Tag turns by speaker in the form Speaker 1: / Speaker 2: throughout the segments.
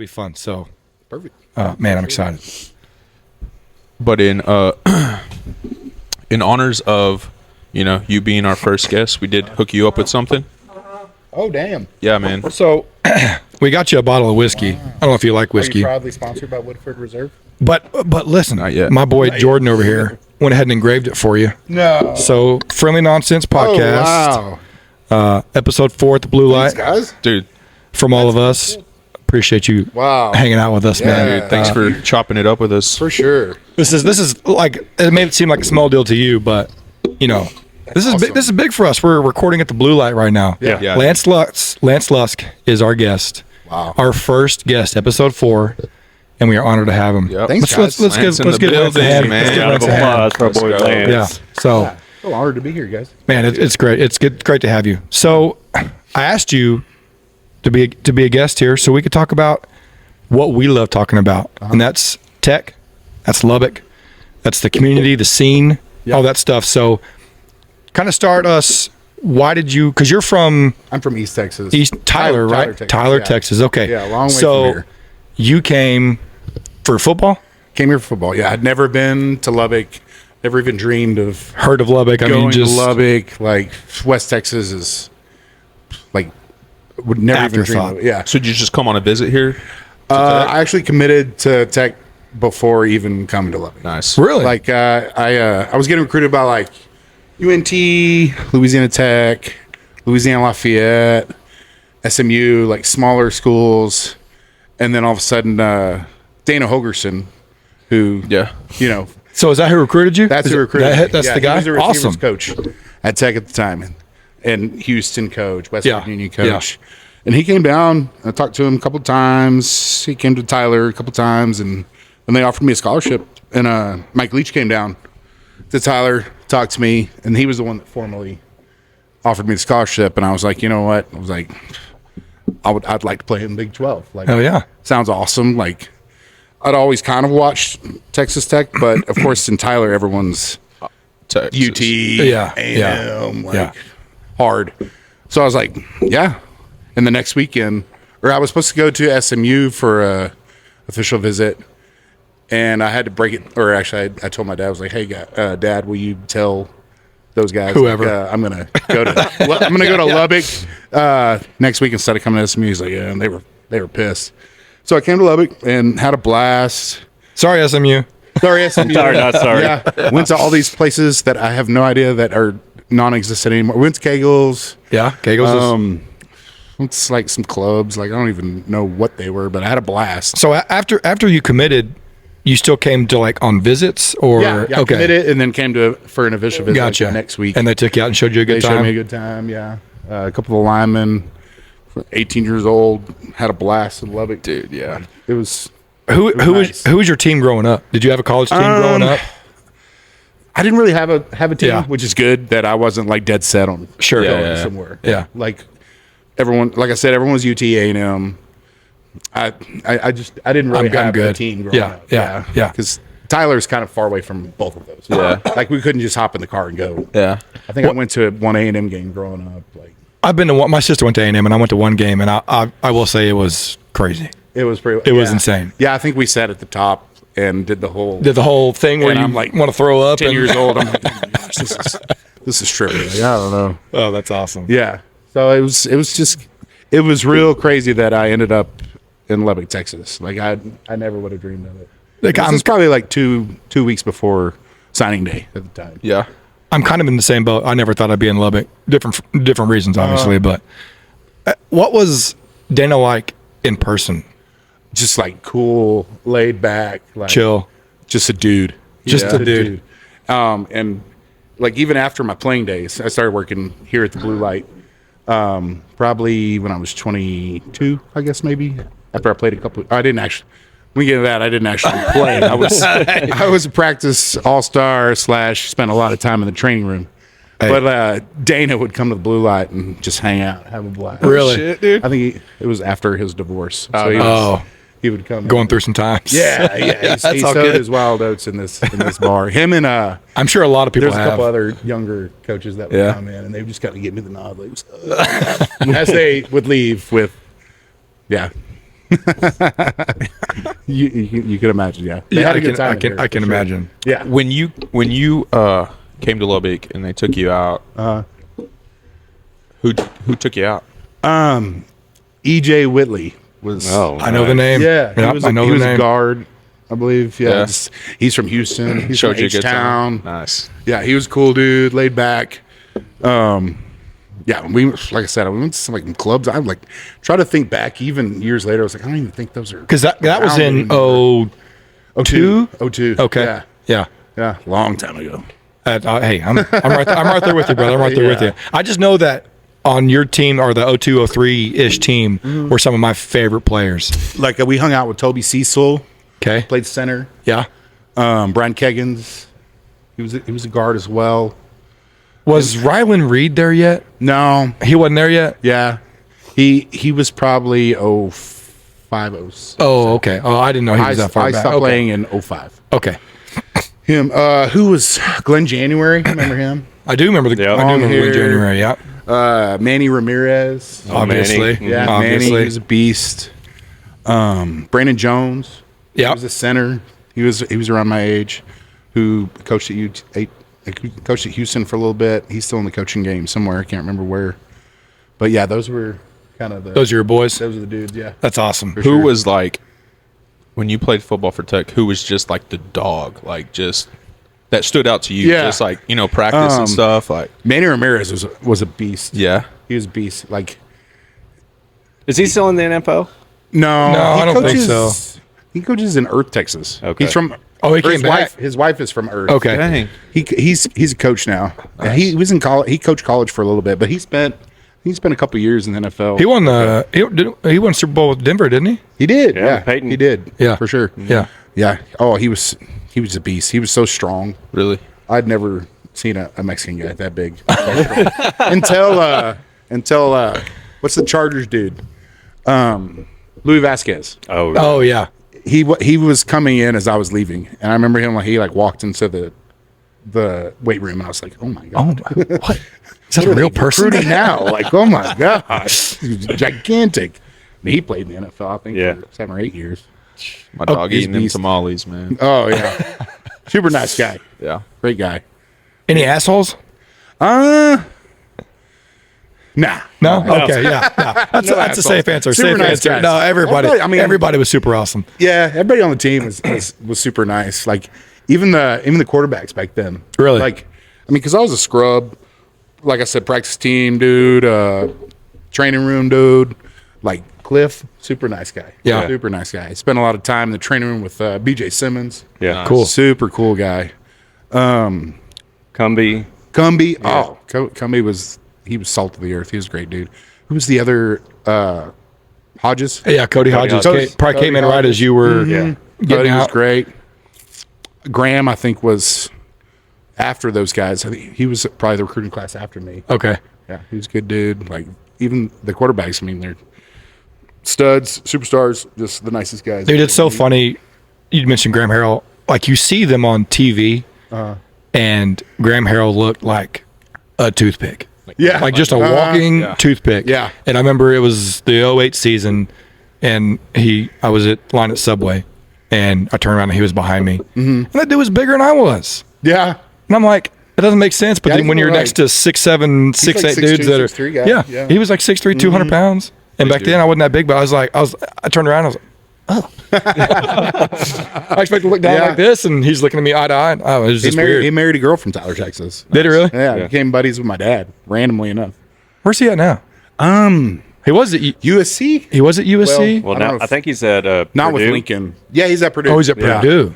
Speaker 1: be fun. So,
Speaker 2: Perfect.
Speaker 1: man, I'm excited.
Speaker 3: But in honors of, you being our first guest, we did hook you up with something.
Speaker 2: Oh, damn.
Speaker 3: Yeah, man.
Speaker 1: So, we got you a bottle of whiskey. I don't know if you like
Speaker 2: Are
Speaker 1: whiskey,
Speaker 2: you proudly sponsored by Woodford Reserve?
Speaker 1: but listen,
Speaker 3: Not yet.
Speaker 1: my boy Jordan over here went ahead and engraved it for you.
Speaker 2: No.
Speaker 1: So, Friendly Nonsense podcast, episode 4 at the Blue Light.
Speaker 2: Thanks, guys.
Speaker 3: Dude,
Speaker 1: From all of us, appreciate you hanging out with us, man.
Speaker 3: dude, thanks for chopping it up with us.
Speaker 2: For sure.
Speaker 1: This is like, it may seem like a small deal to you, but this is big, this is big for us. We're recording at the Blue Light right now.
Speaker 3: Yeah.
Speaker 1: Lance Lusk is our guest.
Speaker 2: Wow.
Speaker 1: Our first guest, episode 4, and we are honored to have him.
Speaker 3: Yep.
Speaker 2: Thanks,
Speaker 1: Let's
Speaker 2: guys.
Speaker 1: give
Speaker 3: Lance in the
Speaker 1: Lance a
Speaker 3: building,
Speaker 1: hand.
Speaker 3: man.
Speaker 1: Let's give
Speaker 3: Round
Speaker 1: Lance
Speaker 3: of
Speaker 1: a hand.
Speaker 3: applause
Speaker 4: for our boy
Speaker 3: Let's go.
Speaker 4: Lance.
Speaker 1: Yeah. So,
Speaker 2: So honored to be here, guys.
Speaker 1: man, it's great. It's great to have you. So, I asked you to be a guest here so we could talk about what we love talking about, and that's tech, that's Lubbock, that's the community, the scene, all that stuff. So, kind of start us. Why did you? Because you're from
Speaker 2: I'm from East Texas.
Speaker 1: Tyler, right?
Speaker 2: Texas, yeah.
Speaker 1: Texas. Okay.
Speaker 2: Yeah, long way
Speaker 1: so
Speaker 2: from here.
Speaker 1: you came for football?
Speaker 2: Came here for football. Yeah, I'd never been to Lubbock. Never even dreamed of
Speaker 1: Heard of Lubbock? I
Speaker 2: going
Speaker 1: mean, just
Speaker 2: to Lubbock. Like West Texas is like would never even dream
Speaker 1: Afterthought.
Speaker 2: of it. Yeah.
Speaker 3: So did you just come on a visit here?
Speaker 2: I actually committed to Tech before even coming to Lubbock.
Speaker 3: Nice.
Speaker 1: really
Speaker 2: Like I was getting recruited by like UNT, Louisiana Tech, Louisiana Lafayette, SMU, like smaller schools, and then all of a sudden Dana Hogerson, who
Speaker 3: Yeah.
Speaker 1: So is that who recruited you?
Speaker 2: that's
Speaker 1: Is
Speaker 2: who
Speaker 1: it-
Speaker 2: recruited me.
Speaker 1: That's
Speaker 2: Yeah,
Speaker 1: the guy.
Speaker 2: He was the receivers
Speaker 1: Awesome.
Speaker 2: coach at Tech at the time, and Houston coach, West
Speaker 1: Yeah.
Speaker 2: Virginia coach. And he came down. I talked to him a couple of times. He came to Tyler a couple of times, and they offered me a scholarship. And Mike Leach came down to Tyler, talked to me, and he was the one that formally offered me the scholarship. And I was like, you know what? I was like, I'd like to play in Big 12. Like,
Speaker 1: Oh yeah.
Speaker 2: sounds awesome. Like, I'd always kind of watched Texas Tech, but of course in Tyler, everyone's
Speaker 3: Texas.
Speaker 2: UT,
Speaker 1: Yeah,
Speaker 2: A&M, like
Speaker 1: yeah.
Speaker 2: hard. So I was like, yeah. And the next weekend, or I was supposed to go to SMU for a official visit, and I had to break it. Or actually, I told my dad, I was like, hey, Dad, will you tell those guys
Speaker 1: Whoever.
Speaker 2: like, I'm gonna go to Lubbock next week instead of coming to SMU? He's like, yeah, and they were pissed. So I came to Lubbock and had a blast.
Speaker 1: Sorry, SMU.
Speaker 2: Sorry, SMU.
Speaker 4: Sorry, not sorry.
Speaker 2: Yeah, went to all these places that I have no idea that are non-existent anymore. Went to Kegel's.
Speaker 1: Yeah, Kegels.
Speaker 2: It's like some clubs. Like I don't even know what they were, but I had a blast.
Speaker 1: So after you committed, you still came to like on visits, or
Speaker 2: Yeah, I
Speaker 1: okay,
Speaker 2: committed and then came to for an official visit
Speaker 1: gotcha.
Speaker 2: like, next week.
Speaker 1: and they took you out and showed you a
Speaker 2: they
Speaker 1: good
Speaker 2: showed
Speaker 1: time.
Speaker 2: me a good time. Yeah, a couple of linemen, 18 years old, had a blast in Lubbock.
Speaker 3: Dude, yeah.
Speaker 2: It was.
Speaker 1: Who
Speaker 2: was
Speaker 1: was
Speaker 2: nice.
Speaker 1: who was your team growing up? Did you have a college team growing up?
Speaker 2: I didn't really have a team,
Speaker 1: Yeah.
Speaker 2: which is good that I wasn't like dead set on
Speaker 1: Sure.
Speaker 2: going
Speaker 3: Yeah.
Speaker 2: somewhere.
Speaker 1: Yeah.
Speaker 2: Like everyone, like I said, everyone was UT, A&M. I didn't really
Speaker 1: I'm
Speaker 2: have a
Speaker 1: good.
Speaker 2: team growing
Speaker 1: Yeah,
Speaker 2: up.
Speaker 1: yeah, yeah.
Speaker 2: Because Tyler's kind of far away from both of those.
Speaker 3: Yeah.
Speaker 2: Like we couldn't just hop in the car and go.
Speaker 3: Yeah.
Speaker 2: I think I went to one A&M game growing up. Like
Speaker 1: I've been to one. My sister went to A&M, and I went to one game, and I will say it was crazy.
Speaker 2: it was pretty.
Speaker 1: It was insane.
Speaker 2: Yeah, I think we sat at the top and did the whole.
Speaker 1: Did the whole thing where
Speaker 2: And
Speaker 1: you
Speaker 2: I'm like
Speaker 1: want to throw up?
Speaker 2: 10
Speaker 1: and-
Speaker 2: years old. I'm like, oh my gosh, this is trippy. Like, I don't know.
Speaker 1: Oh, that's awesome.
Speaker 2: Yeah. So it was real crazy that I ended up in Lubbock, Texas. Like I never would have dreamed of it.
Speaker 1: Like,
Speaker 2: This was probably like two weeks before signing day at the time.
Speaker 3: Yeah.
Speaker 1: I'm kind of in the same boat. I never thought I'd be in Lubbock. Different reasons, obviously. But what was Dana like in person?
Speaker 2: Just like cool, laid back, like
Speaker 1: Chill.
Speaker 2: just a dude.
Speaker 1: Just a dude.
Speaker 2: And like even after my playing days, I started working here at the Blue Light. Probably when I was 22, I guess maybe. After I played a couple, I didn't actually. When we get to that, I didn't actually play. I was a practice all-star / spent a lot of time in the training room.
Speaker 1: Hey.
Speaker 2: But Dana would come to the Blue Light and just hang out, have a blast.
Speaker 1: Really?
Speaker 3: Shit, dude.
Speaker 2: I think it was after his divorce. So he would come.
Speaker 1: Going through some times.
Speaker 2: Yeah. He
Speaker 1: That's all
Speaker 2: sowed
Speaker 1: good.
Speaker 2: his wild oats in this bar. Him and
Speaker 1: I'm sure a lot of people
Speaker 2: there's a
Speaker 1: have.
Speaker 2: couple other younger coaches that would
Speaker 3: Yeah.
Speaker 2: come in, and they would just kind of give me the nod, like, as they would leave with, yeah. You could imagine, yeah. They
Speaker 1: Yeah,
Speaker 2: had a
Speaker 1: I
Speaker 2: good
Speaker 1: can,
Speaker 2: time
Speaker 1: I can,
Speaker 2: there,
Speaker 1: I can
Speaker 2: for sure.
Speaker 1: imagine.
Speaker 2: Yeah.
Speaker 3: When you came to Lubbock and they took you out, who took you out?
Speaker 2: EJ Whitley was.
Speaker 4: Oh,
Speaker 1: I know the name.
Speaker 2: Yeah,
Speaker 1: Yep,
Speaker 2: he was
Speaker 1: the
Speaker 2: a
Speaker 1: name.
Speaker 2: guard, I believe. Yeah,
Speaker 3: Yeah.
Speaker 2: he's from Houston. He's
Speaker 3: Showed
Speaker 2: from
Speaker 3: you a good time.
Speaker 2: H-Town.
Speaker 3: Nice.
Speaker 2: Yeah, he was a cool dude, laid back. Yeah, like I said, we went to some like clubs. I like try to think back even years later. I was like, I don't even think those are
Speaker 1: Because that was in
Speaker 2: around
Speaker 1: 02?
Speaker 2: 02.
Speaker 1: Okay.
Speaker 2: Yeah.
Speaker 1: Yeah.
Speaker 2: Yeah. Long time ago.
Speaker 1: Hey, I'm right there with you, brother. I'm right there with
Speaker 2: Yeah.
Speaker 1: you. I just know that on your team or the 02, 03-ish team were some of my favorite players.
Speaker 2: Like we hung out with Toby Cecil,
Speaker 1: Okay.
Speaker 2: played center.
Speaker 1: Yeah.
Speaker 2: Brian Keggins, he was a guard as well.
Speaker 1: Was Rylan Reed there yet?
Speaker 2: No,
Speaker 1: He wasn't there yet?
Speaker 2: yeah, he was probably 05.
Speaker 1: Oh, okay. Oh, I didn't know he was that far
Speaker 2: I
Speaker 1: back.
Speaker 2: stopped
Speaker 1: Okay.
Speaker 2: playing in 05.
Speaker 1: Okay.
Speaker 2: Him, who was Glenn January? Remember him?
Speaker 1: I do remember
Speaker 4: Yeah.
Speaker 1: I do
Speaker 2: Long
Speaker 1: remember
Speaker 2: hair.
Speaker 1: January, yeah.
Speaker 2: Manny Ramirez.
Speaker 1: Obviously.
Speaker 4: Manny.
Speaker 2: Yeah,
Speaker 1: Obviously.
Speaker 2: Manny, he was a beast. Brandon Jones.
Speaker 1: Yeah.
Speaker 2: He was a center. He was around my age. Who coached at Houston for a little bit. He's still in the coaching game somewhere. I can't remember where. But yeah, those were kind of
Speaker 1: Those are your boys?
Speaker 2: those are the dudes. Yeah.
Speaker 1: That's awesome.
Speaker 3: Who was like when you played football for Tech? Who was just like the dog, like just that stood out to you?
Speaker 2: Yeah.
Speaker 3: Just like practice and stuff. Like
Speaker 2: Manny Ramirez was a beast.
Speaker 3: yeah,
Speaker 2: He was a beast. Like
Speaker 4: Is he still in the NFL?
Speaker 1: No, I don't think so.
Speaker 2: He coaches in Earth, Texas.
Speaker 4: Okay.
Speaker 2: He's from.
Speaker 1: Oh, he
Speaker 2: or
Speaker 1: came
Speaker 2: his
Speaker 1: back?
Speaker 2: wife. His wife is from Earth.
Speaker 1: Okay.
Speaker 3: dang.
Speaker 2: He's a coach now. He was in college. He coached college for a little bit, but he spent a couple years in the NFL.
Speaker 1: He won he won Super Bowl with Denver, didn't he?
Speaker 2: He did.
Speaker 4: Yeah,
Speaker 2: Yeah,
Speaker 4: Peyton.
Speaker 2: he did.
Speaker 1: Yeah.
Speaker 2: for sure.
Speaker 1: Yeah.
Speaker 2: Yeah. Oh, he was a beast. He was so strong.
Speaker 3: Really?
Speaker 2: I'd never seen a Mexican guy that big until what's the Chargers dude? Louis Vasquez.
Speaker 4: Oh,
Speaker 1: Oh, yeah.
Speaker 2: He was coming in as I was leaving, and I remember him he walked into the weight room, and I was like, oh my god,
Speaker 1: What? Is that a real person?
Speaker 2: recruiting now? Like, oh my gosh, gigantic. And he played in the NFL, I think,
Speaker 4: Yeah.
Speaker 2: for 7 or 8 years.
Speaker 3: My dog
Speaker 2: he's
Speaker 3: eating them
Speaker 2: beast.
Speaker 3: tamales, man.
Speaker 2: Oh yeah, super nice guy,
Speaker 3: Yeah.
Speaker 2: great guy.
Speaker 1: Any assholes?
Speaker 2: Nah,
Speaker 1: No? Okay, yeah. No. That's a safe answer.
Speaker 2: Super
Speaker 1: Safe
Speaker 2: nice
Speaker 1: answer.
Speaker 2: guys.
Speaker 1: No, everybody.
Speaker 2: Everybody,
Speaker 1: was super awesome.
Speaker 2: Yeah, everybody on the team was super nice. Like even the quarterbacks back then.
Speaker 1: Really?
Speaker 2: Like, because I was a scrub. Like I said, practice team dude, training room dude. Like Cliff, super nice guy.
Speaker 1: Yeah.
Speaker 2: super nice guy. Spent a lot of time in the training room with BJ Simmons.
Speaker 4: yeah.
Speaker 1: Cool.
Speaker 2: Super cool guy.
Speaker 4: Cumby.
Speaker 2: Cumby. Oh, Cumby was salt of the earth. He was a great dude. Who was the other Hodges?
Speaker 1: Yeah, Cody Hodges.
Speaker 2: Hodges.
Speaker 1: Probably
Speaker 2: Cody
Speaker 1: came in right
Speaker 2: Hodges.
Speaker 1: as you were
Speaker 4: Yeah.
Speaker 1: getting
Speaker 2: Cody was
Speaker 1: out.
Speaker 2: great. Graham, I think, was after those guys. I think he was probably the recruiting class after me.
Speaker 1: Okay.
Speaker 2: Yeah, he was a good dude. Like even the quarterbacks. I mean, they're studs, superstars, just the nicest guys.
Speaker 1: Dude, it's so funny. You mentioned Graham Harrell. Like, you see them on TV, and Graham Harrell looked like a toothpick.
Speaker 2: Yeah,
Speaker 1: Like just a walking toothpick.
Speaker 2: Yeah.
Speaker 1: And I remember it was the 08 season, and I was at line at Subway, and I turned around and he was behind me. Mm-hmm. And that dude was bigger than I was.
Speaker 2: Yeah,
Speaker 1: And I'm like, that doesn't make sense. But
Speaker 2: Yeah,
Speaker 1: then when
Speaker 2: he's
Speaker 1: you're
Speaker 2: like-
Speaker 1: next to 6'7", 6'8"
Speaker 2: like
Speaker 1: dudes
Speaker 2: 6'2",
Speaker 1: that are
Speaker 2: 6'3" guy.
Speaker 1: yeah,
Speaker 2: Yeah.
Speaker 1: he was like 6'3", 200 pounds. And back then I wasn't that big, but I turned around, I was like, oh. I expected to look down
Speaker 2: Yeah.
Speaker 1: like this, and he's looking at me eye to eye. Oh, it was
Speaker 2: he
Speaker 1: just
Speaker 2: married
Speaker 1: weird.
Speaker 2: a girl from Tyler, Texas.
Speaker 1: Did he really?
Speaker 2: Yeah, became buddies with my dad randomly enough.
Speaker 1: Where's he at now? He was at
Speaker 2: USC.
Speaker 1: He was at USC.
Speaker 4: Well,
Speaker 2: I don't know
Speaker 4: now
Speaker 2: if-
Speaker 4: I think he's at
Speaker 2: Not
Speaker 4: Purdue.
Speaker 2: with Lincoln. Yeah, he's at Purdue.
Speaker 1: Oh, he's at
Speaker 2: Yeah.
Speaker 1: Purdue.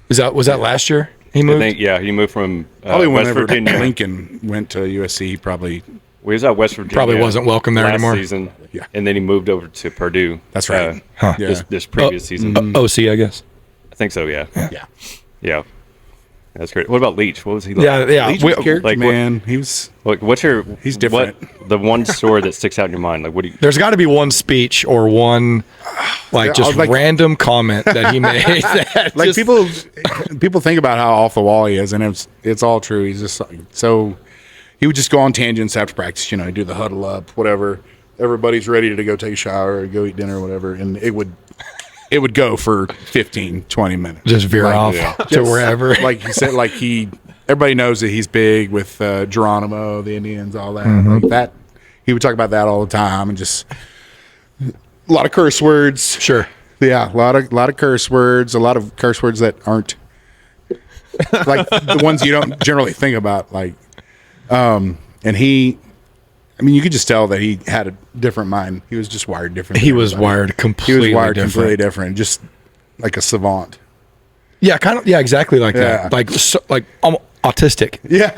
Speaker 1: Was that last year? He
Speaker 4: I
Speaker 1: moved.
Speaker 4: think he moved from
Speaker 2: Probably
Speaker 4: West
Speaker 2: whenever
Speaker 4: Virginia.
Speaker 2: Lincoln went to USC, he probably.
Speaker 4: Well, he was at West Virginia.
Speaker 1: Probably wasn't welcome there
Speaker 4: last
Speaker 1: anymore.
Speaker 4: Season,
Speaker 2: Yeah.
Speaker 4: and then he moved over to Purdue.
Speaker 2: That's right.
Speaker 1: Huh.
Speaker 2: Yeah.
Speaker 4: This previous season,
Speaker 1: OC, I guess.
Speaker 4: I think so. Yeah.
Speaker 2: Yeah.
Speaker 4: That's great. What about Leach? What was he like?
Speaker 1: Yeah.
Speaker 2: Leach was a character,
Speaker 4: like what-
Speaker 2: man. He was.
Speaker 4: Like, what's your?
Speaker 2: He's different.
Speaker 4: What the one story that sticks out in your mind? Like, what do you?
Speaker 1: There's got to be one speech or one,
Speaker 2: Yeah,
Speaker 1: just
Speaker 2: like-
Speaker 1: random comment that he made. That
Speaker 2: Like
Speaker 1: just-
Speaker 2: people think about how off the wall he is, and it's all true. He's just like, so he would just go on tangents after practice. He'd do the huddle up, whatever. everybody's ready to go take a shower or go eat dinner or whatever, and it would go for 15, 20 minutes.
Speaker 1: Just veer off to wherever.
Speaker 2: Like he said, everybody knows that he's big with Geronimo, the Indians, all that.
Speaker 1: Mm-hmm.
Speaker 2: Like that, he would talk about that all the time, and just a lot of curse words.
Speaker 1: Sure.
Speaker 2: Yeah, a lot of curse words. A lot of curse words that aren't like the ones you don't generally think about. Like, and he, I mean, you could just tell that he had a different mind. He was just wired different.
Speaker 1: He was wired completely different.
Speaker 2: Completely different, just like a savant.
Speaker 1: Yeah, kind of. Yeah, exactly like
Speaker 2: Yeah.
Speaker 1: that. Like autistic.
Speaker 2: Yeah.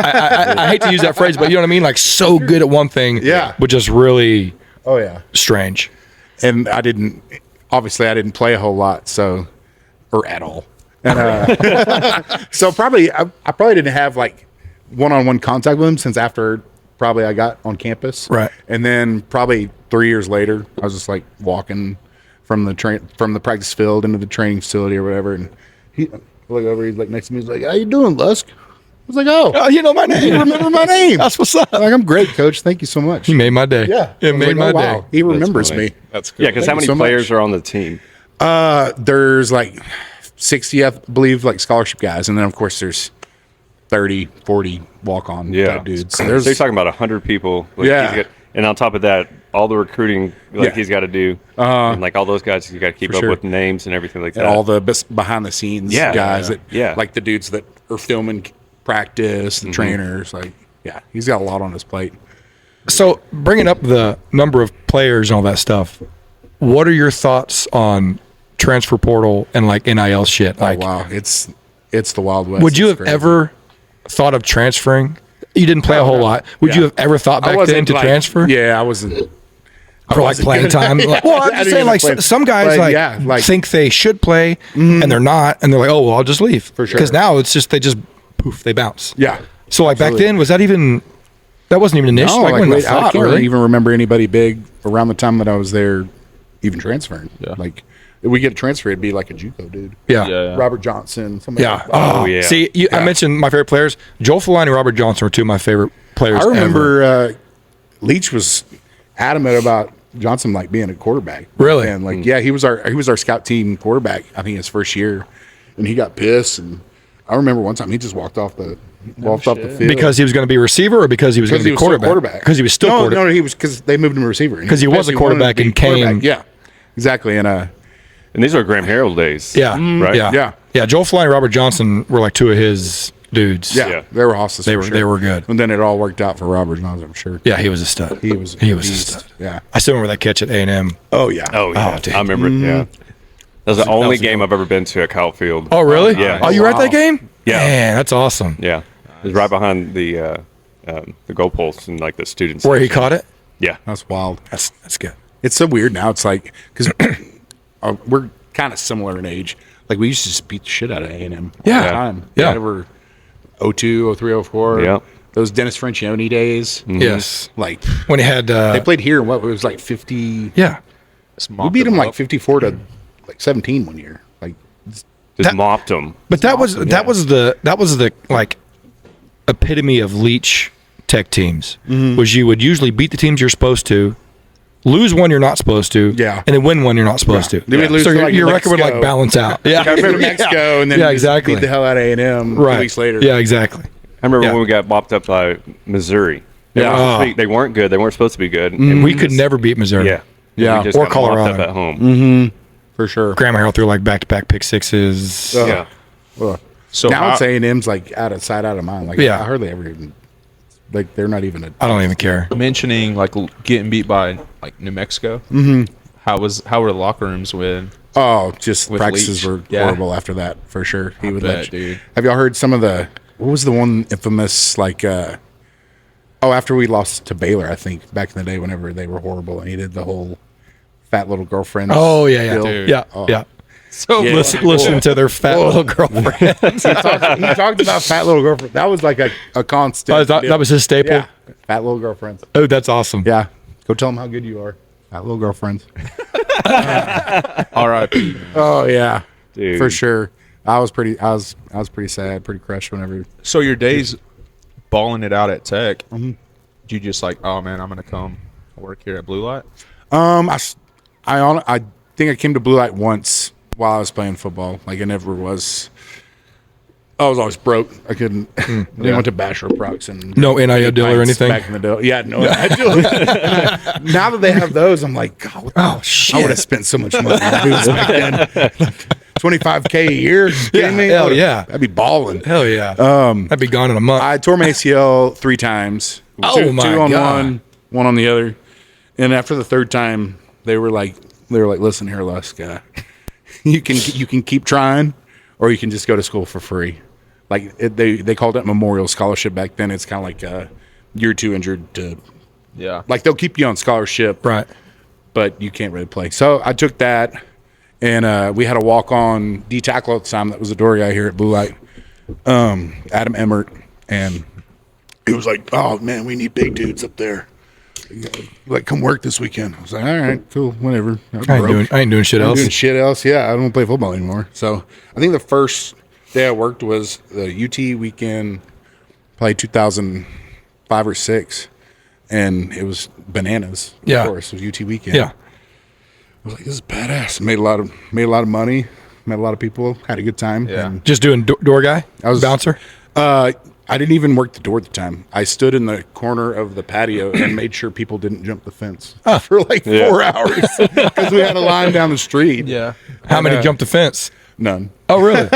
Speaker 1: I hate to use that phrase, but you know what I mean. Like so good at one thing.
Speaker 2: Yeah.
Speaker 1: But just really
Speaker 2: Oh yeah.
Speaker 1: strange.
Speaker 2: And I didn't play a whole lot, or at all. And so I probably didn't have like one-on-one contact with him since after probably I got on campus.
Speaker 1: Right.
Speaker 2: And then probably 3 years later, I was just like walking from the practice field into the training facility or whatever, and he look over, he's like next to me, he's like, "How you doing, Lusk?" I was like, "Oh,
Speaker 1: You know my name.
Speaker 2: you remember my name?
Speaker 1: That's what's up.
Speaker 2: Like, I'm great, coach. Thank you so much."
Speaker 1: He made my day.
Speaker 2: Yeah.
Speaker 1: It
Speaker 2: I was
Speaker 1: made
Speaker 2: like,
Speaker 1: my
Speaker 2: "Oh, wow.
Speaker 1: day.
Speaker 2: He remembers
Speaker 4: funny.
Speaker 2: me.
Speaker 3: That's cool.
Speaker 4: Yeah, because how
Speaker 2: Thank
Speaker 4: many
Speaker 2: you so
Speaker 4: players
Speaker 2: much.
Speaker 4: are on the team?
Speaker 2: There's like 60, I believe, like scholarship guys, and then of course there's 30, 40 walk-on type dudes. So
Speaker 4: So you're talking about 100 people. Like,
Speaker 2: Yeah.
Speaker 4: he's got- and on top of that, all the recruiting
Speaker 2: Yeah.
Speaker 4: he's got to do, and like all those guys, he's got to keep
Speaker 2: For
Speaker 4: up
Speaker 2: sure.
Speaker 4: with names and everything like that.
Speaker 2: and all the behind the scenes
Speaker 4: Yeah.
Speaker 2: guys
Speaker 4: Yeah.
Speaker 2: like the dudes that are filming practice, the trainers, like he's got a lot on his plate.
Speaker 1: So bringing up the number of players and all that stuff, what are your thoughts on transfer portal and like NIL shit? Like,
Speaker 2: Oh wow, it's the Wild West.
Speaker 1: would you
Speaker 2: It's
Speaker 1: have
Speaker 2: crazy.
Speaker 1: ever thought of transferring? You didn't play a whole lot. Would you have ever thought
Speaker 2: I
Speaker 1: back
Speaker 2: wasn't
Speaker 1: then to
Speaker 2: like-
Speaker 1: transfer
Speaker 2: Yeah, I wasn't.
Speaker 1: for like
Speaker 2: wasn't
Speaker 1: playing
Speaker 2: good.
Speaker 1: time? Like, well, I'm
Speaker 2: I
Speaker 1: just
Speaker 2: didn't
Speaker 1: saying, like
Speaker 2: even play.
Speaker 1: some guys
Speaker 2: But,
Speaker 1: like,
Speaker 2: yeah, like-
Speaker 1: think they should play and they're not, and they're like, oh well, I'll just leave
Speaker 2: For sure.
Speaker 1: Because now it's just they just poof, they bounce.
Speaker 2: Yeah.
Speaker 1: So like back
Speaker 2: Absolutely.
Speaker 1: then, was that even? That wasn't even an issue.
Speaker 2: No,
Speaker 1: like,
Speaker 2: like,
Speaker 1: when I
Speaker 2: I
Speaker 1: thought,
Speaker 2: can't
Speaker 1: really.
Speaker 2: even remember anybody big around the time that I was there, even transferring.
Speaker 3: Yeah.
Speaker 2: Like, if we get transferred, it'd be like a JUCO dude.
Speaker 1: Yeah.
Speaker 3: Yeah.
Speaker 2: Robert Johnson. Somebody
Speaker 1: Yeah.
Speaker 2: like that.
Speaker 1: Oh,
Speaker 4: yeah.
Speaker 1: See, I
Speaker 2: Yeah.
Speaker 1: mentioned my favorite players. Joel Fulani and Robert Johnson were two of my favorite players.
Speaker 2: I
Speaker 1: ever.
Speaker 2: remember Leach was adamant about Johnson like being a quarterback.
Speaker 1: Really?
Speaker 2: And like, yeah, he was our scout team quarterback. I think his first year, and he got pissed. And I remember one time he just walked off the field
Speaker 1: because he was going to be a receiver, or because he was going to be
Speaker 2: still
Speaker 1: quarterback. Because he was still
Speaker 2: no,
Speaker 1: quarterback.
Speaker 2: No, he was because they moved him to receiver.
Speaker 1: 'Cause he was a
Speaker 2: He wanted to
Speaker 1: quarterback
Speaker 2: be
Speaker 1: and came-
Speaker 2: quarterback. Yeah, exactly. And
Speaker 4: And these are Graham Harrell days.
Speaker 1: Yeah.
Speaker 4: Right?
Speaker 1: Yeah.
Speaker 2: Yeah.
Speaker 1: Joel Fulani and Robert Johnson were like two of his dudes.
Speaker 2: yeah, they were awesome.
Speaker 1: They were good.
Speaker 2: And then it all worked out for Robert Johnson, I'm sure.
Speaker 1: Yeah, he was a stud.
Speaker 2: He was
Speaker 1: a
Speaker 2: beast.
Speaker 1: stud.
Speaker 2: Yeah.
Speaker 1: I still remember that catch at A&M.
Speaker 2: Oh yeah.
Speaker 4: Oh, yeah.
Speaker 1: Oh, dude.
Speaker 4: I remember it. Yeah. That was the only game I've ever been to at Kyle Field.
Speaker 1: Oh, really?
Speaker 4: Yeah.
Speaker 1: Oh, you were at that game?
Speaker 4: Yeah.
Speaker 1: Man, that's awesome.
Speaker 4: Yeah. It was right behind the goalposts and like the students.
Speaker 1: Where he caught it?
Speaker 4: Yeah.
Speaker 2: That's wild.
Speaker 1: That's good.
Speaker 2: It's so weird now. It's like because we're kind of similar in age. Like we used to just beat the shit out of A&M all
Speaker 1: Yeah.
Speaker 2: the time.
Speaker 1: Yeah.
Speaker 2: Over 02, 03, 04.
Speaker 4: Yeah.
Speaker 2: Those Dennis Francione days.
Speaker 1: Yes.
Speaker 2: Like
Speaker 1: When he had
Speaker 2: they played here. What it was like 50.
Speaker 1: yeah.
Speaker 2: We beat them like 54 to like 17 one year. Like
Speaker 4: Just mopped them.
Speaker 1: But that was the like epitome of Leach Tech teams. Was you would usually beat the teams you're supposed to, lose one you're not supposed to,
Speaker 2: Yeah.
Speaker 1: and then win one you're not supposed to.
Speaker 2: Then we'd lose
Speaker 1: So
Speaker 2: to,
Speaker 1: your,
Speaker 2: like,
Speaker 1: your record would like
Speaker 2: Mexico.
Speaker 1: balance out. Yeah,
Speaker 2: I remember Mexico and then
Speaker 1: yeah,
Speaker 2: just
Speaker 1: exactly.
Speaker 2: beat the hell out of A&M 2
Speaker 1: right.
Speaker 2: weeks later.
Speaker 1: Yeah, exactly.
Speaker 4: I remember
Speaker 1: Yeah.
Speaker 4: when we got mopped up by Missouri. They,
Speaker 2: Yeah.
Speaker 4: weren't supposed to be- they weren't good. They weren't supposed to be good. And
Speaker 1: We could never beat Missouri.
Speaker 4: Yeah.
Speaker 2: Yeah.
Speaker 4: We just
Speaker 1: Or
Speaker 4: got mopped
Speaker 1: Colorado.
Speaker 4: up at home.
Speaker 2: For sure.
Speaker 1: Graham Harrell threw like back-to-back pick sixes.
Speaker 4: Yeah.
Speaker 2: Ugh.
Speaker 3: So
Speaker 2: now
Speaker 3: how-
Speaker 2: it's A&M's like out of sight, out of mind. Like
Speaker 1: Yeah.
Speaker 2: I hardly ever even like they're not even a.
Speaker 1: I don't even care.
Speaker 3: mentioning like getting beat by like New Mexico. Mm-hmm. How were the locker rooms with?
Speaker 2: Oh, just
Speaker 3: With
Speaker 2: practices
Speaker 3: Leach.
Speaker 2: were
Speaker 3: Yeah.
Speaker 2: horrible after that for sure. He would
Speaker 3: bet, dude.
Speaker 2: Have y'all heard some of the? What was the one infamous like? After we lost to Baylor, I think back in the day, whenever they were horrible, and he did the whole fat little girlfriend.
Speaker 1: Oh yeah,
Speaker 2: deal.
Speaker 3: Dude.
Speaker 1: yeah,
Speaker 2: Oh.
Speaker 1: yeah.
Speaker 3: So
Speaker 2: Yeah.
Speaker 1: Listen to their fat little girlfriend.
Speaker 2: He talked about fat little girlfriend. That was like a constant.
Speaker 1: that was his staple.
Speaker 2: Yeah, fat little girlfriends.
Speaker 1: Oh, that's awesome.
Speaker 2: Yeah, go tell them how good you are. Fat little girlfriends.
Speaker 3: R.I.P.
Speaker 2: Oh yeah,
Speaker 4: Dude.
Speaker 2: for sure. I was pretty sad, pretty crushed whenever.
Speaker 3: So your days balling it out at Tech, did you just like, oh man, I'm gonna come work here at Blue Light?
Speaker 2: I think I came to Blue Light once while I was playing football. Like I never was. I was always broke. I couldn't. Then I went to Bachelor Procs and
Speaker 1: No NIL deal or anything?
Speaker 2: back in the day. Yeah, no NIL deal. Now that they have those, I'm like, God,
Speaker 1: Oh, shit.
Speaker 2: I would have spent so much money on boots back then. $25K a year. You kidding me?
Speaker 1: hell yeah.
Speaker 2: I'd be balling.
Speaker 1: Hell yeah. I'd be gone in a month.
Speaker 2: I tore my ACL 3 times.
Speaker 1: Oh, my
Speaker 2: two on
Speaker 1: God.
Speaker 2: one on the other. And after the third time, they were like, listen here, Lusk, you can keep trying, or you can just go to school for free. Like they called it Memorial Scholarship back then. It's kind of like you're too injured to,
Speaker 3: Yeah.
Speaker 2: like they'll keep you on scholarship,
Speaker 1: right.
Speaker 2: but you can't really play. So I took that, and we had a walk-on D tackle at the time that was the door guy here at Blue Light, Adam Emmert, and he was like, "Oh man, we need big dudes up there. Like, come work this weekend." I was like, "All right, cool, whatever."
Speaker 1: I ain't doing shit
Speaker 2: I'm
Speaker 1: else.
Speaker 2: doing shit else. Yeah, I don't play football anymore. So I think the first day I worked was the UT weekend, probably 2005 or 6, and it was bananas.
Speaker 1: Yeah.
Speaker 2: Of course, it was UT weekend.
Speaker 1: Yeah.
Speaker 2: I was like, "This is badass." Made a lot of money. Met a lot of people. Had a good time.
Speaker 3: Yeah.
Speaker 2: And
Speaker 1: Just doing door guy?
Speaker 2: I was
Speaker 1: bouncer?
Speaker 2: I didn't even work the door at the time. I stood in the corner of the patio and made sure people didn't jump the fence for like 4 hours because we had a line down the street.
Speaker 3: Yeah.
Speaker 1: How many jumped the fence?
Speaker 2: None.
Speaker 1: Oh, really?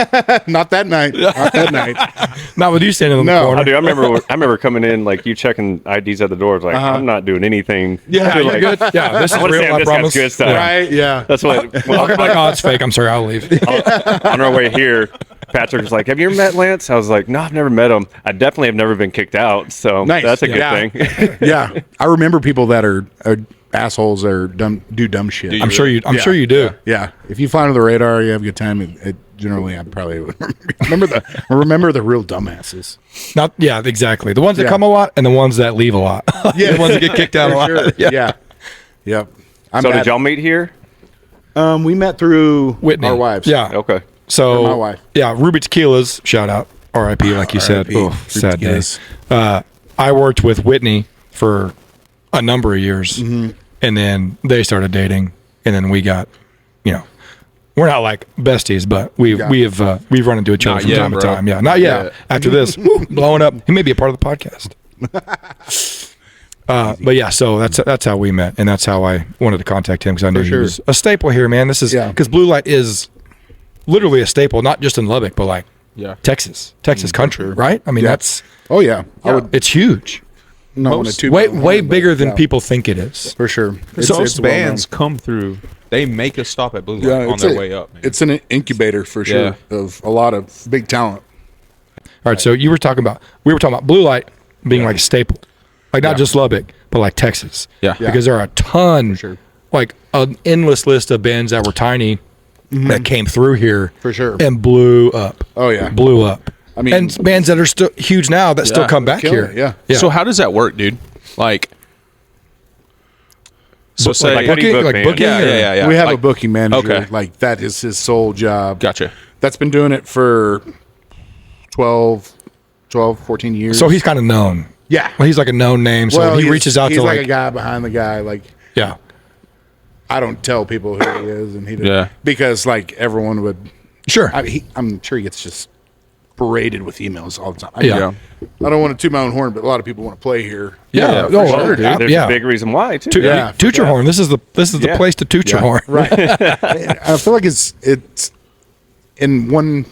Speaker 2: Not that night. Not that night.
Speaker 1: Not with you standing in the
Speaker 2: No.
Speaker 1: corner.
Speaker 4: I do. I remember coming in, like, you checking IDs at the doors. Like, I'm not doing anything.
Speaker 2: Yeah,
Speaker 1: You're
Speaker 4: like,
Speaker 1: good? Yeah, this
Speaker 4: I
Speaker 1: is
Speaker 4: want to
Speaker 1: real,
Speaker 4: say
Speaker 1: I
Speaker 4: this
Speaker 1: promise.
Speaker 4: guy's good stuff.
Speaker 2: Right? Yeah.
Speaker 4: That's what.
Speaker 1: I'll be like, oh, it's fake. I'm sorry, I'll leave.
Speaker 4: On our way here, Patrick was like, "Have you ever met Lance?" I was like, "No, I've never met him. I definitely have never been kicked out." So
Speaker 2: Nice.
Speaker 4: that's a good
Speaker 2: Yeah.
Speaker 4: thing.
Speaker 2: Yeah. I remember people that are assholes or do dumb shit.
Speaker 3: Do you
Speaker 1: I'm sure you
Speaker 2: Yeah.
Speaker 1: sure you do.
Speaker 2: Yeah. If you fly under the radar, you have a good time. It generally, I probably would remember the real dumbasses.
Speaker 1: Not exactly. The ones that
Speaker 2: Yeah.
Speaker 1: come a lot and the ones that leave a lot.
Speaker 2: Yeah.
Speaker 1: The ones that get kicked out a lot.
Speaker 2: For sure. Yeah. Yep.
Speaker 4: So did y'all meet here?
Speaker 2: We met through
Speaker 1: Whitney.
Speaker 2: our wives.
Speaker 1: Yeah.
Speaker 4: Okay.
Speaker 1: So
Speaker 2: my wife.
Speaker 1: Yeah, Ruby Tequila's shout out. R.I.P. like you said.
Speaker 2: RIP.
Speaker 1: Oh,
Speaker 2: Ruby
Speaker 1: sad day.
Speaker 2: Tequila's.
Speaker 1: I worked with Whitney for a number of years, and then they started dating, and then we got, we're not like besties, but we've run into each other
Speaker 3: Not
Speaker 1: from
Speaker 3: yet,
Speaker 1: time to
Speaker 3: bro.
Speaker 1: time. Yeah, not yet.
Speaker 3: Yeah.
Speaker 1: After this, blowing up, he may be a part of the podcast. But yeah, so that's how we met, and that's how I wanted to contact him because I knew he
Speaker 2: sure.
Speaker 1: was a staple here, man. This is
Speaker 2: Yeah.
Speaker 1: because Blue Light is literally a staple, not just in Lubbock, but like
Speaker 3: Yeah.
Speaker 1: Texas country, right? I mean,
Speaker 2: Yeah.
Speaker 1: that's
Speaker 2: Oh yeah. I would
Speaker 1: it's huge,
Speaker 2: not want to
Speaker 1: way bigger than people think it is.
Speaker 2: for sure.
Speaker 3: So
Speaker 2: It's
Speaker 3: those
Speaker 2: well known.
Speaker 3: bands come through. They make a stop at Blue Light
Speaker 2: Yeah,
Speaker 3: on
Speaker 2: it's
Speaker 3: their
Speaker 2: a-
Speaker 3: way up. Man.
Speaker 2: It's an incubator for sure of a lot of big talent.
Speaker 1: All right, so we were talking about Blue Light being like a staple, like not just Lubbock, but like Texas.
Speaker 3: Yeah.
Speaker 1: Because there are a ton,
Speaker 2: sure.
Speaker 1: like an endless list of bands that were tiny that came through here
Speaker 2: For sure.
Speaker 1: and blew up.
Speaker 2: Oh, yeah.
Speaker 1: blew up.
Speaker 2: I mean-
Speaker 1: and bands that are still huge now that still come back
Speaker 2: Killing
Speaker 1: here.
Speaker 2: it, yeah.
Speaker 3: So how does that work, dude? Like, so say
Speaker 4: like, how do you book bands?
Speaker 1: booking? or-
Speaker 3: yeah.
Speaker 2: We have
Speaker 3: Like,
Speaker 2: a booking manager.
Speaker 3: Okay.
Speaker 2: Like that is his sole job.
Speaker 3: Gotcha.
Speaker 2: That's been doing it for 12, 14 years.
Speaker 1: So he's kind of known.
Speaker 2: yeah.
Speaker 1: Well, he's like a known name, so he
Speaker 2: he's-
Speaker 1: reaches out
Speaker 2: he's
Speaker 1: to
Speaker 2: like a
Speaker 1: like
Speaker 2: guy behind the guy. Like
Speaker 1: yeah.
Speaker 2: I don't tell people who he is, and he doesn't,
Speaker 3: Yeah.
Speaker 2: because like everyone would.
Speaker 1: Sure.
Speaker 2: I'm sure he gets just paraded with emails all the time.
Speaker 1: Yeah.
Speaker 2: I don't want to toot my own horn, but a lot of people want to play here.
Speaker 1: Yeah.
Speaker 3: for
Speaker 1: Oh,
Speaker 3: sure, dude.
Speaker 4: There's
Speaker 1: yeah.
Speaker 4: a big reason why too.
Speaker 1: Toot,
Speaker 2: Yeah,
Speaker 1: toot your horn. This is the
Speaker 4: Yeah.
Speaker 1: place to toot your horn.
Speaker 2: Right. I feel like it's in one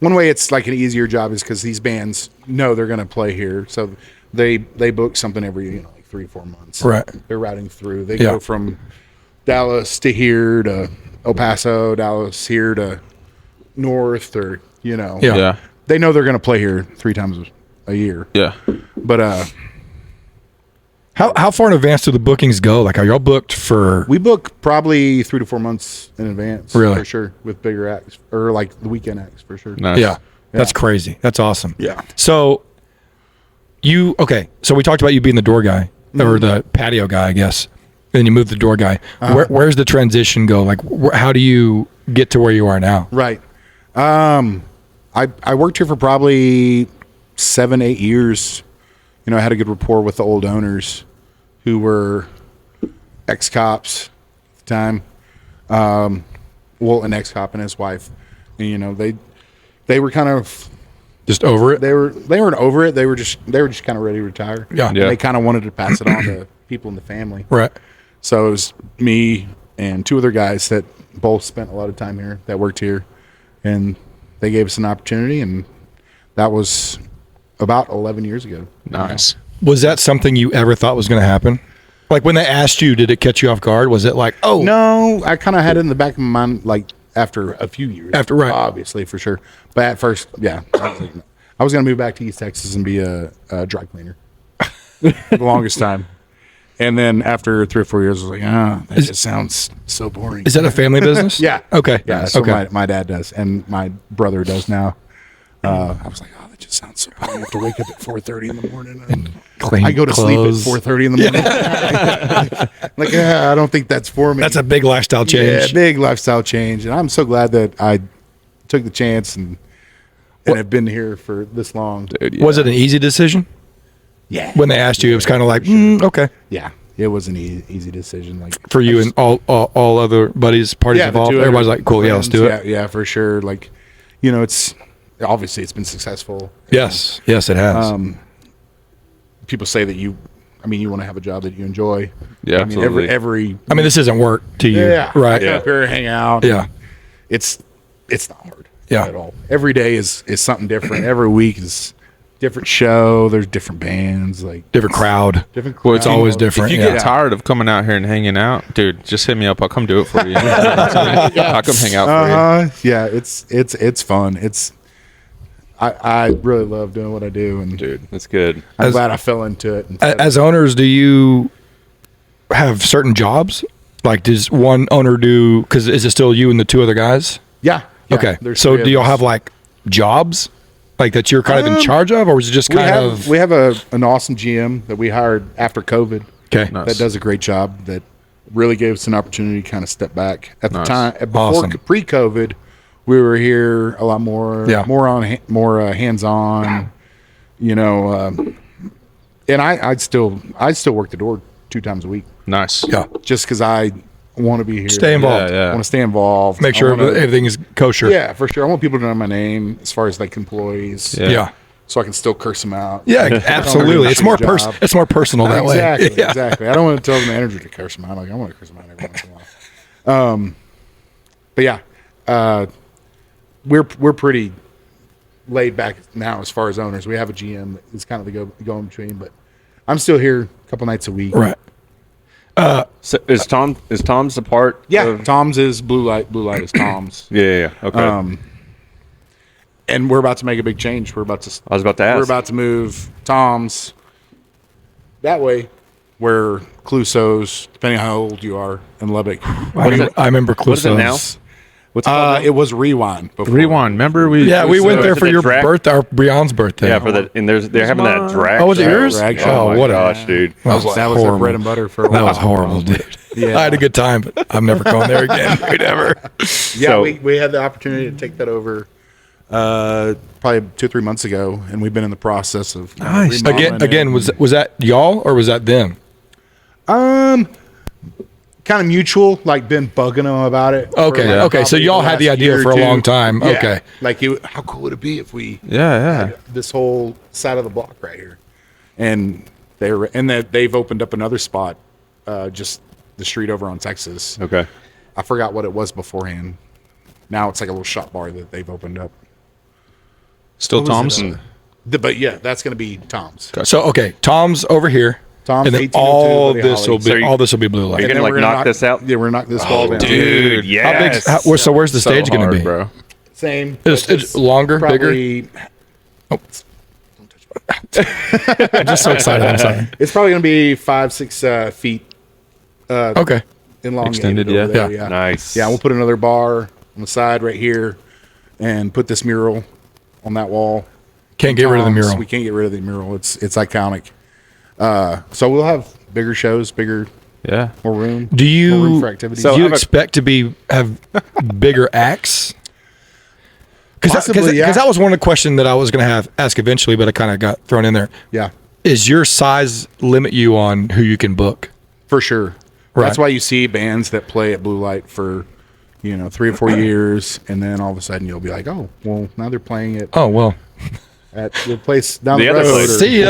Speaker 2: way it's like an easier job is because these bands know they're going to play here, so they book something every like 3-4 months.
Speaker 1: Right.
Speaker 2: They're routing through. They
Speaker 1: Yeah.
Speaker 2: go from Dallas to here to El Paso, Dallas here to North, or
Speaker 1: Yeah.
Speaker 3: Yeah.
Speaker 2: they know they're going to play here 3 times a year.
Speaker 3: Yeah.
Speaker 2: But
Speaker 1: How far in advance do the bookings go? Like, are y'all booked for?
Speaker 2: we book probably 3 to 4 months in advance.
Speaker 1: Really?
Speaker 2: For sure, with bigger acts or like the weekend acts for sure.
Speaker 3: Nice.
Speaker 1: Yeah, that's crazy. That's awesome.
Speaker 2: Yeah.
Speaker 1: So So we talked about you being the door guy or the patio guy, I guess. And you moved the door guy. Where's the transition go? Like, how do you get to where you are now?
Speaker 2: Right. I worked here for probably 7-8 years. I had a good rapport with the old owners who were ex-cops at the time. An ex-cop and his wife. And, you know, they were kind of
Speaker 1: Just over it.
Speaker 2: they weren't over it. They were just kind of ready to retire.
Speaker 1: Yeah.
Speaker 2: And
Speaker 3: Yeah.
Speaker 2: they kind of wanted to pass it on to people in the family.
Speaker 1: Right.
Speaker 2: So it was me and two other guys that both spent a lot of time here, that worked here, and they gave us an opportunity, and that was about 11 years ago.
Speaker 3: Nice.
Speaker 1: Was that something you ever thought was going to happen? Like when they asked you, did it catch you off guard? Was it like, oh,
Speaker 2: No, I kind of had it in the back of my mind, like after a few years.
Speaker 1: After, right.
Speaker 2: Obviously, for sure. But at first, yeah. I was going to move back to East Texas and be a dry cleaner the longest time. And then after 3 or 4 years, I was like, that just sounds so boring.
Speaker 1: is that a family business?
Speaker 2: Yeah.
Speaker 1: Okay.
Speaker 2: Yeah, that's
Speaker 1: okay.
Speaker 2: what my dad does, and my brother does now. I was like, that just sounds so boring. I have to wake up at 4:30 in the morning. And
Speaker 1: Clean
Speaker 2: I go to
Speaker 1: clothes.
Speaker 2: sleep at 4:30 in the morning. Like, I don't think that's for me.
Speaker 1: That's a big lifestyle change.
Speaker 2: Yeah, big lifestyle change. And I'm so glad that I took the chance and have been here for this long.
Speaker 3: Dude, yeah.
Speaker 1: Was it an easy decision?
Speaker 2: Yeah.
Speaker 1: When they asked you, it was kind of like, okay.
Speaker 2: Yeah. It was an easy decision. Like
Speaker 1: For you and all other buddies, parties
Speaker 2: the
Speaker 1: involved,
Speaker 2: two
Speaker 1: everybody's
Speaker 2: other
Speaker 1: like, cool, yeah, let's do it.
Speaker 2: Yeah, for sure. Like, you know, it's been successful.
Speaker 1: Yes, it has.
Speaker 2: People say that you want to have a job that you enjoy.
Speaker 3: Yeah,
Speaker 2: I mean,
Speaker 3: absolutely.
Speaker 2: every
Speaker 1: I mean, this isn't work to you,
Speaker 2: yeah,
Speaker 1: right?
Speaker 2: Come up here, hang out.
Speaker 1: Yeah.
Speaker 2: It's not hard.
Speaker 1: Yeah.
Speaker 2: At all. Every day is something different. Every week is different show. There's different bands, like
Speaker 1: Different crowd.
Speaker 2: different.
Speaker 1: Well, it's
Speaker 2: crowd.
Speaker 1: always different.
Speaker 3: If you
Speaker 1: yeah.
Speaker 3: get tired of coming out here and hanging out, dude, just hit me up. I'll come do it for you. I'll come hang out for you.
Speaker 2: Yeah, it's fun. I really love doing what I do, and
Speaker 3: Dude.
Speaker 4: That's good.
Speaker 2: I'm glad I fell into it.
Speaker 1: As owners, do you have certain jobs? Like, does one owner do? Because is it still you and the two other guys?
Speaker 2: yeah.
Speaker 1: Okay.
Speaker 2: there's
Speaker 1: So
Speaker 2: three
Speaker 1: do
Speaker 2: of
Speaker 1: y'all
Speaker 2: us.
Speaker 1: have like jobs, like that you're kind of in charge of, or is it just kind of?
Speaker 2: we have an awesome GM that we hired after COVID.
Speaker 1: Okay.
Speaker 3: Nice.
Speaker 2: That does a great job. That really gave us an opportunity to kind of step back. At the
Speaker 3: Nice.
Speaker 2: time, before
Speaker 1: Awesome.
Speaker 2: pre-COVID, we were here a lot more,
Speaker 1: Yeah.
Speaker 2: more hands-on. You know, and I still work the door 2 times a week
Speaker 3: Nice.
Speaker 1: Yeah.
Speaker 2: just because I want to be here.
Speaker 1: Stay involved.
Speaker 3: Yeah,
Speaker 2: I want to stay involved.
Speaker 1: Make
Speaker 2: I
Speaker 1: sure
Speaker 2: wanna-
Speaker 1: everything is kosher.
Speaker 2: Yeah, for sure. I want people to know my name as far as like employees.
Speaker 3: Yeah.
Speaker 1: Yeah.
Speaker 2: So I can still curse them out.
Speaker 1: Yeah, absolutely. It's more
Speaker 2: Job.
Speaker 1: It's more personal that
Speaker 2: Exactly,
Speaker 1: way. Yeah.
Speaker 2: exactly. I don't want to tell the manager to curse them out. Like, I want to curse them out every once in a while. But yeah, we're pretty laid back now as far as owners. We have a GM that is kind of the go in between, but I'm still here a couple nights a week.
Speaker 1: Right.
Speaker 4: So is Tom's a part?
Speaker 2: Yeah,
Speaker 4: of-
Speaker 2: Tom's is Blue Light. Blue Light is Tom's.
Speaker 4: Yeah. Okay.
Speaker 2: And we're about to make a big change.
Speaker 4: I was about to ask.
Speaker 2: We're about to move Tom's that way, where Clouseau's, depending on how old you are, in Lubbock.
Speaker 1: I remember
Speaker 4: What is it now?
Speaker 1: Clouseau's.
Speaker 4: What's it called now?
Speaker 2: It was Rewind. Before.
Speaker 3: Rewind. Remember we?
Speaker 1: Yeah, we went
Speaker 4: So
Speaker 1: there
Speaker 4: is it
Speaker 1: for
Speaker 4: the
Speaker 1: your
Speaker 4: drag-
Speaker 1: birthday, or Brianne's birthday.
Speaker 4: Yeah, for the and they're having that drag.
Speaker 1: Oh, was it
Speaker 4: show.
Speaker 1: yours?
Speaker 2: drag
Speaker 1: Oh,
Speaker 2: show.
Speaker 4: Oh
Speaker 1: what
Speaker 4: my
Speaker 1: a
Speaker 4: gosh, dude.
Speaker 1: that was
Speaker 2: That was their bread and butter for a
Speaker 1: That
Speaker 2: while.
Speaker 1: was horrible, dude.
Speaker 2: Yeah.
Speaker 1: I had a good time, but I'm never going there again. Dude, ever.
Speaker 2: Yeah,
Speaker 4: So-
Speaker 2: we had the opportunity to take that over probably 2 or 3 months ago, and we've been in the process of remodeling
Speaker 1: Again,
Speaker 2: it.
Speaker 1: was that y'all or was that them?
Speaker 2: Kind of mutual, like been bugging them about it. for,
Speaker 1: Okay,
Speaker 2: like,
Speaker 1: okay. So
Speaker 2: probably
Speaker 1: y'all
Speaker 2: the
Speaker 1: had the
Speaker 2: last
Speaker 1: idea
Speaker 2: year or
Speaker 1: for a
Speaker 2: two.
Speaker 1: long time.
Speaker 2: Yeah.
Speaker 1: Okay.
Speaker 2: Like, how cool would it be if we
Speaker 3: Yeah.
Speaker 2: this whole side of the block right here, and they've opened up another spot, just the street over on Texas.
Speaker 4: Okay.
Speaker 2: I forgot what it was beforehand. Now it's like a little shop bar that they've opened up.
Speaker 3: Still
Speaker 2: What was
Speaker 3: Tom's.
Speaker 2: it, but yeah, that's going to be Tom's.
Speaker 1: So okay, Tom's over here.
Speaker 2: Tom's
Speaker 1: and then
Speaker 2: 1802
Speaker 1: all
Speaker 2: Buddy
Speaker 1: this will
Speaker 2: Holly.
Speaker 1: be
Speaker 4: So you-
Speaker 1: all this will be blue
Speaker 4: Are
Speaker 1: light.
Speaker 4: you
Speaker 2: And
Speaker 4: gonna
Speaker 2: then
Speaker 4: like
Speaker 2: we're
Speaker 4: knock this out?
Speaker 2: Yeah, we're gonna knock this wall down.
Speaker 4: Dude, yes.
Speaker 1: So where's the stage going to be?
Speaker 3: bro?
Speaker 2: Same.
Speaker 1: It's longer, bigger.
Speaker 2: probably,
Speaker 1: I'm just so excited. I'm sorry.
Speaker 2: It's probably going to be 5-6 feet
Speaker 1: Okay.
Speaker 2: elongated
Speaker 3: Extended,
Speaker 2: over
Speaker 3: yeah.
Speaker 2: there,
Speaker 1: Yeah.
Speaker 4: Nice.
Speaker 2: Yeah, we'll put another bar on the side right here, and put this mural on that wall.
Speaker 1: Can't get rid of the
Speaker 2: Tom's.
Speaker 1: mural.
Speaker 2: We can't get rid of the mural. It's iconic. So we'll have bigger shows,
Speaker 3: Yeah.
Speaker 2: more room.
Speaker 1: Do
Speaker 2: more room
Speaker 1: you
Speaker 2: for activities?
Speaker 1: do you
Speaker 4: have a-
Speaker 1: expect to have bigger acts?
Speaker 2: Possibly, yeah.
Speaker 1: Because that was one of the questions that I was going to ask eventually, but I kind of got thrown in there.
Speaker 2: Yeah,
Speaker 1: Is your size limit you on who you can book?
Speaker 2: for sure. That's why you see bands that play at Blue Light for 3 or 4 years, and then all of a sudden you'll be like, oh, well, now they're playing it
Speaker 1: Oh well.
Speaker 2: at the place down the
Speaker 4: The other
Speaker 2: road.
Speaker 4: place.
Speaker 2: or-
Speaker 1: See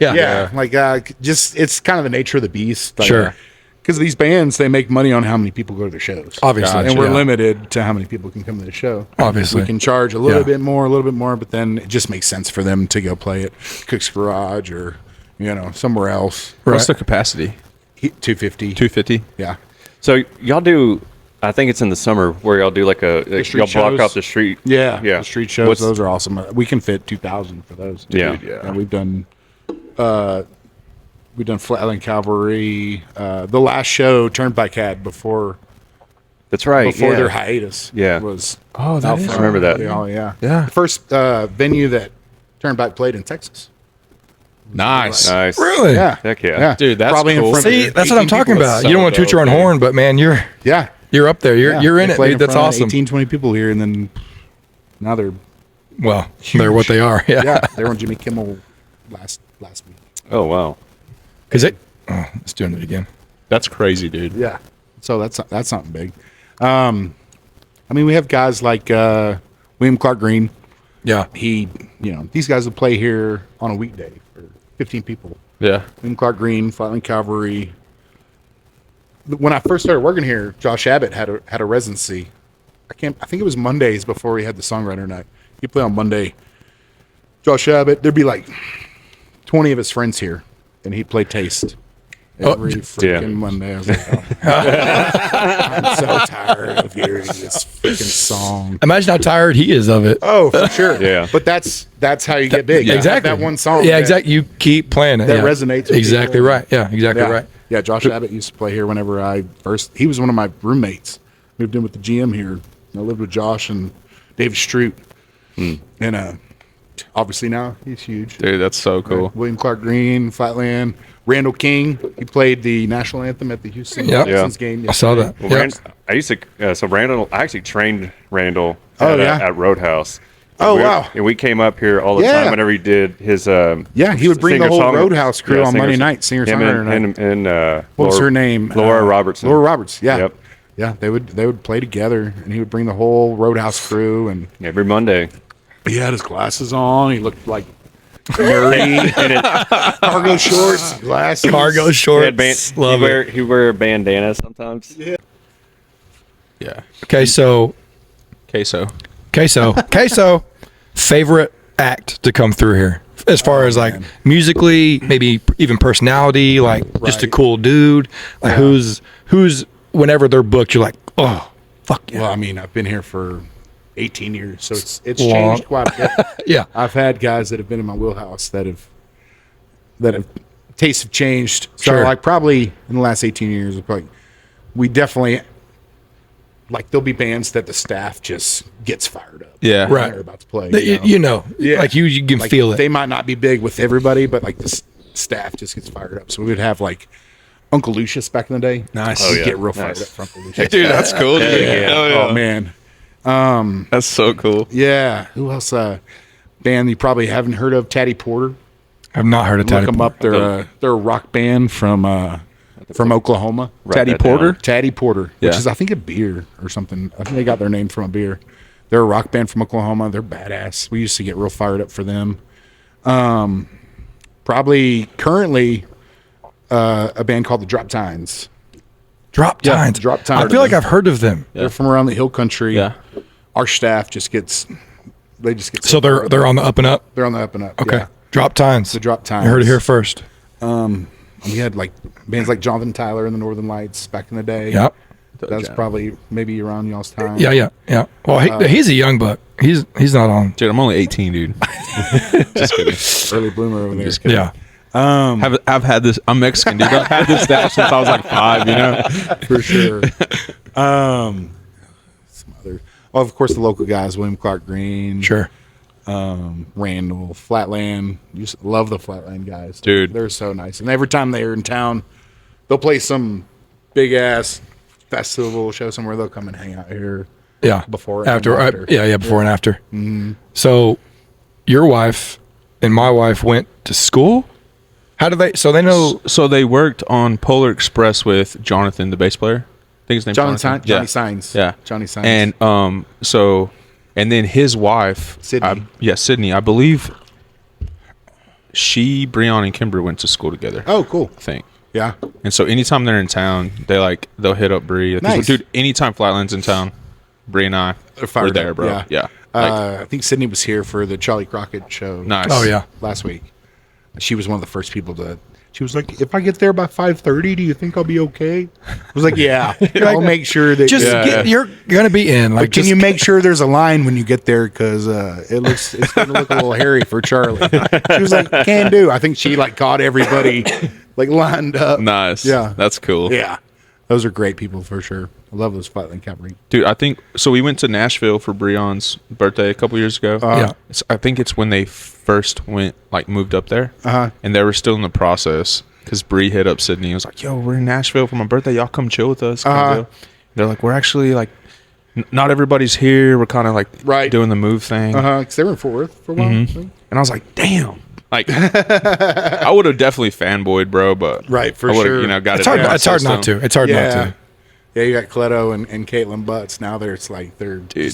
Speaker 1: ya.
Speaker 2: yeah, like just it's kind of the nature of the beast. Like,
Speaker 1: Sure.
Speaker 2: Because these bands, they make money on how many people go to their shows.
Speaker 1: Obviously,
Speaker 2: and we're
Speaker 1: yeah.
Speaker 2: limited to how many people can come to the show.
Speaker 1: Obviously.
Speaker 2: we can charge a little
Speaker 1: Yeah.
Speaker 2: bit more, but then it just makes sense for them to go play at Cook's Garage or somewhere else.
Speaker 3: What's the capacity?
Speaker 2: 250.
Speaker 3: 250.
Speaker 2: Yeah.
Speaker 4: So y'all do, I think it's in the summer where y'all do like
Speaker 2: street
Speaker 4: y'all block
Speaker 2: shows?
Speaker 4: off the street.
Speaker 2: Yeah,
Speaker 4: Yeah.
Speaker 2: The street shows,
Speaker 4: What's-
Speaker 2: those are awesome. We can fit 2,000 for those.
Speaker 4: Yeah.
Speaker 2: And we've done Flatland Cavalry. The last show Turnpike had before
Speaker 4: That's right. yeah.
Speaker 2: their hiatus.
Speaker 4: Yeah.
Speaker 2: Was
Speaker 3: Oh, that
Speaker 2: out
Speaker 3: is
Speaker 2: front.
Speaker 4: I remember that.
Speaker 2: Oh yeah.
Speaker 3: Yeah.
Speaker 2: The first venue that Turnpike played in Texas.
Speaker 3: Nice.
Speaker 4: Nice.
Speaker 1: Really?
Speaker 2: Yeah.
Speaker 4: Heck yeah.
Speaker 3: Dude, that's
Speaker 2: probably
Speaker 3: cool.
Speaker 2: in front
Speaker 1: See,
Speaker 2: of
Speaker 1: that's what I'm
Speaker 2: 18
Speaker 1: talking
Speaker 2: people.
Speaker 1: about.
Speaker 3: so
Speaker 1: You don't want to toot your own
Speaker 3: dope,
Speaker 1: horn, but man, you're
Speaker 2: Yeah.
Speaker 1: up there. You're in
Speaker 2: They
Speaker 1: it,
Speaker 2: played
Speaker 1: dude. That's
Speaker 2: front of
Speaker 1: awesome.
Speaker 2: 18, 20 people here, and then now they're
Speaker 1: Well, they're what they are. Yeah.
Speaker 2: yeah they were on Jimmy Kimmel last week.
Speaker 4: Oh, wow.
Speaker 1: Because it's doing it again.
Speaker 3: That's crazy, dude.
Speaker 2: Yeah. So that's something big. I mean, we have guys like William Clark Green.
Speaker 1: Yeah.
Speaker 2: He, these guys will play here on a weekday for 15 people.
Speaker 3: Yeah.
Speaker 2: William Clark Green, Flatland Cavalry. When I first started working here, Josh Abbott had a residency. I think it was Mondays before we had the songwriter night. He played on Monday. Josh Abbott, there'd be like 20 of his friends here, and he'd play Taste every freaking Monday. I was like, I'm so tired of hearing this freaking song.
Speaker 1: Imagine how tired he is of it.
Speaker 2: Oh, for sure.
Speaker 4: Yeah.
Speaker 2: But that's how you get big. You have
Speaker 1: Exactly.
Speaker 2: that one song.
Speaker 1: Yeah,
Speaker 2: that-
Speaker 1: exactly. You keep playing it.
Speaker 2: that
Speaker 1: yeah.
Speaker 2: resonates with
Speaker 1: Exactly
Speaker 2: people.
Speaker 1: right. Yeah, exactly
Speaker 2: Yeah.
Speaker 1: right.
Speaker 2: Yeah, Josh Abbott used to play here whenever he was one of my roommates. Moved in with the GM here. I lived with Josh and David Stroot. And obviously now he's huge.
Speaker 3: Dude, that's so cool.
Speaker 2: William Clark Green, Flatland, Randall King. He played the national anthem at the Houston
Speaker 1: Yep.
Speaker 2: Texans game.
Speaker 1: I saw that.
Speaker 4: Well,
Speaker 1: Yep.
Speaker 4: I used to, so Randall, I actually trained Randall
Speaker 2: Oh,
Speaker 4: at,
Speaker 2: yeah?
Speaker 4: at Roadhouse.
Speaker 2: Oh,
Speaker 4: We were-
Speaker 2: wow.
Speaker 4: And we came up here all the
Speaker 2: Yeah.
Speaker 4: time whenever he did his.
Speaker 2: Yeah, he would bring the whole Roadhouse crew on Monday night, singer-songwriter night.
Speaker 4: And
Speaker 2: What was
Speaker 4: Laura-
Speaker 2: her name?
Speaker 4: Laura Robertson.
Speaker 2: Laura Roberts. Yeah.
Speaker 4: Yep.
Speaker 2: Yeah, they would play together, and he would bring the whole Roadhouse crew, and
Speaker 4: Every Monday.
Speaker 2: he had his glasses on. He looked like nerdy. Cargo shorts, glasses.
Speaker 1: Cargo
Speaker 4: He had
Speaker 1: shorts. Love it.
Speaker 4: he'd wear a bandana sometimes. Yeah.
Speaker 3: Yeah.
Speaker 1: Okay, so
Speaker 3: Queso.
Speaker 1: Queso, favorite act to come through here, as far as like
Speaker 2: man.
Speaker 1: musically, maybe even personality, like just a
Speaker 2: Right.
Speaker 1: cool dude. Like who's whenever they're booked, you're like, oh, fuck yeah,
Speaker 2: Well, I mean, I've been here for 18 years, so it's
Speaker 1: Long.
Speaker 2: changed quite a bit.
Speaker 1: yeah,
Speaker 2: I've had guys that have been in my wheelhouse that have tastes have changed. So
Speaker 1: Sure.
Speaker 2: like probably in the last 18 years, we definitely like there'll be bands that the staff just gets fired up.
Speaker 3: Yeah.
Speaker 2: when
Speaker 1: Right.
Speaker 2: They're about to play.
Speaker 1: You know,
Speaker 2: Yeah.
Speaker 1: like you can
Speaker 2: Like,
Speaker 1: feel it.
Speaker 2: They might not be big with everybody, but like the staff just gets fired up. So we would have like Uncle Lucius back in the day.
Speaker 3: Nice.
Speaker 2: We'd
Speaker 4: Oh, yeah.
Speaker 2: get real fired
Speaker 4: Nice.
Speaker 2: up for Uncle Lucius.
Speaker 3: Dude, that's cool, dude.
Speaker 4: Yeah.
Speaker 3: Hell yeah.
Speaker 2: Oh man.
Speaker 3: That's so cool.
Speaker 2: Yeah. Who else? Band you probably haven't heard of, Taddy Porter.
Speaker 1: I've not heard of
Speaker 2: Look
Speaker 1: Taddy.
Speaker 2: them up. They're a rock band from Oklahoma.
Speaker 4: Write
Speaker 3: Taddy
Speaker 4: that down.
Speaker 3: Porter?
Speaker 2: Taddy Porter, which
Speaker 3: Yeah.
Speaker 2: is I think a beer or something. I think they got their name from a beer. They're a rock band from Oklahoma. They're badass. We used to get real fired up for them. Probably currently a band called the Drop Tines.
Speaker 1: Drop Tines.
Speaker 2: Drop Tines.
Speaker 1: I feel like I've heard of them.
Speaker 2: They're from around the hill country.
Speaker 3: Yeah.
Speaker 2: Our staff just gets. They just get.
Speaker 1: So they're on the up and up.
Speaker 2: They're on the up and up.
Speaker 1: Okay,
Speaker 2: Yeah.
Speaker 1: Drop Tines.
Speaker 2: The Drop Tines.
Speaker 1: You heard it here first.
Speaker 2: We had like bands like Jonathan Tyler and the Northern Lights back in the day.
Speaker 1: Yep.
Speaker 2: That's probably maybe around y'all's time.
Speaker 1: Yeah. Well, he's a young buck. He's not on.
Speaker 3: Dude, I'm only 18, dude. Just kidding.
Speaker 2: Early bloomer over there.
Speaker 3: Just kidding.
Speaker 1: Yeah.
Speaker 3: I've had this. I'm Mexican, dude. I've had this stash since I was like 5. You know.
Speaker 2: For sure. Some other. Oh, of course, the local guys: William Clark Green,
Speaker 1: Sure.
Speaker 2: Randall, Flatland. Love the Flatland guys,
Speaker 3: Dude.
Speaker 2: They're so nice. And every time they're in town, they'll play some big ass festival show somewhere. They'll come and hang out here.
Speaker 1: Yeah.
Speaker 2: Before and
Speaker 1: after.
Speaker 2: after.
Speaker 1: Yeah. Before and after. Mm-hmm. So, your wife and my wife went to school. How do they? So they know.
Speaker 3: So they worked on Polar Express with Jonathan, the bass player. I think his name's
Speaker 2: Johnny
Speaker 3: Jonathan.
Speaker 2: Signs.
Speaker 3: Yeah,
Speaker 2: Johnny Signs.
Speaker 3: And and then his wife,
Speaker 2: Sydney.
Speaker 3: Sydney. I believe Breon, and Kimber went to school together.
Speaker 2: Oh, cool.
Speaker 3: I think.
Speaker 2: Yeah.
Speaker 3: And so anytime they're in town, they'll hit up Bree.
Speaker 2: Nice.
Speaker 3: Dude, anytime Flatland's in town, Bree and I
Speaker 2: fired
Speaker 3: were there,
Speaker 2: up,
Speaker 3: bro. Yeah.
Speaker 2: I think Sydney was here for the Charlie Crockett show.
Speaker 3: Nice.
Speaker 1: Oh yeah.
Speaker 2: Last week. She was one of the first people to. She was like, "If I get there by 5:30, do you think I'll be okay?" I was like, "Yeah, I'll make sure that
Speaker 1: You're gonna be in. Like,
Speaker 2: can you make sure there's a line when you get there because it's gonna look a little hairy for Charlie." She was like, "Can do." I think she like got everybody like lined up.
Speaker 3: Nice.
Speaker 2: Yeah.
Speaker 3: That's cool.
Speaker 2: Yeah, those are great people for sure. I love those Flatland Cavalry.
Speaker 3: Dude, I think so. We went to Nashville for Breon's birthday a couple years ago.
Speaker 1: Yeah.
Speaker 3: I think it's when they first moved up there, and they were still in the process because Bree hit up Sydney and was like, "Yo, we're in Nashville for my birthday. Y'all come chill with us." Kind of deal. They're like, "We're actually like, not everybody's here. We're kind of like doing the move thing."
Speaker 2: Because they were in Fort Worth for a while. I think.
Speaker 3: And I was like, "Damn." Like, I would have definitely fanboyed, bro, but
Speaker 2: Right, for
Speaker 3: I would've,
Speaker 2: sure.
Speaker 3: got
Speaker 1: It's
Speaker 3: it.
Speaker 1: hard.
Speaker 3: in my
Speaker 1: It's hard not
Speaker 3: system.
Speaker 1: to. It's hard not to.
Speaker 2: Yeah, you got Cleto and Caitlin Butts. Now they're just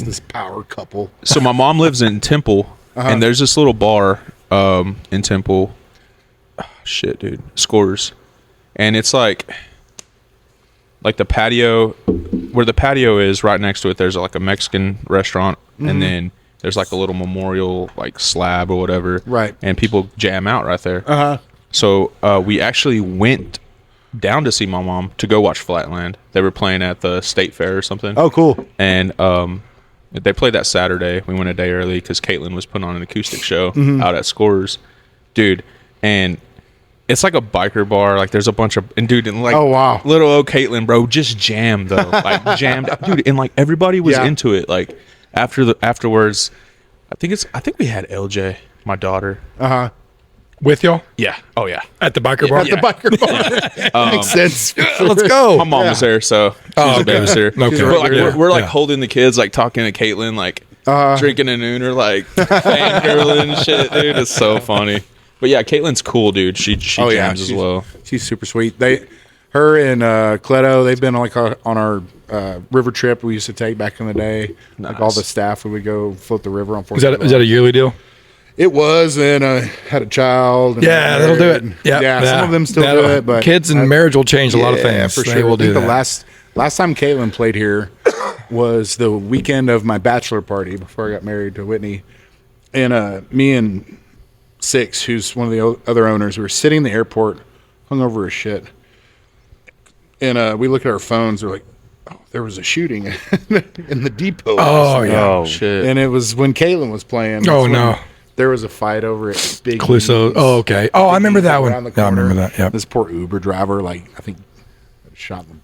Speaker 2: this power couple.
Speaker 3: So my mom lives in Temple, and there's this little bar in Temple. Oh, shit, dude, Scores, and it's like the patio, where the patio is right next to it. There's like a Mexican restaurant, and then there's like a little memorial like slab or whatever,
Speaker 2: Right.
Speaker 3: And people jam out right there. So we actually went down to see my mom to go watch Flatland. They were playing at the state fair or something.
Speaker 2: Oh, cool.
Speaker 3: And they played that Saturday. We went a day early because Caitlin was putting on an acoustic show out at Scores, dude. And it's like a biker bar. Like there's a bunch of and
Speaker 2: Oh, wow.
Speaker 3: little old Caitlin, bro, just jammed though, like jammed, dude. And like everybody was
Speaker 2: Yeah.
Speaker 3: into it. Like afterwards, I think we had LJ, my daughter.
Speaker 1: With y'all
Speaker 3: Yeah. Oh yeah.
Speaker 1: at the biker bar.
Speaker 2: At the biker bar. Makes sense.
Speaker 1: Let's go.
Speaker 3: My mom was there, so she was a babysitter.
Speaker 1: Okay.
Speaker 3: But like
Speaker 1: Yeah.
Speaker 3: we're like
Speaker 1: Yeah.
Speaker 3: holding the kids, like talking to Caitlin, like drinking a nooner, like fangirling and shit, dude. It's so funny. But yeah, Caitlin's cool, dude. She jams as well.
Speaker 2: She's super sweet. Her and Cleto, they've been like on our river trip we used to take back in the day. Like all the staff, we would go float the river on 4th.
Speaker 1: Is that a yearly deal?
Speaker 2: It was, and had a child. And
Speaker 1: Yeah, that'll do it.
Speaker 2: Yeah, some of them still do
Speaker 1: That'll-
Speaker 2: it, but
Speaker 1: kids and marriage will change a lot of
Speaker 2: Yeah,
Speaker 1: things.
Speaker 2: for
Speaker 1: They
Speaker 2: sure.
Speaker 1: will
Speaker 2: I think
Speaker 1: do
Speaker 2: the
Speaker 1: that.
Speaker 2: last time Caitlin played here was the weekend of my bachelor party before I got married to Whitney, and me and Six, who's one of the other owners, we were sitting in the airport, hung over as shit, and we look at our phones. We're like, "Oh, there was a shooting in the depot."
Speaker 1: Oh yeah.
Speaker 4: Oh,
Speaker 3: Shit.
Speaker 2: And it was when Caitlin was playing. That's
Speaker 1: Oh,
Speaker 2: when
Speaker 1: no.
Speaker 2: There was a fight over at Big
Speaker 1: Cluso.
Speaker 2: E's.
Speaker 1: Oh okay. Oh, I remember that one.
Speaker 2: Around the
Speaker 1: Yeah, I remember
Speaker 2: corner.
Speaker 1: that. Yep.
Speaker 2: This poor Uber driver, like I think, shot in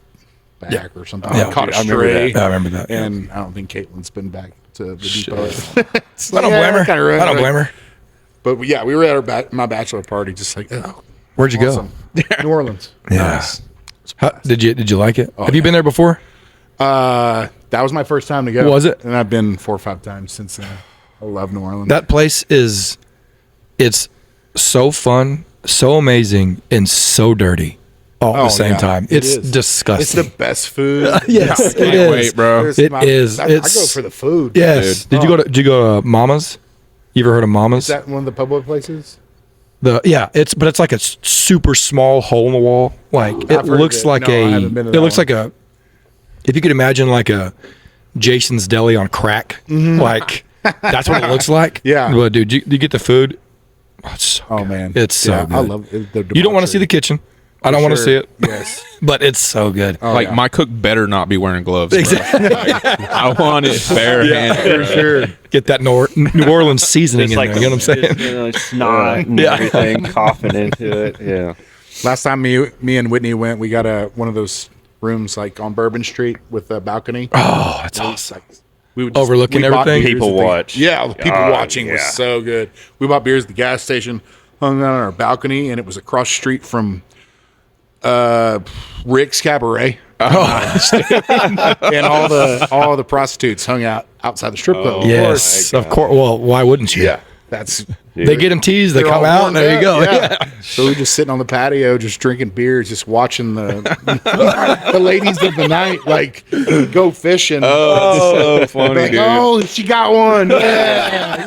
Speaker 2: the back or something.
Speaker 1: Yeah.
Speaker 2: Caught a
Speaker 4: I remember
Speaker 2: stray.
Speaker 4: that.
Speaker 1: Yeah, I remember that. Yeah.
Speaker 2: And I don't think Caitlin's been back to the depot.
Speaker 1: I don't blame her. I don't blame her.
Speaker 2: But yeah, we were at my bachelor party, just like, oh,
Speaker 1: Where'd you
Speaker 2: awesome. New Orleans.
Speaker 1: Yeah. Did you like it? Have you been there before?
Speaker 2: That was my first time to go.
Speaker 1: Was it?
Speaker 2: And I've been 4 or 5 times since then. I love New Orleans.
Speaker 1: That place it's so fun, so amazing, and so dirty all at the same
Speaker 2: yeah,
Speaker 1: time.
Speaker 2: it
Speaker 1: It's
Speaker 2: is.
Speaker 1: disgusting.
Speaker 2: It's the best food.
Speaker 1: Yes,
Speaker 3: I
Speaker 1: it
Speaker 3: can't
Speaker 1: is.
Speaker 3: wait, bro.
Speaker 2: There's
Speaker 1: It is.
Speaker 2: I go
Speaker 1: It's-
Speaker 2: for the food.
Speaker 1: Yes.
Speaker 3: Dude.
Speaker 1: Did you go to Mama's? You ever heard of Mama's?
Speaker 2: Is that one of the public places?
Speaker 1: It's like a super small hole in the wall. Like it
Speaker 2: I've heard
Speaker 1: looks
Speaker 2: of it.
Speaker 1: like
Speaker 2: No, I haven't been to
Speaker 1: it
Speaker 2: that
Speaker 1: looks
Speaker 2: one.
Speaker 1: like a if you could imagine like a Jason's Deli on crack. Like that's what it looks like.
Speaker 2: Yeah.
Speaker 1: Well, dude, you get the food. Oh, it's so
Speaker 2: Oh
Speaker 1: good.
Speaker 2: man,
Speaker 1: It's so
Speaker 2: Yeah,
Speaker 1: good.
Speaker 2: I love it.
Speaker 1: You don't want to see the kitchen. I don't want to see it.
Speaker 2: Yes.
Speaker 1: But it's so good.
Speaker 3: Like
Speaker 2: yeah.
Speaker 3: my cook better not be wearing gloves. Bro. I want it barehanded.
Speaker 2: For sure.
Speaker 1: Get that New Orleans seasoning in
Speaker 4: It's like
Speaker 1: there. You know what I'm saying?
Speaker 4: Snot and everything, coughing into it. Yeah.
Speaker 2: Last time me and Whitney went, we got one of those rooms like on Bourbon Street with a balcony.
Speaker 1: Oh, that's awesome.
Speaker 2: We would
Speaker 1: Overlooking
Speaker 2: we bought
Speaker 1: everything?
Speaker 2: beers
Speaker 4: People
Speaker 2: at the-
Speaker 4: watch.
Speaker 2: Yeah, the people watching was
Speaker 4: yeah.
Speaker 2: so good. We bought beers at the gas station, hung out on our balcony, and it was across the street from Rick's Cabaret. And all the prostitutes hung out outside the strip club.
Speaker 1: Yes, of course. Well, why wouldn't you?
Speaker 2: Yeah.
Speaker 1: They get them teased, they
Speaker 2: They're
Speaker 1: come
Speaker 2: all
Speaker 1: out, and
Speaker 2: warmed
Speaker 1: there you go.
Speaker 2: up, yeah. So we're just sitting on the patio, just drinking beers, just watching the ladies of the night like go fishing.
Speaker 3: Oh, so funny,
Speaker 2: Like,
Speaker 3: dude.
Speaker 2: oh, she got one. Yeah,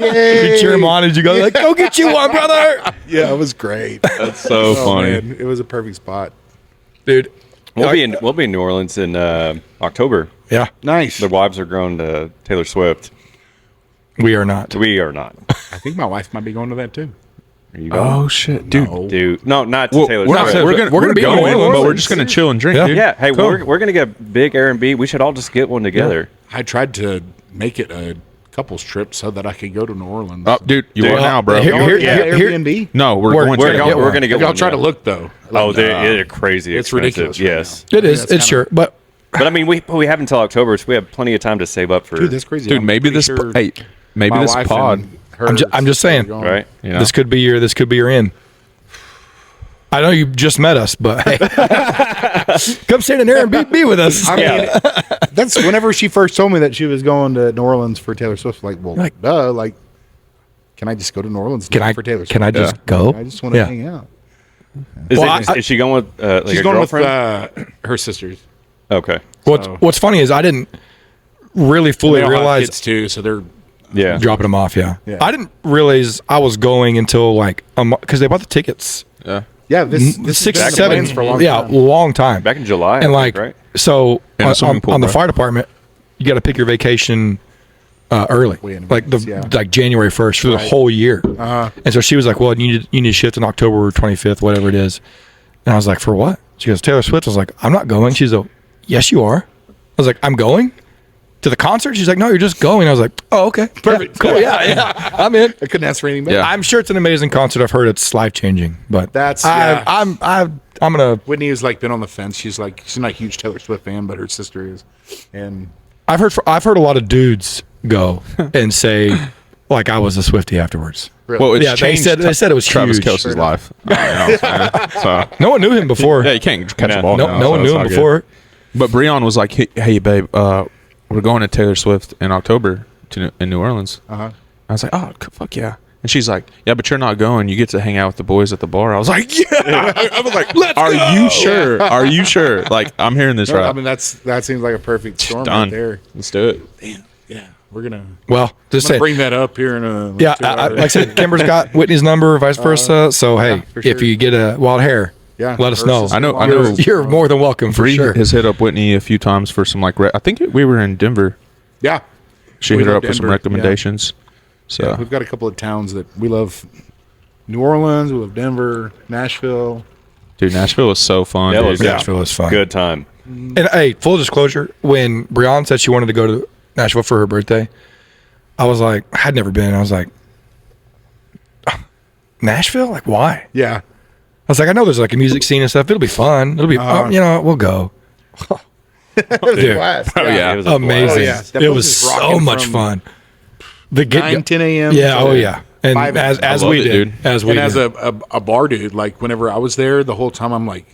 Speaker 1: You cheer them on as you go, like, go get you one, brother.
Speaker 2: yeah, it was great.
Speaker 3: That's so funny.
Speaker 2: Man, it was a perfect spot.
Speaker 1: Dude.
Speaker 4: We'll be in New Orleans in October.
Speaker 1: Yeah,
Speaker 2: Nice.
Speaker 4: The wives are grown to Taylor Swift.
Speaker 1: we are not.
Speaker 4: We are not.
Speaker 2: I think my wife might be going to that too.
Speaker 4: Are you going?
Speaker 3: Oh shit, dude.
Speaker 2: No.
Speaker 4: Dude, no, not to
Speaker 3: Well,
Speaker 4: Taylor
Speaker 3: we're, not,
Speaker 4: Swift.
Speaker 3: we're gonna be
Speaker 1: in
Speaker 3: going,
Speaker 1: New
Speaker 3: but we're
Speaker 1: Orleans.
Speaker 3: just gonna chill and drink,
Speaker 1: Yeah.
Speaker 3: dude.
Speaker 4: Yeah, hey,
Speaker 3: Cool.
Speaker 4: we're gonna get a big Airbnb. We should all just get one together.
Speaker 2: I tried to make it a couples trip so that I could go to New Orleans.
Speaker 3: Oh, dude, you
Speaker 4: Dude,
Speaker 3: are now, bro.
Speaker 1: here-
Speaker 2: yeah,
Speaker 1: here-
Speaker 2: Airbnb.
Speaker 3: No, we're
Speaker 1: We're-
Speaker 3: going
Speaker 1: we're-
Speaker 3: to.
Speaker 1: yeah,
Speaker 4: We're gonna get
Speaker 2: Y'all
Speaker 4: one.
Speaker 2: try to
Speaker 4: yeah.
Speaker 2: look though.
Speaker 4: Oh,
Speaker 2: Like,
Speaker 4: they're crazy.
Speaker 2: it's
Speaker 4: expensive.
Speaker 2: ridiculous right
Speaker 4: Yes,
Speaker 1: It is.
Speaker 2: that's
Speaker 1: It's
Speaker 2: kinda-
Speaker 1: sure. But
Speaker 4: but I mean, we have until October, so we have plenty of time to save up for.
Speaker 2: Dude, that's crazy.
Speaker 3: Dude,
Speaker 2: I'm
Speaker 3: maybe
Speaker 2: pretty
Speaker 3: this.
Speaker 2: sure
Speaker 3: Hey, maybe
Speaker 2: my
Speaker 3: this
Speaker 2: wife
Speaker 3: pod.
Speaker 2: and her
Speaker 1: I'm just
Speaker 2: sister are
Speaker 1: saying.
Speaker 2: going.
Speaker 4: right.
Speaker 3: You know,
Speaker 1: this could be your end. I know you just met us, but hey, come stand in there and be with us.
Speaker 2: I mean, that's whenever she first told me that she was going to New Orleans for Taylor Swift. Like, well,
Speaker 1: Like-
Speaker 2: duh. Like, can I just go to New Orleans
Speaker 1: Can I
Speaker 2: for Taylor Swift?
Speaker 1: can I just go?
Speaker 2: I just want to
Speaker 1: Yeah.
Speaker 2: hang out.
Speaker 4: Is she going with like
Speaker 2: She's
Speaker 4: a
Speaker 2: going with
Speaker 4: girlfriend?
Speaker 2: her sisters.
Speaker 4: Okay.
Speaker 1: What's funny is I didn't really fully
Speaker 2: They all have
Speaker 1: realize
Speaker 2: kids too, so they're
Speaker 4: Yeah.
Speaker 1: dropping them off. Yeah.
Speaker 2: Yeah.
Speaker 1: I didn't realize I was going until like because they bought the tickets
Speaker 2: yeah. This
Speaker 1: six,
Speaker 2: has been
Speaker 1: seven,
Speaker 2: plans for a long
Speaker 1: yeah,
Speaker 2: time.
Speaker 1: long time.
Speaker 4: Back in July, I
Speaker 1: and
Speaker 4: think,
Speaker 1: like
Speaker 4: right?
Speaker 1: so
Speaker 3: In a swimming pool,
Speaker 1: on the
Speaker 3: bro.
Speaker 1: fire department, you got to pick your vacation early,
Speaker 2: Way in
Speaker 1: like the
Speaker 2: advance, yeah.
Speaker 1: like January 1st for the whole year. And so she was like, "Well, you need to shift on October 25th, whatever it is." And I was like, "For what?" She goes, "Taylor Swift." I was like, "I'm not going." She's like, "Yes, you are." I was like, "I'm going to the concert." She's like, "No, you're just going." I was like, "Oh, okay,
Speaker 2: Perfect.
Speaker 1: cool, yeah, I'm in."
Speaker 2: I couldn't ask for anything better.
Speaker 3: Yeah.
Speaker 1: I'm sure it's an amazing concert. I've heard it's life changing, but
Speaker 2: Yeah.
Speaker 1: I'm gonna.
Speaker 2: Whitney has like been on the fence. She's like she's not a huge Taylor Swift fan, but her sister is, and
Speaker 1: I've heard a lot of dudes go and say like I was a Swiftie afterwards.
Speaker 3: Well, it's
Speaker 1: Yeah, they
Speaker 3: changed
Speaker 1: said it was
Speaker 3: Travis
Speaker 1: huge.
Speaker 3: Kelce's life. You know what I'm saying? So
Speaker 1: No one knew him before.
Speaker 3: yeah, you can't catch
Speaker 4: No.
Speaker 3: a ball.
Speaker 1: no,
Speaker 3: now,
Speaker 1: no
Speaker 3: so
Speaker 1: one
Speaker 3: it's
Speaker 1: knew him
Speaker 3: all good.
Speaker 1: before.
Speaker 3: But Breon was like, "Hey, babe, we're going to Taylor Swift in October in New Orleans." I was like, "Oh, fuck yeah!" And she's like, "Yeah, but you're not going. You get to hang out with the boys at the bar." I was like, "Yeah." I was like, "Are you sure? Are you sure?" Like, I'm hearing this right.
Speaker 2: I mean that seems like a perfect storm
Speaker 3: Done.
Speaker 2: right there.
Speaker 3: Let's do it.
Speaker 2: Yeah, we're gonna
Speaker 1: Well, just say
Speaker 2: bring that up here in a
Speaker 1: yeah. Like I said, Kimber's got Whitney's number, vice versa. So hey,
Speaker 2: for
Speaker 1: if
Speaker 2: sure.
Speaker 1: you get a wild hair,
Speaker 2: Yeah,
Speaker 1: let us
Speaker 2: her
Speaker 1: know.
Speaker 2: sister-
Speaker 3: I know.
Speaker 1: You're more than welcome for
Speaker 3: Bree
Speaker 1: sure.
Speaker 3: has hit up Whitney a few times for some like. I think we were in Denver.
Speaker 2: Yeah,
Speaker 3: She
Speaker 2: We
Speaker 3: hit her
Speaker 2: love
Speaker 3: up for some
Speaker 2: Denver, yeah.
Speaker 3: recommendations. So
Speaker 2: yeah, we've got a couple of towns that we love. New Orleans, we love Denver, Nashville.
Speaker 3: dude, Nashville was so fun.
Speaker 4: That
Speaker 3: dude.
Speaker 4: was
Speaker 1: Nashville is fun.
Speaker 4: good time.
Speaker 1: And hey, full disclosure, when Breon said she wanted to go to Nashville for her birthday, I was like, I had never been. I was like, Nashville? Like, why?
Speaker 2: Yeah,
Speaker 1: I was like, I know there's like a music scene and stuff. It'll be fun. It'll be, we'll go. Dude,
Speaker 2: blast.
Speaker 3: yeah.
Speaker 4: It was a
Speaker 1: amazing.
Speaker 2: Oh, yeah. That
Speaker 1: It
Speaker 2: place
Speaker 1: was
Speaker 2: is
Speaker 1: so
Speaker 2: rocking
Speaker 1: much
Speaker 2: from
Speaker 1: fun. The
Speaker 2: 9, 10 a.m.
Speaker 1: Yeah.
Speaker 2: to
Speaker 1: Oh yeah. And
Speaker 2: 5
Speaker 1: as
Speaker 2: a.m.
Speaker 3: I
Speaker 1: we
Speaker 3: loved it,
Speaker 1: did,
Speaker 3: dude.
Speaker 1: as we
Speaker 2: And as
Speaker 1: did.
Speaker 2: a bar dude, like whenever I was there, the whole time I'm like,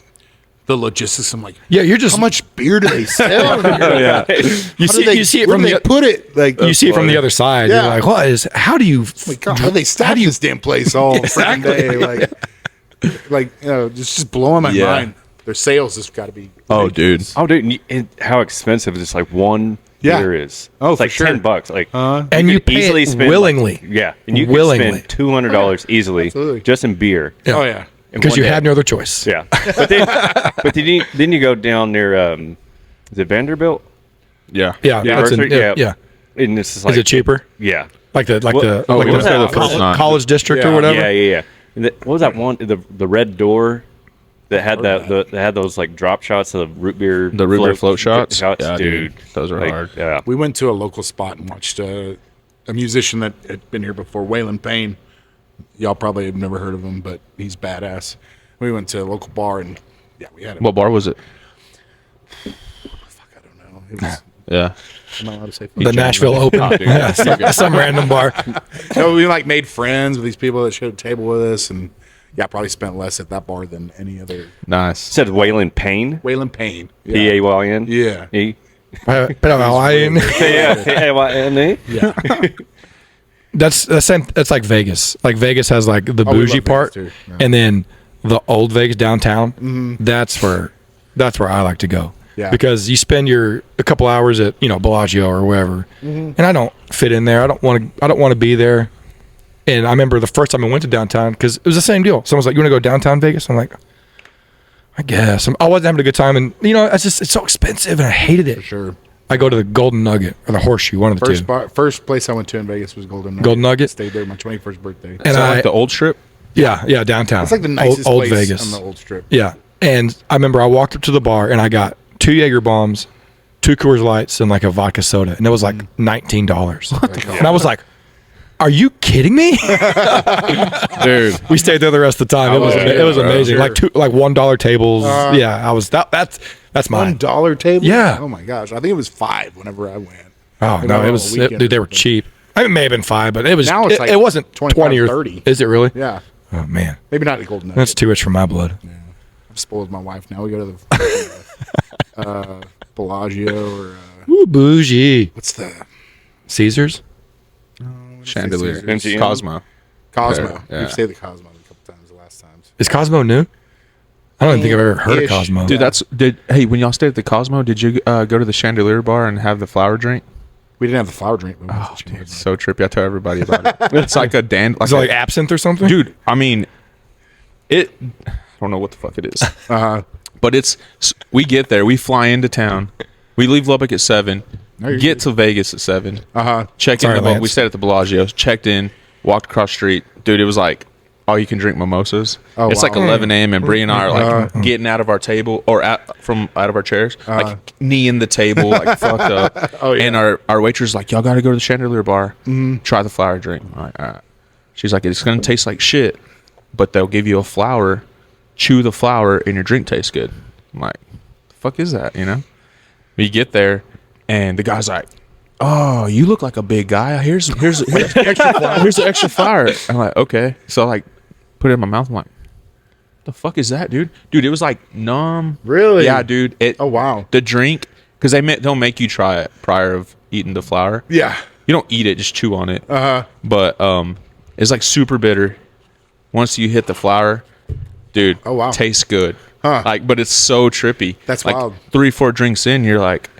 Speaker 2: the logistics. I'm like,
Speaker 1: Yeah, you're just
Speaker 2: how much beer do they sell?
Speaker 4: Yeah.
Speaker 1: you
Speaker 2: How
Speaker 1: see
Speaker 2: do they,
Speaker 1: you see it
Speaker 2: where
Speaker 1: from
Speaker 2: do they
Speaker 1: the
Speaker 2: put it. Like
Speaker 1: you see it from the other side.
Speaker 2: Yeah.
Speaker 1: You're like, what is? How do you?
Speaker 2: God, how do they staff this damn place all freaking day? Like it's just blowing my
Speaker 3: Yeah.
Speaker 2: mind. Their sales has got to be.
Speaker 3: Oh, dude.
Speaker 4: Oh, dude, how expensive just like one
Speaker 2: Yeah.
Speaker 4: beer is.
Speaker 2: Oh,
Speaker 4: it's
Speaker 2: for
Speaker 4: like
Speaker 2: sure.
Speaker 4: $10. Like,
Speaker 1: And you pay
Speaker 4: easily
Speaker 1: it
Speaker 4: spend
Speaker 1: willingly.
Speaker 4: yeah, and you
Speaker 1: Willingly.
Speaker 4: can spend $200 easily
Speaker 2: Absolutely.
Speaker 4: just in beer.
Speaker 1: Yeah.
Speaker 2: Oh yeah.
Speaker 4: in
Speaker 1: Because
Speaker 4: one
Speaker 1: you
Speaker 4: day.
Speaker 1: have no other choice.
Speaker 4: Yeah, but then you go down near is it Vanderbilt?
Speaker 3: Yeah.
Speaker 1: Yeah. That's
Speaker 4: University?
Speaker 1: yeah.
Speaker 4: And this is like
Speaker 1: Is it cheaper?
Speaker 4: Yeah.
Speaker 1: Like the
Speaker 4: What-
Speaker 1: the
Speaker 3: oh,
Speaker 1: like
Speaker 3: we went there the first
Speaker 1: college,
Speaker 3: night.
Speaker 1: college district or
Speaker 2: Yeah.
Speaker 1: whatever.
Speaker 4: Yeah. And what was that one? The red door that had that had those like drop shots of the root beer.
Speaker 3: The root beer float shots? Yeah,
Speaker 4: dude.
Speaker 3: dude. Those are hard.
Speaker 4: Yeah.
Speaker 2: We went to a local spot and watched a musician that had been here before, Waylon Payne. Y'all probably have never heard of him, but he's badass. We went to a local bar and yeah, we had him.
Speaker 3: What bar was it?
Speaker 2: I don't know. It was,
Speaker 3: Yeah.
Speaker 2: I'm not allowed to say.
Speaker 1: The Nashville Open.
Speaker 3: Oh, dude.
Speaker 1: Yeah, some random bar.
Speaker 2: No, we like made friends with these people that shared a table with us, and yeah, probably spent less at that bar than any other.
Speaker 3: Nice.
Speaker 4: Said Waylon Payne.
Speaker 2: Waylon Payne. Yeah.
Speaker 4: P-A-Y-N.
Speaker 2: Yeah.
Speaker 4: E.
Speaker 1: Hawaiian.
Speaker 4: Yeah. P-A-Y-N-E.
Speaker 2: Yeah.
Speaker 1: That's the same. That's like Vegas. Like Vegas has like the
Speaker 2: we love
Speaker 1: bougie
Speaker 2: Vegas
Speaker 1: part,
Speaker 2: too. Yeah.
Speaker 1: and then the old Vegas downtown. That's where I like to go.
Speaker 2: Yeah.
Speaker 1: Because you spend a couple hours at Bellagio or wherever, and I don't fit in there. I don't want to be there. And I remember the first time I went to downtown because it was the same deal. Someone's like, "You want to go downtown Vegas?" I'm like, "I guess." I wasn't having a good time, and it's so expensive, and I hated it.
Speaker 2: For sure.
Speaker 1: I go to the Golden Nugget or the Horseshoe, one of the two.
Speaker 2: First place I went to in Vegas was Golden Nugget.
Speaker 1: Golden Nugget?
Speaker 2: Stayed there my 21st birthday.
Speaker 1: And
Speaker 3: Is that like the old strip?
Speaker 1: Yeah, downtown.
Speaker 2: It's like the nicest
Speaker 1: old
Speaker 2: place
Speaker 1: Vegas
Speaker 2: on the old strip.
Speaker 1: Yeah, and I remember I walked up to the bar and I got 2 Jaeger bombs, 2 Coors Lights, and like a vodka soda, and it was like $19. And I was like, "Are you kidding me?"
Speaker 3: Dude.
Speaker 1: We stayed there the rest of the time. It was amazing.
Speaker 2: Sure.
Speaker 1: Like $1 tables. Yeah, I was that's mine.
Speaker 2: $1 table?
Speaker 1: Yeah.
Speaker 2: Oh my gosh. I think it was $5 whenever I went.
Speaker 1: Oh
Speaker 2: Maybe
Speaker 1: no,
Speaker 2: on
Speaker 1: it
Speaker 2: a
Speaker 1: was
Speaker 2: weekend
Speaker 1: dude. They
Speaker 2: or
Speaker 1: were
Speaker 2: something.
Speaker 1: cheap. It may have been $5, but it was.
Speaker 2: Now it's like
Speaker 1: it wasn't
Speaker 2: 25,
Speaker 1: 20 or
Speaker 2: 30.
Speaker 1: Is it really?
Speaker 2: Yeah.
Speaker 1: Oh man,
Speaker 2: Maybe not the Golden Nugget.
Speaker 1: that's too rich for my blood.
Speaker 2: I've spoiled my wife now. We go to the Bellagio or
Speaker 1: Ooh, bougie.
Speaker 2: what's the
Speaker 1: Caesars.
Speaker 3: Chandelier.
Speaker 4: MGM.
Speaker 3: Cosmo.
Speaker 2: Cosmo.
Speaker 3: Yeah.
Speaker 2: We've stayed at the Cosmo a couple times the last times.
Speaker 1: Is Cosmo new? I don't even think I've ever heard of
Speaker 2: Ish.
Speaker 1: Cosmo.
Speaker 3: Dude, hey, when y'all stayed at the Cosmo, did you go to the Chandelier bar and have the flower drink?
Speaker 2: We didn't have the flower drink. But we
Speaker 3: Oh,
Speaker 2: went to the
Speaker 3: dude,
Speaker 2: Chandelier.
Speaker 3: it's so trippy. I tell everybody about it. It's like a
Speaker 1: Is it like absinthe or something?
Speaker 3: dude. I mean, I don't know what the fuck it is, but we get there, we fly into town, we leave Lubbock at 7,
Speaker 2: you're
Speaker 3: get to Vegas at 7, check
Speaker 1: Sorry,
Speaker 3: in.
Speaker 1: Lance.
Speaker 3: We stayed at the Bellagio, checked in, walked across the street, dude. It was like all you can drink mimosas.
Speaker 2: Oh,
Speaker 3: It's like
Speaker 2: wow.
Speaker 3: 11 a.m. and Bree and I are like getting out of our table or out of our chairs, like kneeing the table, like fucked up.
Speaker 2: Oh, yeah.
Speaker 3: And our waitress is like, y'all got to go to the Chandelier bar, try the flower drink. I'm like, all right. She's like, it's gonna taste like shit, but they'll give you a flower, chew the flower, and your drink tastes good. I'm like, the fuck is that? We get there, and the guy's like, oh, you look like a big guy. Here's extra flour. Here's the extra flour. I'm like, okay. So like, put it in my mouth. I'm like, the fuck is that, dude? Dude, it was like numb.
Speaker 2: Really?
Speaker 3: Yeah, dude.
Speaker 2: Oh, wow.
Speaker 3: The drink, because they'll make you try it prior of eating the flour.
Speaker 2: Yeah.
Speaker 3: You don't eat it, just chew on it.
Speaker 2: Uh-huh.
Speaker 3: But it's like super bitter. Once you hit the flour, dude,
Speaker 2: Oh, wow.
Speaker 3: tastes good.
Speaker 2: Huh.
Speaker 3: Like, but it's so trippy.
Speaker 2: That's
Speaker 3: like
Speaker 2: wild.
Speaker 3: 3-4 drinks in, you're like,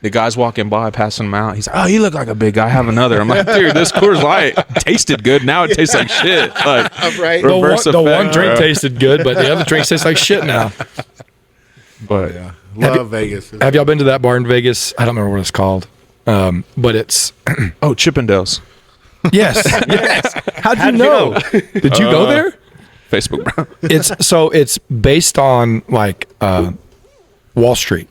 Speaker 3: the guy's walking by, passing them out. He's like, oh, you look like a big guy. Have another. I'm like, dude, this Coors Light tasted good. Now it tastes like shit. Like,
Speaker 2: Right.
Speaker 3: reverse
Speaker 1: the one
Speaker 3: effect.
Speaker 1: drink tasted good, but the other drink tastes like shit now.
Speaker 3: But
Speaker 2: Yeah. Love Vegas.
Speaker 1: Have y'all been to that bar in Vegas? I don't remember what it's called, but it's
Speaker 3: oh, Chippendales.
Speaker 1: yes. How'd you know? Did you go there?
Speaker 3: Facebook, bro.
Speaker 1: It's based on like Wall Street.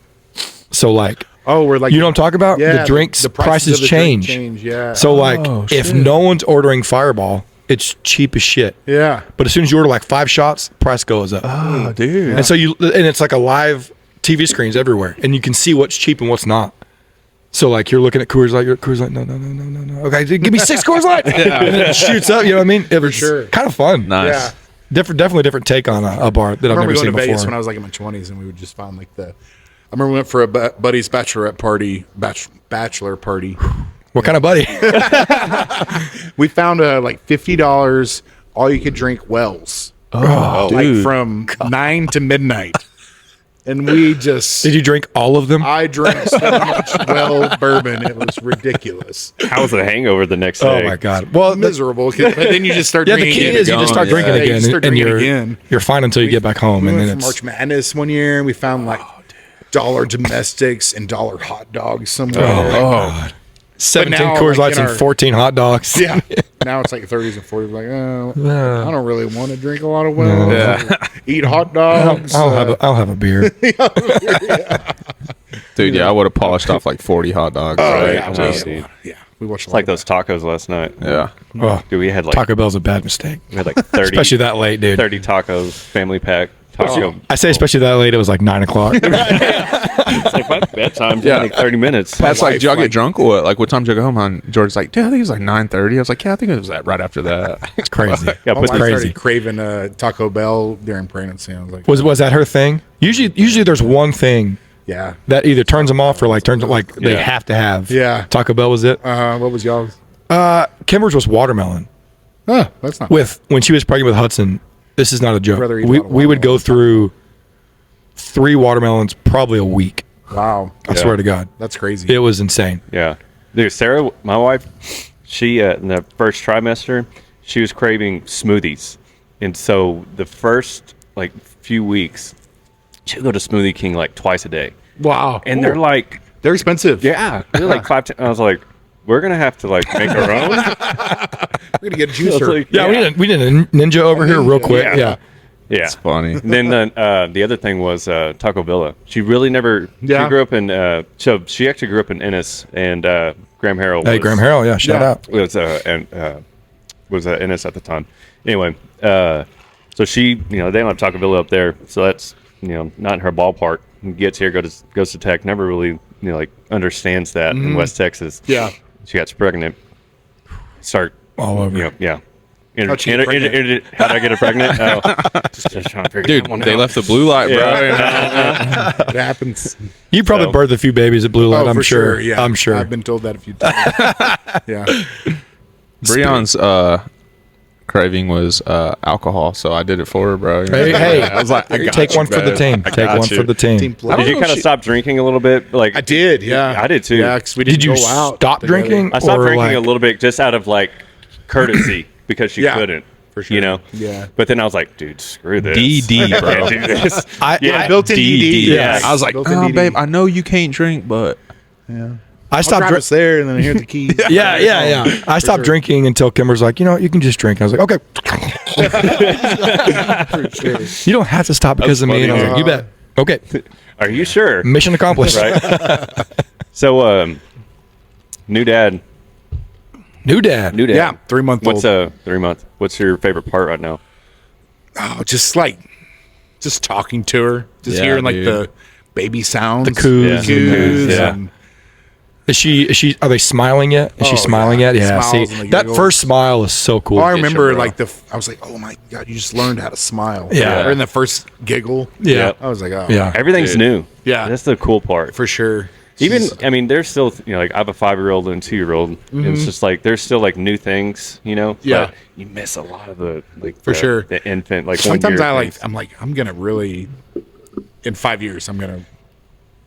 Speaker 1: So like,
Speaker 2: Oh, we're like,
Speaker 1: you know what I'm talking about?
Speaker 2: Yeah,
Speaker 1: The drinks
Speaker 2: the
Speaker 1: prices
Speaker 2: of the drink
Speaker 1: change.
Speaker 2: Yeah.
Speaker 1: So like, if
Speaker 3: shit.
Speaker 1: no one's ordering Fireball, it's cheap as shit.
Speaker 2: yeah.
Speaker 1: But as soon as you order like 5 shots, price goes up.
Speaker 3: Oh, dude.
Speaker 1: And so it's like a live TV screens everywhere, and you can see what's cheap and what's not. So like you're looking at Coors Light, no. Okay, give me 6 Coors Light, and then it shoots up. You know what I mean? It was
Speaker 2: sure.
Speaker 1: kind of fun.
Speaker 3: Nice.
Speaker 2: Yeah.
Speaker 1: Definitely a different take on a bar that
Speaker 2: I
Speaker 1: I've
Speaker 2: remember
Speaker 1: never
Speaker 2: going
Speaker 1: seen
Speaker 2: to Vegas
Speaker 1: before.
Speaker 2: when I was like in my 20s, and we would just find like I remember we went for a buddy's bachelorette party, bachelor party.
Speaker 1: What kind of buddy?
Speaker 2: We found like $50 all you could drink wells,
Speaker 3: Oh,
Speaker 2: like
Speaker 3: dude.
Speaker 2: from 9 to midnight, and we just.
Speaker 1: Did you drink all of them?
Speaker 2: I drank so much well bourbon, it was ridiculous.
Speaker 4: How was the hangover the next day?
Speaker 1: Oh my god! Well,
Speaker 2: Miserable, but then you just start
Speaker 1: yeah, the
Speaker 2: drinking
Speaker 1: key
Speaker 2: again.
Speaker 1: is you just start
Speaker 3: Yeah.
Speaker 1: drinking
Speaker 2: Yeah, you
Speaker 1: again,
Speaker 2: start
Speaker 1: and
Speaker 2: drinking again.
Speaker 1: you're fine until you get back home,
Speaker 2: We
Speaker 1: and
Speaker 2: went
Speaker 1: then
Speaker 2: for
Speaker 1: it's
Speaker 2: March Madness one year, and we found like dollar domestics and dollar hot dogs somewhere.
Speaker 3: Oh,
Speaker 1: 17
Speaker 2: now,
Speaker 1: Coors
Speaker 2: like,
Speaker 1: Lights
Speaker 2: in
Speaker 1: and
Speaker 2: our-
Speaker 1: 14 hot dogs.
Speaker 2: Yeah. Now it's like 30s and 40s. Like, I don't really want to drink a lot of well.
Speaker 3: Yeah.
Speaker 2: Eat hot dogs.
Speaker 1: I'll have a beer.
Speaker 3: dude, yeah, I would have polished off like 40 hot dogs.
Speaker 2: Right.
Speaker 4: Yeah,
Speaker 2: Yeah,
Speaker 4: dude.
Speaker 2: we watched a
Speaker 4: It's
Speaker 2: lot
Speaker 4: like
Speaker 2: of
Speaker 4: those tacos last night.
Speaker 3: Yeah.
Speaker 1: Oh,
Speaker 4: Dude, we had like
Speaker 1: Taco Bell's a bad mistake,
Speaker 4: we had like 30,
Speaker 1: especially that late, dude.
Speaker 4: 30 tacos, family pack. Taco.
Speaker 1: I say especially that late. It was like 9 o'clock.
Speaker 4: It's like my bedtime's
Speaker 3: Yeah.
Speaker 4: in like 30 minutes.
Speaker 3: Pat's like,
Speaker 2: wife,
Speaker 3: did y'all
Speaker 2: like-
Speaker 3: get drunk or what? Like, what time did you go home? And George's like, dude, I think it was like 9:30. I was like, yeah, I think it was that right after that.
Speaker 1: It's crazy.
Speaker 4: Yeah,
Speaker 2: My
Speaker 4: put
Speaker 2: wife
Speaker 1: crazy.
Speaker 2: started craving Taco Bell during pregnancy. I was like,
Speaker 1: Was that her thing? Usually there's one thing
Speaker 2: yeah.
Speaker 1: that either turns them off or like turns like they
Speaker 3: Yeah.
Speaker 1: have to have.
Speaker 2: Yeah.
Speaker 1: Taco Bell was it.
Speaker 2: What was y'all's?
Speaker 1: Kimber's was watermelon.
Speaker 2: Oh, that's not
Speaker 1: When she was pregnant with Hudson, this is not a joke.
Speaker 2: Rather eat a
Speaker 1: We
Speaker 2: lot of
Speaker 1: would go
Speaker 2: watermelon.
Speaker 1: through 3 watermelons probably a week.
Speaker 2: Wow.
Speaker 1: I swear to God,
Speaker 2: That's crazy.
Speaker 1: it was insane.
Speaker 4: Yeah. Dude, Sarah, my wife, she, in the first trimester, she was craving smoothies. And so the first, few weeks, she would go to Smoothie King, twice a day.
Speaker 2: Wow.
Speaker 4: And they're like,
Speaker 2: they're expensive.
Speaker 4: yeah, they're like 5, 10. I was like, we're going to have to, make our own.
Speaker 2: We're going to get a
Speaker 4: I was
Speaker 2: juicer.
Speaker 4: like,
Speaker 1: Yeah, we need a ninja over here real quick.
Speaker 4: Yeah.
Speaker 1: Yeah.
Speaker 4: Yeah.
Speaker 3: It's funny.
Speaker 4: And then the other thing was Taco Villa. She really never.
Speaker 2: Yeah.
Speaker 4: She grew up in. So she actually grew up in Ennis, and Graham Harrell.
Speaker 1: Hey, Graham Harrell. Yeah, shout
Speaker 2: Yeah.
Speaker 1: out.
Speaker 4: Was Ennis at the time. Anyway, so she, they don't have Taco Villa up there, so that's not in her ballpark. Gets here, goes to Tech. Never really understands that in West Texas.
Speaker 2: Yeah.
Speaker 4: She gets pregnant. Start
Speaker 1: All over.
Speaker 4: Yeah.
Speaker 2: How'd she get pregnant?
Speaker 4: How'd I get her pregnant? Oh, just trying to figure
Speaker 3: Dude,
Speaker 4: that one
Speaker 3: they
Speaker 4: out.
Speaker 3: left the blue light, bro.
Speaker 2: It happens.
Speaker 1: You probably
Speaker 4: So-
Speaker 1: birthed a few babies at Blue Light.
Speaker 2: Oh,
Speaker 1: I'm
Speaker 2: for
Speaker 1: sure.
Speaker 2: Yeah.
Speaker 1: I'm sure.
Speaker 2: I've been told that a few times. Yeah.
Speaker 3: Breon's craving was alcohol, so I did it for her, bro.
Speaker 1: Hey,
Speaker 3: I was like, I got
Speaker 1: take
Speaker 3: you,
Speaker 1: one for the
Speaker 3: bro.
Speaker 1: team.
Speaker 3: I
Speaker 1: Take
Speaker 3: got
Speaker 1: one
Speaker 3: you.
Speaker 1: for the team.
Speaker 2: Team play.
Speaker 4: Did you kind of stop drinking a little bit?
Speaker 2: I did, yeah.
Speaker 4: I did too.
Speaker 2: Yeah, 'cause we didn't
Speaker 1: Did you
Speaker 2: go out
Speaker 1: stop
Speaker 2: together.
Speaker 1: drinking?
Speaker 4: I stopped
Speaker 1: or
Speaker 4: drinking
Speaker 1: like-
Speaker 4: a little bit just out of courtesy because she
Speaker 2: Yeah,
Speaker 4: couldn't.
Speaker 2: for sure.
Speaker 4: Yeah.
Speaker 2: Yeah.
Speaker 4: But then I was like, dude, screw this.
Speaker 3: DD,
Speaker 4: I
Speaker 3: bro.
Speaker 4: can't do this.
Speaker 1: I
Speaker 2: Built-in DD.
Speaker 4: Yeah.
Speaker 3: I was like,
Speaker 2: Built-in
Speaker 3: oh,
Speaker 2: DD.
Speaker 3: babe, I know you can't drink, but
Speaker 1: I
Speaker 2: I'll
Speaker 1: stopped
Speaker 2: drive us there and then here's the keys.
Speaker 1: Yeah. I stopped drinking until Kimber's like, you can just drink. I was like, okay.
Speaker 2: For sure.
Speaker 1: You don't have to stop because of me. And I was like, you bet. Okay.
Speaker 4: Are you sure?
Speaker 1: Mission accomplished.
Speaker 4: Right. So, new dad.
Speaker 1: New dad.
Speaker 2: Yeah, 3-month-old.
Speaker 4: What's 3 month? What's your favorite part right now?
Speaker 2: Oh, just talking to her, just
Speaker 3: Yeah,
Speaker 2: hearing
Speaker 3: dude.
Speaker 2: the baby sounds,
Speaker 1: The coos.
Speaker 4: Yeah.
Speaker 2: coos,
Speaker 4: Yeah.
Speaker 2: and
Speaker 1: Is she, are they smiling yet? Is she
Speaker 2: Oh,
Speaker 1: smiling
Speaker 2: yeah.
Speaker 1: yet? Yeah.
Speaker 2: Smiles
Speaker 1: See,
Speaker 2: and the
Speaker 1: that
Speaker 2: giggles.
Speaker 1: first smile is so cool.
Speaker 2: I remember
Speaker 4: bro.
Speaker 2: I was like, oh my God, you just learned how to smile.
Speaker 1: Yeah.
Speaker 2: Or in the first giggle.
Speaker 1: Yeah.
Speaker 2: I was like, oh
Speaker 1: Yeah.
Speaker 4: Everything's
Speaker 3: Dude.
Speaker 4: new.
Speaker 2: Yeah.
Speaker 4: That's the cool part.
Speaker 2: for sure.
Speaker 4: Even,
Speaker 2: She's-
Speaker 4: I mean, there's still, I have a 5-year-old and a 2-year-old. And it's just there's still new things,
Speaker 2: Yeah.
Speaker 4: But you miss a lot of the,
Speaker 2: For sure.
Speaker 4: the infant,
Speaker 2: sometimes
Speaker 4: 1 year things.
Speaker 2: I'm like, I'm gonna really, in 5 years, I'm gonna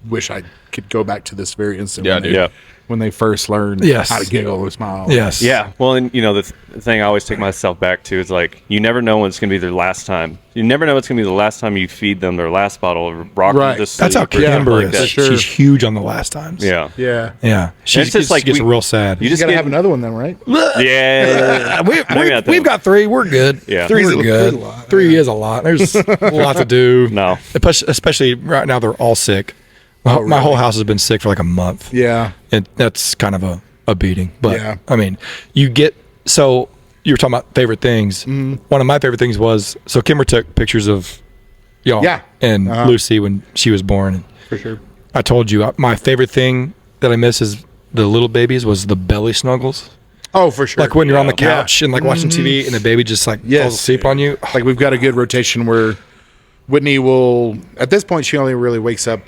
Speaker 2: wish I could go back to this very instant.
Speaker 3: Yeah,
Speaker 2: when
Speaker 3: dude.
Speaker 2: they,
Speaker 4: Yeah.
Speaker 2: when they first learned
Speaker 1: Yes.
Speaker 2: how to giggle or smile.
Speaker 1: Yes.
Speaker 4: Yeah. Well, and the thing I always take myself back to is you never know when it's going to be their last time. You never know it's going to be the last time you feed them their last bottle or rock them
Speaker 2: Right.
Speaker 4: to sleep.
Speaker 1: That's how
Speaker 4: or something
Speaker 1: Kimber
Speaker 4: like
Speaker 1: is.
Speaker 4: that.
Speaker 2: Sure.
Speaker 1: She's huge on the last times.
Speaker 4: Yeah.
Speaker 2: Yeah.
Speaker 1: Yeah. She
Speaker 4: It's just
Speaker 1: gets real sad.
Speaker 4: You
Speaker 2: You
Speaker 4: just
Speaker 2: gotta
Speaker 4: get,
Speaker 2: have another one then, right?
Speaker 4: Yeah.
Speaker 1: We've got 3. We're good.
Speaker 4: Yeah.
Speaker 1: Three's
Speaker 2: Three's
Speaker 1: good.
Speaker 2: a lot.
Speaker 1: 3 is a lot. There's a lot to do.
Speaker 4: No.
Speaker 1: Especially right now, they're all sick. My
Speaker 2: really?
Speaker 1: whole house has been sick for like a month.
Speaker 2: Yeah.
Speaker 1: And that's kind of a beating. But
Speaker 2: Yeah.
Speaker 1: I mean, you were talking about favorite things. One of my favorite things was, so Kimber took pictures of y'all
Speaker 2: Yeah.
Speaker 1: and Lucy when she was born. And
Speaker 2: For sure.
Speaker 1: I told you, my favorite thing that I miss is the little babies was the belly snuggles.
Speaker 2: Oh, for sure.
Speaker 1: Like when you're on the
Speaker 2: Yeah.
Speaker 1: couch and watching TV and the baby just falls
Speaker 2: Yes.
Speaker 1: asleep on you.
Speaker 2: Like we've got a good rotation where Whitney will, at this point, she only really wakes up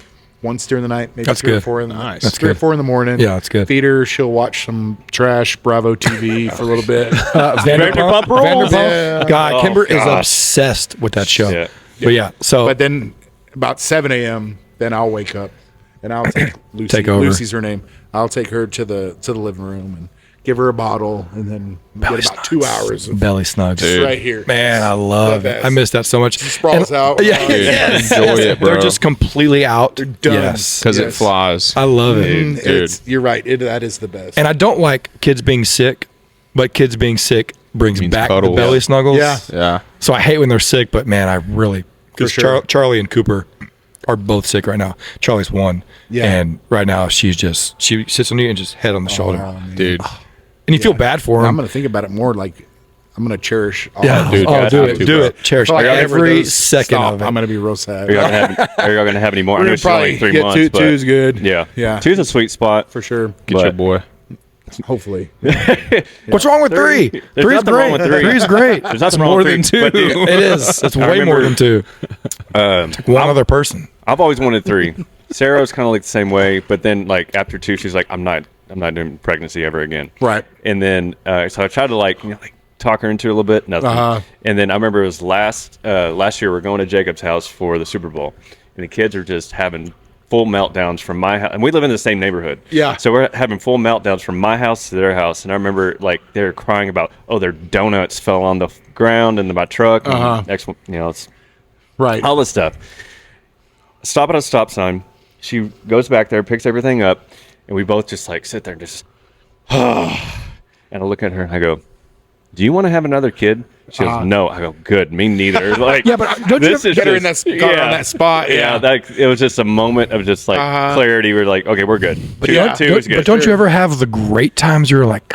Speaker 2: once during the night, maybe
Speaker 1: That's
Speaker 2: 3 or
Speaker 1: good.
Speaker 2: 4 in the
Speaker 3: Nice.
Speaker 1: That's
Speaker 2: 3 or
Speaker 1: good.
Speaker 2: 4 in the morning.
Speaker 1: Yeah, that's good.
Speaker 2: Feed her. She'll watch some trash Bravo TV for a little bit.
Speaker 1: Vanderpump
Speaker 4: Rules.
Speaker 2: Yeah.
Speaker 1: God,
Speaker 4: Oh,
Speaker 1: Kimber is
Speaker 4: gosh.
Speaker 1: obsessed with that show.
Speaker 4: Yeah.
Speaker 1: But yeah, so
Speaker 2: But then about 7 a.m., then I'll wake up and I'll take Lucy.
Speaker 1: Take over.
Speaker 2: Lucy's her name. I'll take her to the living room and give her a bottle, and then we
Speaker 1: Belly
Speaker 2: get about
Speaker 1: snugs.
Speaker 2: 2 hours of
Speaker 1: belly snugs.
Speaker 3: Dude.
Speaker 2: right here.
Speaker 1: Man, I love
Speaker 2: The
Speaker 1: it.
Speaker 2: best.
Speaker 1: I miss that so much.
Speaker 2: Sprawls out.
Speaker 1: Yeah,
Speaker 2: Oh,
Speaker 1: yes.
Speaker 3: Enjoy it, bro.
Speaker 1: They're just completely out. They're
Speaker 2: done.
Speaker 1: Yes.
Speaker 3: because it
Speaker 2: Yes.
Speaker 3: flies.
Speaker 1: I love it.
Speaker 2: Mm,
Speaker 3: Dude.
Speaker 2: You're right. That is the best.
Speaker 1: And I don't like kids being sick, but kids being sick brings
Speaker 3: Means
Speaker 1: back
Speaker 3: cuddle.
Speaker 1: the belly
Speaker 3: Yeah.
Speaker 1: snuggles.
Speaker 2: Yeah.
Speaker 3: Yeah.
Speaker 1: So I hate when they're sick, but man, I really, because
Speaker 2: sure.
Speaker 1: Charlie and Cooper are both sick right now. Charlie's 1.
Speaker 2: Yeah.
Speaker 1: And right now she sits on you and just head on the shoulder.
Speaker 2: Oh, man.
Speaker 3: Dude.
Speaker 1: And you feel bad for
Speaker 2: I'm
Speaker 1: him.
Speaker 2: going to think about it more. Like I'm going to cherish. All
Speaker 1: Yeah,
Speaker 2: of
Speaker 3: dude,
Speaker 2: it.
Speaker 1: oh,
Speaker 3: yeah,
Speaker 1: do
Speaker 3: have
Speaker 1: it,
Speaker 3: to,
Speaker 1: do
Speaker 3: bro.
Speaker 1: it. Cherish
Speaker 2: Like, whenever
Speaker 1: every
Speaker 2: those
Speaker 1: second
Speaker 2: stop,
Speaker 1: of it.
Speaker 2: I'm going to be real sad.
Speaker 4: Are y'all going to have any more? I know
Speaker 2: We're
Speaker 4: it's only
Speaker 2: probably
Speaker 4: 3
Speaker 2: get
Speaker 4: months.
Speaker 2: two.
Speaker 4: but
Speaker 2: Two's good.
Speaker 4: Yeah.
Speaker 2: Yeah.
Speaker 4: 2's a sweet spot.
Speaker 2: For sure.
Speaker 3: Get
Speaker 4: But-
Speaker 3: your boy.
Speaker 2: Hopefully.
Speaker 1: What's wrong with 3?
Speaker 4: There's
Speaker 1: 3's
Speaker 4: nothing
Speaker 1: great.
Speaker 4: wrong with 3.
Speaker 1: 3's great.
Speaker 4: There's nothing
Speaker 3: It's
Speaker 4: wrong
Speaker 3: more
Speaker 4: with
Speaker 3: than
Speaker 4: 3,
Speaker 3: 2.
Speaker 4: but dude,
Speaker 1: It is. It's way more
Speaker 4: remember-
Speaker 1: than 2. It's like one other person.
Speaker 4: I've always wanted 3. Sarah was kind of the same way, but then after 2, she's like, I'm not I'm not doing pregnancy ever again.
Speaker 2: Right.
Speaker 4: And then so I tried to like talk her into it a little bit, nothing. And then I remember it was last year we're going to Jacob's house for the Super Bowl, and the kids are just having full meltdowns from my house, and we live in the same neighborhood.
Speaker 2: Yeah.
Speaker 4: So we're having full meltdowns from my house to their house, and I remember like they're crying about, oh, their donuts fell on the ground in my truck. And next one, it's
Speaker 2: Right.
Speaker 4: all this stuff. Stop at a stop sign. She goes back there, picks everything up, and we both just like sit there and just, and I look at her and I go, do you want to have another kid? She goes, no. I go, good, me neither. Like,
Speaker 1: Yeah, but don't you
Speaker 4: this
Speaker 1: ever
Speaker 4: is
Speaker 2: Get her in
Speaker 4: just-
Speaker 2: that on that spot.
Speaker 4: yeah, it was just a moment of just like clarity. We're like, okay, we're good. Two is good.
Speaker 1: But don't you ever have the great times you're like,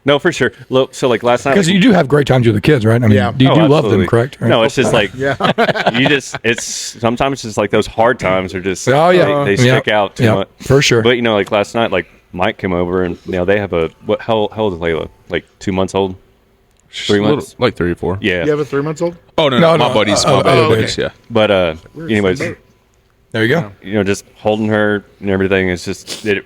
Speaker 4: No, for sure. Look, so like last night,
Speaker 1: because you do have great times with the kids, right? I mean,
Speaker 2: Yeah.
Speaker 1: you do love them,
Speaker 4: absolutely.
Speaker 1: correct? Right.
Speaker 4: No, it's just like it's sometimes it's just like those hard times are just
Speaker 1: Oh, yeah.
Speaker 4: they
Speaker 1: Yeah.
Speaker 4: stick out too
Speaker 1: Yeah,
Speaker 4: much
Speaker 1: for sure.
Speaker 4: But like last night, like Mike came over and they have how old is Layla? Like 2 months old, 3 months.
Speaker 3: Like 3 or 4.
Speaker 4: Yeah,
Speaker 2: You have a 3 months old?
Speaker 3: Oh no,
Speaker 1: No,
Speaker 3: my
Speaker 1: no,
Speaker 3: buddies,
Speaker 1: oh,
Speaker 3: my
Speaker 1: okay.
Speaker 3: buddies, yeah.
Speaker 4: but anyways,
Speaker 1: There you go.
Speaker 4: just holding her and everything is just it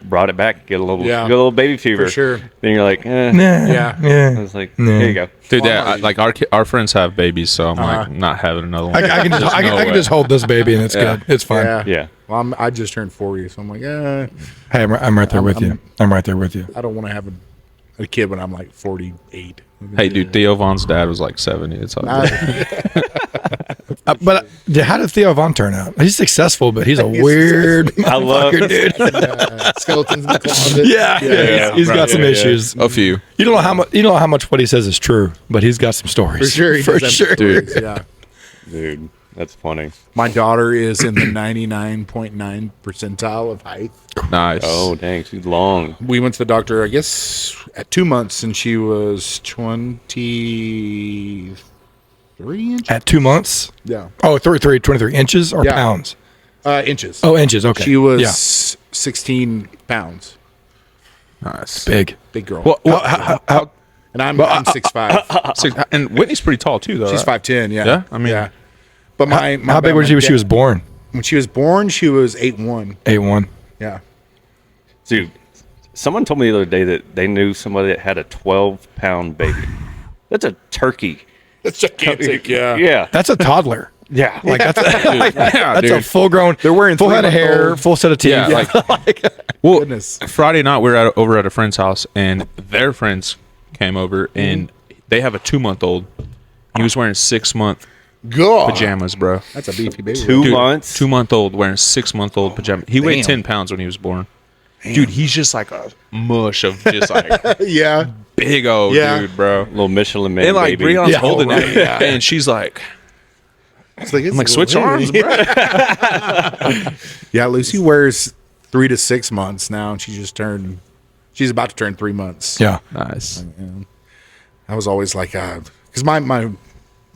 Speaker 4: brought it back. Get a little baby fever
Speaker 2: For sure.
Speaker 4: Then you're like,
Speaker 1: Nah,
Speaker 2: Yeah.
Speaker 4: I
Speaker 1: yeah.
Speaker 4: was like, here you go.
Speaker 3: Dude, like our friends have babies, so I'm like not having another one.
Speaker 1: I can just, I can just hold this baby and it's good. It's fine.
Speaker 2: Yeah.
Speaker 4: Yeah.
Speaker 2: Well, I just turned 40, so I'm like,
Speaker 1: Hey, I'm right there with you. I'm right there with you.
Speaker 2: I don't want to have a kid when I'm like 48.
Speaker 3: Hey, dude, Theo Vaughn's dad was like 70. It's all good.
Speaker 1: But how did Theo Vaughn turn out? He's successful, but he's a weird
Speaker 4: I love
Speaker 1: motherfucker, dude.
Speaker 2: Skeletons in the closet.
Speaker 1: Yeah, he's got some issues.
Speaker 3: A few.
Speaker 1: You don't know how much. You don't know how much what he says is true, but he's got some stories.
Speaker 2: For sure. he
Speaker 1: For
Speaker 2: does have
Speaker 1: sure.
Speaker 2: stories, Yeah.
Speaker 4: dude. That's funny.
Speaker 2: My daughter is in the 99.9 percentile of height.
Speaker 3: Nice.
Speaker 4: Oh dang, she's long.
Speaker 2: We went to the doctor, I guess, at 2 months, and she was 23 inches.
Speaker 1: At 2 months.
Speaker 2: Yeah.
Speaker 1: Oh, 23 inches or
Speaker 2: Yeah.
Speaker 1: pounds?
Speaker 2: Inches.
Speaker 1: Oh, inches. Okay.
Speaker 2: She was
Speaker 1: yeah.
Speaker 2: 16 pounds.
Speaker 3: Nice.
Speaker 1: Big.
Speaker 2: Big girl.
Speaker 3: Well, how
Speaker 2: And I'm 6'5".
Speaker 3: and Whitney's pretty tall too, though.
Speaker 2: She's
Speaker 3: right?
Speaker 2: 5'10". Yeah.
Speaker 3: Yeah? I mean-
Speaker 2: yeah. But my
Speaker 1: How big was she when she was born?
Speaker 2: When she was born, she was 8'1".
Speaker 1: 8'1".
Speaker 2: Yeah.
Speaker 4: Dude, someone told me the other day that they knew somebody that had a 12-pound baby. That's a turkey.
Speaker 2: That's gigantic. Yeah.
Speaker 4: Yeah.
Speaker 1: That's a toddler.
Speaker 4: Yeah.
Speaker 1: Like that's
Speaker 3: Yeah,
Speaker 1: that's a
Speaker 3: dude.
Speaker 1: full grown.
Speaker 2: They're wearing
Speaker 1: full head of hair,
Speaker 2: 3-month-old.
Speaker 1: full set of teeth.
Speaker 3: Yeah, Well,
Speaker 2: Goodness.
Speaker 3: Friday night we were over at a friend's house, and their friends came over, and they have a 2-month-old. He was wearing 6-month
Speaker 2: God.
Speaker 3: pajamas, bro.
Speaker 2: That's a beefy baby.
Speaker 4: 2
Speaker 3: Dude,
Speaker 4: months.
Speaker 3: 2-month-old wearing 6-month-old pajamas. He weighed
Speaker 2: damn.
Speaker 3: 10 pounds when he was born. Dude, he's just like a mush of just like
Speaker 2: Yeah.
Speaker 3: big old
Speaker 2: Yeah.
Speaker 3: dude, bro.
Speaker 4: Little Michelin man
Speaker 3: And like
Speaker 4: baby.
Speaker 3: Breon's
Speaker 1: Yeah.
Speaker 3: holding
Speaker 2: Oh,
Speaker 3: it,
Speaker 2: right, yeah.
Speaker 3: and she's like,
Speaker 2: It's like,
Speaker 3: I'm like, switch arms, bro.
Speaker 2: Yeah, Lucy wears 3 to 6 months now, and she's about to turn 3 months.
Speaker 1: Yeah.
Speaker 3: Nice.
Speaker 2: I was always like, because my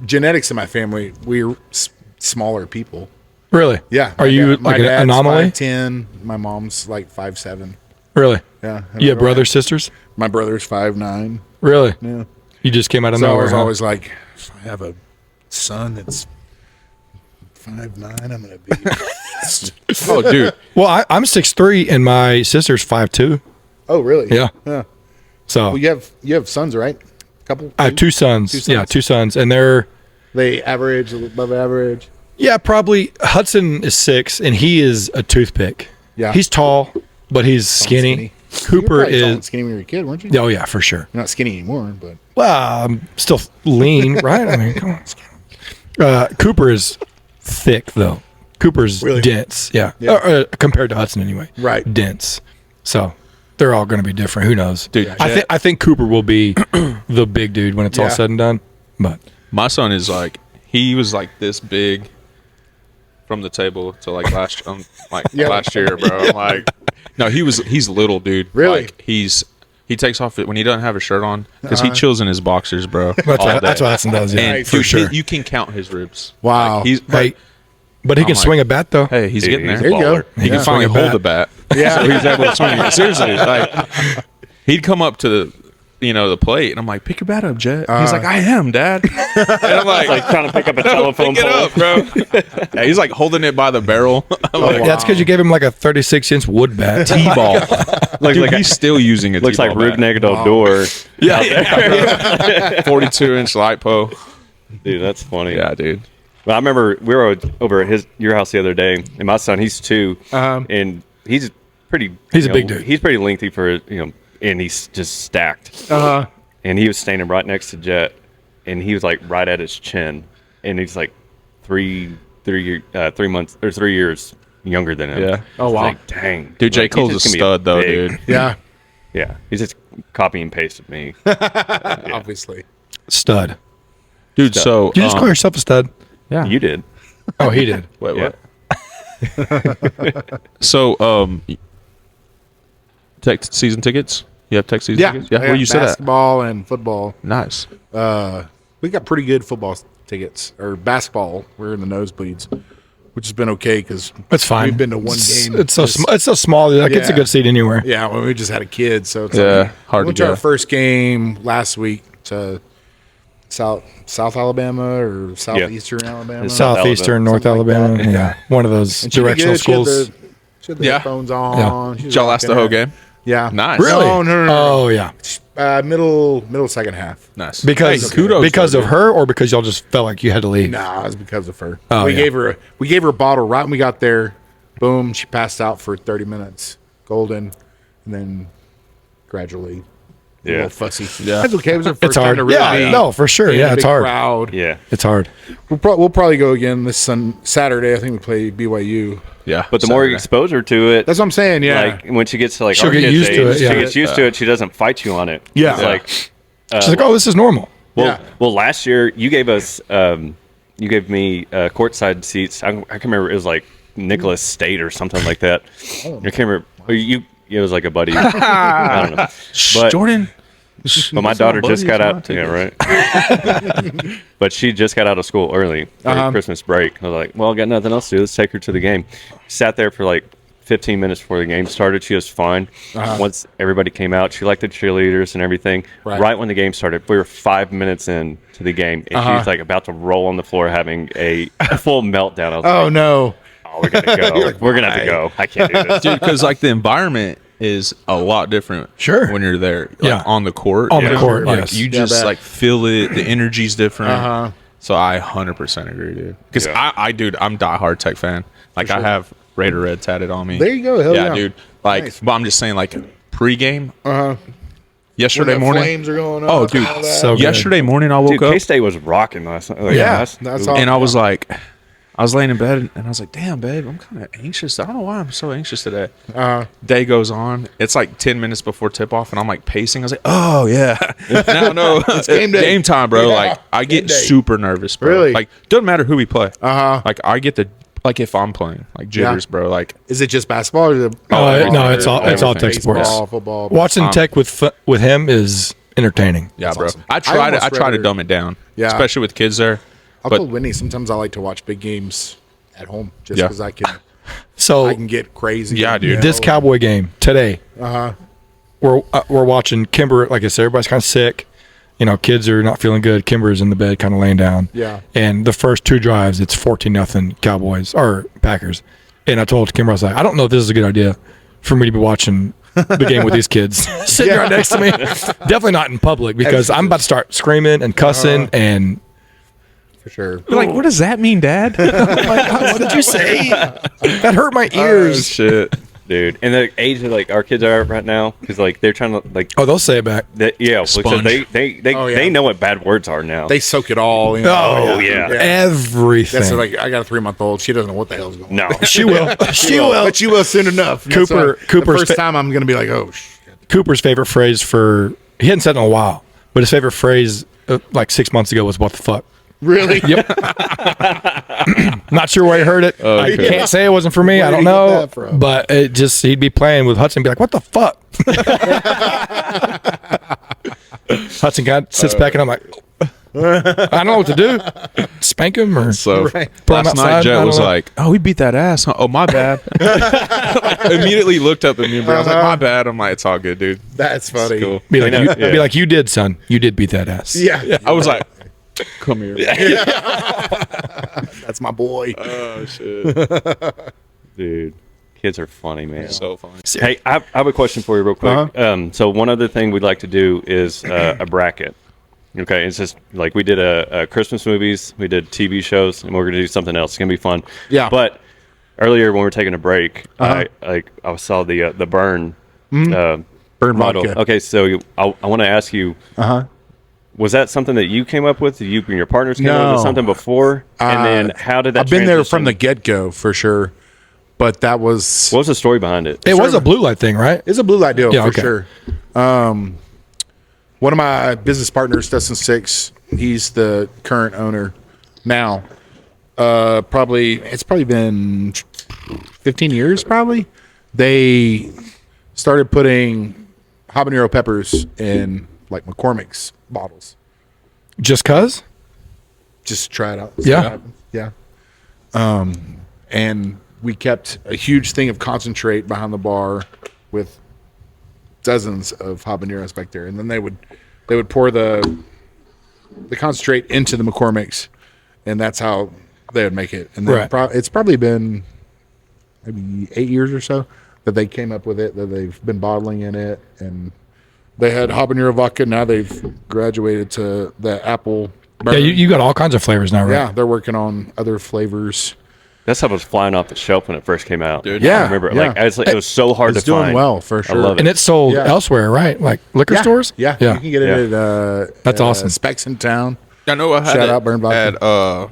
Speaker 2: genetics in my family, we're smaller people.
Speaker 1: Really?
Speaker 2: Yeah.
Speaker 1: Are you like an anomaly?
Speaker 2: 5'10". My mom's like 5'7".
Speaker 1: Really?
Speaker 2: Yeah.
Speaker 1: You have brothers, sisters?
Speaker 2: My brother's 5'9".
Speaker 1: Really?
Speaker 2: Yeah.
Speaker 1: You just came out of
Speaker 2: So I
Speaker 1: nowhere.
Speaker 2: was
Speaker 1: huh?
Speaker 2: always like, if I have a son that's 5'9", I'm gonna be.
Speaker 3: Oh, dude.
Speaker 1: Well, I'm 6'3", and my sister's 5'2".
Speaker 2: Oh, really?
Speaker 1: Yeah.
Speaker 2: Yeah.
Speaker 1: So
Speaker 2: Well, you have sons, right? Couple.
Speaker 1: I have two sons.
Speaker 2: Two sons.
Speaker 1: Yeah, two sons, and they're
Speaker 2: They average, above average.
Speaker 1: probably Hudson is 6, and he is a toothpick.
Speaker 2: Yeah.
Speaker 1: He's tall, but he's skinny.
Speaker 2: You were
Speaker 1: Cooper
Speaker 2: probably tall and
Speaker 1: is.
Speaker 2: skinny when you were a kid, weren't you?
Speaker 1: Oh yeah, for sure.
Speaker 2: You're not skinny anymore, but
Speaker 1: Well, I'm still lean, right? I mean, come on. Cooper is thick though. Cooper's
Speaker 2: Really?
Speaker 1: dense. Yeah.
Speaker 2: Yeah.
Speaker 1: Compared to Hudson anyway.
Speaker 2: Right.
Speaker 1: Dense. So they're all going to be different. Who knows?
Speaker 3: Dude,
Speaker 1: I think Cooper will be the big dude when it's all
Speaker 2: Yeah.
Speaker 1: said and done. But
Speaker 3: My son is like, he was like this big from the table to like last year, bro. I'm like, no, he's little, dude.
Speaker 2: Really?
Speaker 3: Like, he takes off it when he doesn't have a shirt on because he chills in his boxers, bro.
Speaker 1: that's what Hudson does. Yeah,
Speaker 3: And
Speaker 1: for
Speaker 3: dude,
Speaker 1: sure.
Speaker 3: you can count his ribs.
Speaker 2: Wow.
Speaker 3: Like, he's
Speaker 1: Hey, but he can
Speaker 3: my-
Speaker 1: swing a bat though.
Speaker 3: hey, he's getting there.
Speaker 4: He's a
Speaker 2: There you go.
Speaker 4: baller.
Speaker 3: He can
Speaker 1: Yeah.
Speaker 3: finally
Speaker 1: Swing a
Speaker 3: hold the bat.
Speaker 2: Yeah.
Speaker 3: So he's able to swing it. Seriously, like he'd come up to the plate, and I'm like, "Pick your bat up, Jet." He's like, "I am, Dad." And I'm like,
Speaker 4: Like trying to pick up a telephone
Speaker 3: "Pick it
Speaker 4: pole.
Speaker 3: up, bro." Yeah, he's like holding it by the barrel. I'm like,
Speaker 1: Yeah, that's because you gave him like a 36-inch wood bat.
Speaker 3: T-ball.
Speaker 4: Looks
Speaker 3: Dude,
Speaker 4: like
Speaker 3: he's still using a
Speaker 4: looks like
Speaker 3: T-ball
Speaker 4: Rube
Speaker 3: bat.
Speaker 4: Negado door.
Speaker 1: Yeah.
Speaker 3: 42-inch lipo.
Speaker 4: Dude, that's funny.
Speaker 3: Yeah, dude.
Speaker 4: Well, I remember we were over at your house the other day, and my son, he's 2, and he's pretty.
Speaker 1: He's a big dude.
Speaker 4: He's pretty lengthy for and he's just stacked. And he was standing right next to Jet, and he was like right at his chin, and he's like 3 months or 3 years younger than him.
Speaker 3: Yeah.
Speaker 2: Oh, wow.
Speaker 4: Like, dang,
Speaker 3: Dude, J.
Speaker 4: Like, he's
Speaker 3: Cole's a
Speaker 4: just gonna be
Speaker 3: stud, though,
Speaker 4: big-
Speaker 3: dude.
Speaker 2: Yeah,
Speaker 4: Yeah, he's just copy and pasted me.
Speaker 2: obviously.
Speaker 1: Stud.
Speaker 3: Dude, so...
Speaker 1: Did you just call yourself a stud?
Speaker 3: yeah.
Speaker 4: You did.
Speaker 1: Oh, he did.
Speaker 3: Wait,
Speaker 4: Yeah.
Speaker 3: what? So, tech season tickets? You have tech season
Speaker 2: Yeah,
Speaker 3: tickets? Yeah, where you sit at?
Speaker 2: basketball and football.
Speaker 3: Nice.
Speaker 2: We got pretty good football tickets, or basketball. We're in the nosebleeds, which has been okay because
Speaker 1: That's fine.
Speaker 2: We've been to one
Speaker 1: It's-
Speaker 2: game.
Speaker 1: It's so it's so small. Like it's a
Speaker 2: Yeah.
Speaker 1: good seat anywhere.
Speaker 2: Yeah, well, we just had a kid, so it's
Speaker 3: Yeah,
Speaker 2: like,
Speaker 3: hard
Speaker 2: we went
Speaker 3: to
Speaker 2: to
Speaker 3: go.
Speaker 2: our first game last week to South Alabama or southeastern Alabama.
Speaker 1: Southeastern, North
Speaker 2: Something like
Speaker 1: Alabama.
Speaker 2: that.
Speaker 1: Yeah. One of those
Speaker 2: And she did
Speaker 1: directional
Speaker 2: good. She had
Speaker 1: schools.
Speaker 2: She had the
Speaker 3: Yeah.
Speaker 2: headphones on. She
Speaker 3: Did
Speaker 2: was
Speaker 3: y'all last the
Speaker 2: rocking
Speaker 3: whole
Speaker 2: it.
Speaker 3: game?
Speaker 2: Yeah.
Speaker 3: Nice.
Speaker 1: Really?
Speaker 2: No.
Speaker 1: Oh yeah.
Speaker 2: Middle second half.
Speaker 3: Nice.
Speaker 1: Because
Speaker 3: Hey, kudos,
Speaker 1: because
Speaker 3: though,
Speaker 1: of
Speaker 3: dude.
Speaker 1: her, or because y'all just felt like you had to leave.
Speaker 2: Nah, it was because of her.
Speaker 1: Oh,
Speaker 2: we
Speaker 1: yeah.
Speaker 2: gave her a bottle right when we got there. Boom, she passed out for 30 minutes. Golden, and then gradually, a
Speaker 4: Yeah.
Speaker 2: little fussy.
Speaker 3: Yeah.
Speaker 2: That's okay. It was her first
Speaker 1: It's hard.
Speaker 2: time to really
Speaker 1: Yeah,
Speaker 2: be
Speaker 1: no, for sure.
Speaker 2: in
Speaker 1: Yeah,
Speaker 2: a
Speaker 1: it's
Speaker 2: big
Speaker 1: hard.
Speaker 2: Crowd.
Speaker 4: Yeah.
Speaker 1: It's hard.
Speaker 2: We'll probably go again this Saturday. I think we play BYU.
Speaker 3: Yeah.
Speaker 4: But the more
Speaker 3: Saturday.
Speaker 4: exposure to it,
Speaker 2: That's what I'm saying. Yeah.
Speaker 4: like when she gets to like
Speaker 1: She'll
Speaker 4: our
Speaker 1: get
Speaker 4: kid's
Speaker 1: used to
Speaker 4: age,
Speaker 1: it, yeah.
Speaker 4: she gets used to it. She doesn't fight you on it.
Speaker 2: Yeah.
Speaker 4: It's like
Speaker 1: She's like, oh, this is normal.
Speaker 4: well,
Speaker 2: Yeah.
Speaker 4: last year you gave us you gave me courtside seats. I can remember it was like Nicholas State or something like that. I can't remember. Or you it was like a buddy. I don't know. But
Speaker 3: Jordan.
Speaker 4: But my daughter just got out.
Speaker 3: buddies,
Speaker 4: Yeah, right. But she just got out of school early for Christmas break. I was like, well, I got nothing else to do. Let's take her to the game. Sat there for like 15 minutes before the game started. She was fine. Once everybody came out, she liked the cheerleaders and everything. Right when the game started, we were 5 minutes in to the game, and she was like about to roll on the floor having a full meltdown. I was
Speaker 2: Oh
Speaker 4: like,
Speaker 2: no.
Speaker 4: oh, we're gonna go.
Speaker 2: like,
Speaker 4: We're gonna have to go. I can't do this.
Speaker 3: Dude, because like the environment is a lot different.
Speaker 1: Sure.
Speaker 3: When you're there, like,
Speaker 1: Yeah.
Speaker 3: on the court.
Speaker 1: On the court,
Speaker 3: like
Speaker 1: yes.
Speaker 3: you
Speaker 2: Yeah,
Speaker 3: just
Speaker 2: bet.
Speaker 3: like feel it. The energy's different. So I 100% agree, dude. Because
Speaker 4: Yeah.
Speaker 3: dude, I'm diehard Tech fan. Like I have Raider Red tatted on me.
Speaker 2: There you go. Hell yeah.
Speaker 3: dude. Like,
Speaker 2: Nice.
Speaker 3: but I'm just saying, like pregame.
Speaker 2: When
Speaker 3: Yesterday
Speaker 2: the
Speaker 3: morning.
Speaker 2: flames are going up.
Speaker 3: Oh, dude.
Speaker 2: and all that.
Speaker 1: So good.
Speaker 3: Yesterday morning, I woke
Speaker 4: Dude,
Speaker 3: up.
Speaker 4: K-State was rocking last night. Like,
Speaker 2: Yeah,
Speaker 4: last-
Speaker 2: that's all.
Speaker 3: And I was like, I was laying in bed and I was like, damn, babe, I'm kind of anxious. I don't know why I'm so anxious today. Day goes on. It's like 10 minutes before tip off and I'm like pacing. I was like, oh, yeah. Now, no, it's
Speaker 2: game day.
Speaker 3: game time, bro.
Speaker 2: Yeah,
Speaker 3: Like, I get
Speaker 2: game day.
Speaker 3: super nervous, bro.
Speaker 2: Really?
Speaker 3: Like, doesn't matter who we play.
Speaker 2: Uh-huh.
Speaker 3: Like, I get the, like, if I'm playing, like, jitters, bro. Like,
Speaker 2: Is it just basketball or is it
Speaker 1: No, it's all
Speaker 3: everything.
Speaker 1: tech sports.
Speaker 2: baseball, football?
Speaker 1: Watching tech with him is entertaining.
Speaker 3: yeah, bro.
Speaker 2: awesome.
Speaker 3: I
Speaker 2: I
Speaker 3: try to
Speaker 2: almost
Speaker 3: I try to
Speaker 2: rather-
Speaker 3: dumb it down.
Speaker 2: Yeah.
Speaker 3: Especially with kids there.
Speaker 2: I
Speaker 3: but-
Speaker 2: told Whitney sometimes I like to watch big games at home just
Speaker 3: Yeah.
Speaker 2: because I can
Speaker 1: So
Speaker 2: get crazy.
Speaker 3: Yeah, dude.
Speaker 1: this Cowboy game today, we're watching Kimber. Like I said, everybody's kind of sick. You know, kids are not feeling good. Kimber's in the bed, kind of laying down.
Speaker 2: Yeah.
Speaker 1: And the first 2 drives, it's 14-0 Cowboys or Packers. And I told Kimber, I was like, I don't know if this is a good idea for me to be watching the game with these kids sitting right next to me. Definitely not in public because I'm about to start screaming and cussing and.
Speaker 2: for sure.
Speaker 3: Like, what does that mean, Dad?
Speaker 1: What did you say? That hurt my
Speaker 3: Oh,
Speaker 1: ears.
Speaker 3: shit.
Speaker 4: dude. And the age that like our kids are right now, because like they're trying to like,
Speaker 1: Oh, they'll say it back.
Speaker 4: yeah, because
Speaker 3: Sponge.
Speaker 4: they know what bad words are now.
Speaker 2: They soak it all. You know?
Speaker 1: Oh,
Speaker 4: yeah.
Speaker 1: Everything.
Speaker 2: That's like I got a 3-month-old. She doesn't know what the hell's going on.
Speaker 4: no,
Speaker 1: She will. She will.
Speaker 2: But she will soon enough. That's
Speaker 1: Cooper-
Speaker 2: why
Speaker 1: Cooper's
Speaker 2: the first
Speaker 1: fa-
Speaker 2: time I'm gonna be like, oh shit.
Speaker 1: Cooper's favorite phrase he hadn't said it in a while, but his favorite phrase like 6 months ago was "What the fuck."
Speaker 2: Really?
Speaker 1: Yep. Not sure where he heard it. I
Speaker 3: Okay.
Speaker 1: can't say it wasn't for me.
Speaker 2: Where
Speaker 1: I
Speaker 2: did
Speaker 1: don't
Speaker 2: he get
Speaker 1: know.
Speaker 2: that from?
Speaker 1: But it just he'd be playing with Hudson and be like, "What the fuck?" Hudson kind of sits back and I'm like, I don't know what to do. Spank him or
Speaker 3: So
Speaker 2: Right.
Speaker 1: Pull him
Speaker 3: last night,
Speaker 1: outside? I
Speaker 3: Jet
Speaker 1: don't
Speaker 3: was
Speaker 1: know.
Speaker 3: like, "Oh, we beat that ass. Huh? Oh, my bad." Like, immediately looked up at me, bro. I was like, "My bad." I'm like, "It's all good, dude."
Speaker 2: That's funny.
Speaker 3: Cool.
Speaker 1: be like,
Speaker 4: Yeah.
Speaker 1: be like, you did, son. You did beat that ass.
Speaker 2: Yeah.
Speaker 3: I was like, "Come here."
Speaker 2: That's my boy.
Speaker 3: Oh shit.
Speaker 4: dude. Kids are funny, man.
Speaker 3: So funny.
Speaker 4: Hey, I have a question for you real quick. So one other thing we'd like to do is a bracket. Okay, it's just like we did a Christmas movies, we did TV shows, and we're gonna do something else. It's gonna be fun.
Speaker 2: Yeah.
Speaker 4: But earlier when we were taking a break, I saw the burn
Speaker 2: Burn
Speaker 4: model.
Speaker 2: vodka.
Speaker 4: Okay, so I want to ask you. Was that something that you came up with? Did you and your partners came up with something before? And then how did that?
Speaker 2: I've been there from the
Speaker 4: transition?
Speaker 2: get-go for sure, but that was
Speaker 4: What was the story behind it?
Speaker 1: It was a blue light thing, right?
Speaker 2: it's a blue light deal
Speaker 1: Yeah,
Speaker 2: for
Speaker 1: okay.
Speaker 2: sure. One of my business partners, Dustin Six, he's the current owner now. It's probably been 15 years. Probably they started putting habanero peppers in like McCormick's bottles.
Speaker 1: Just cause?
Speaker 2: Just try it out.
Speaker 1: Yeah.
Speaker 2: Yeah. And we kept a huge thing of concentrate behind the bar with dozens of habaneros back there, and then they would pour the concentrate into the McCormick's, and that's how they would make it. And then
Speaker 1: Right.
Speaker 2: it's probably been maybe 8 years or so that they came up with it, that they've been bottling in it, and they had habanero vodka. Now they've graduated to the apple.
Speaker 1: Yeah, you got all kinds of flavors now, right?
Speaker 2: Yeah, they're working on other flavors.
Speaker 4: That stuff was flying off the shelf when it first came out.
Speaker 3: Dude.
Speaker 2: Yeah,
Speaker 4: I remember.
Speaker 2: yeah.
Speaker 4: It was so hard
Speaker 2: It's
Speaker 4: to find.
Speaker 2: doing well for sure.
Speaker 4: I love it.
Speaker 1: And it's sold
Speaker 2: Yeah.
Speaker 1: elsewhere, right? Like liquor stores?
Speaker 2: Yeah,
Speaker 1: Yeah.
Speaker 2: you can get it at
Speaker 1: That's awesome.
Speaker 2: Specs in town.
Speaker 3: I know I had
Speaker 2: Shout
Speaker 3: it
Speaker 2: out Burn Vodka.
Speaker 3: at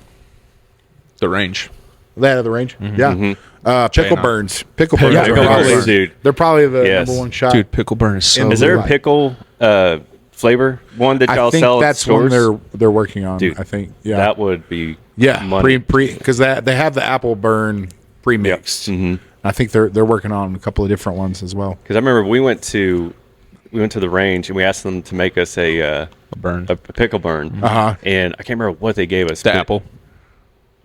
Speaker 3: the range.
Speaker 2: They had at the range.
Speaker 1: Mm-hmm.
Speaker 2: Yeah. Pickle
Speaker 3: China.
Speaker 2: burns. Pickle burns.
Speaker 1: Yeah,
Speaker 2: are
Speaker 1: pickle
Speaker 2: probably,
Speaker 4: burns, dude.
Speaker 2: They're probably the
Speaker 4: Yes.
Speaker 2: number one shot.
Speaker 3: Dude, pickle burn is so
Speaker 2: In
Speaker 4: Is there a
Speaker 2: Right.
Speaker 4: pickle flavor one that y'all
Speaker 2: I think
Speaker 4: sell at
Speaker 2: that's
Speaker 4: stores?
Speaker 2: one they're working on.
Speaker 4: Dude,
Speaker 2: I think. Yeah.
Speaker 4: That would be
Speaker 2: pre
Speaker 4: money.
Speaker 2: because they have the apple burn pre-mixed. I think they're working on a couple of different ones as well.
Speaker 4: Because I remember we went to the range and we asked them to make us a
Speaker 3: burn.
Speaker 4: a pickle burn. And I can't remember what they gave us.
Speaker 3: The
Speaker 4: but-
Speaker 3: apple.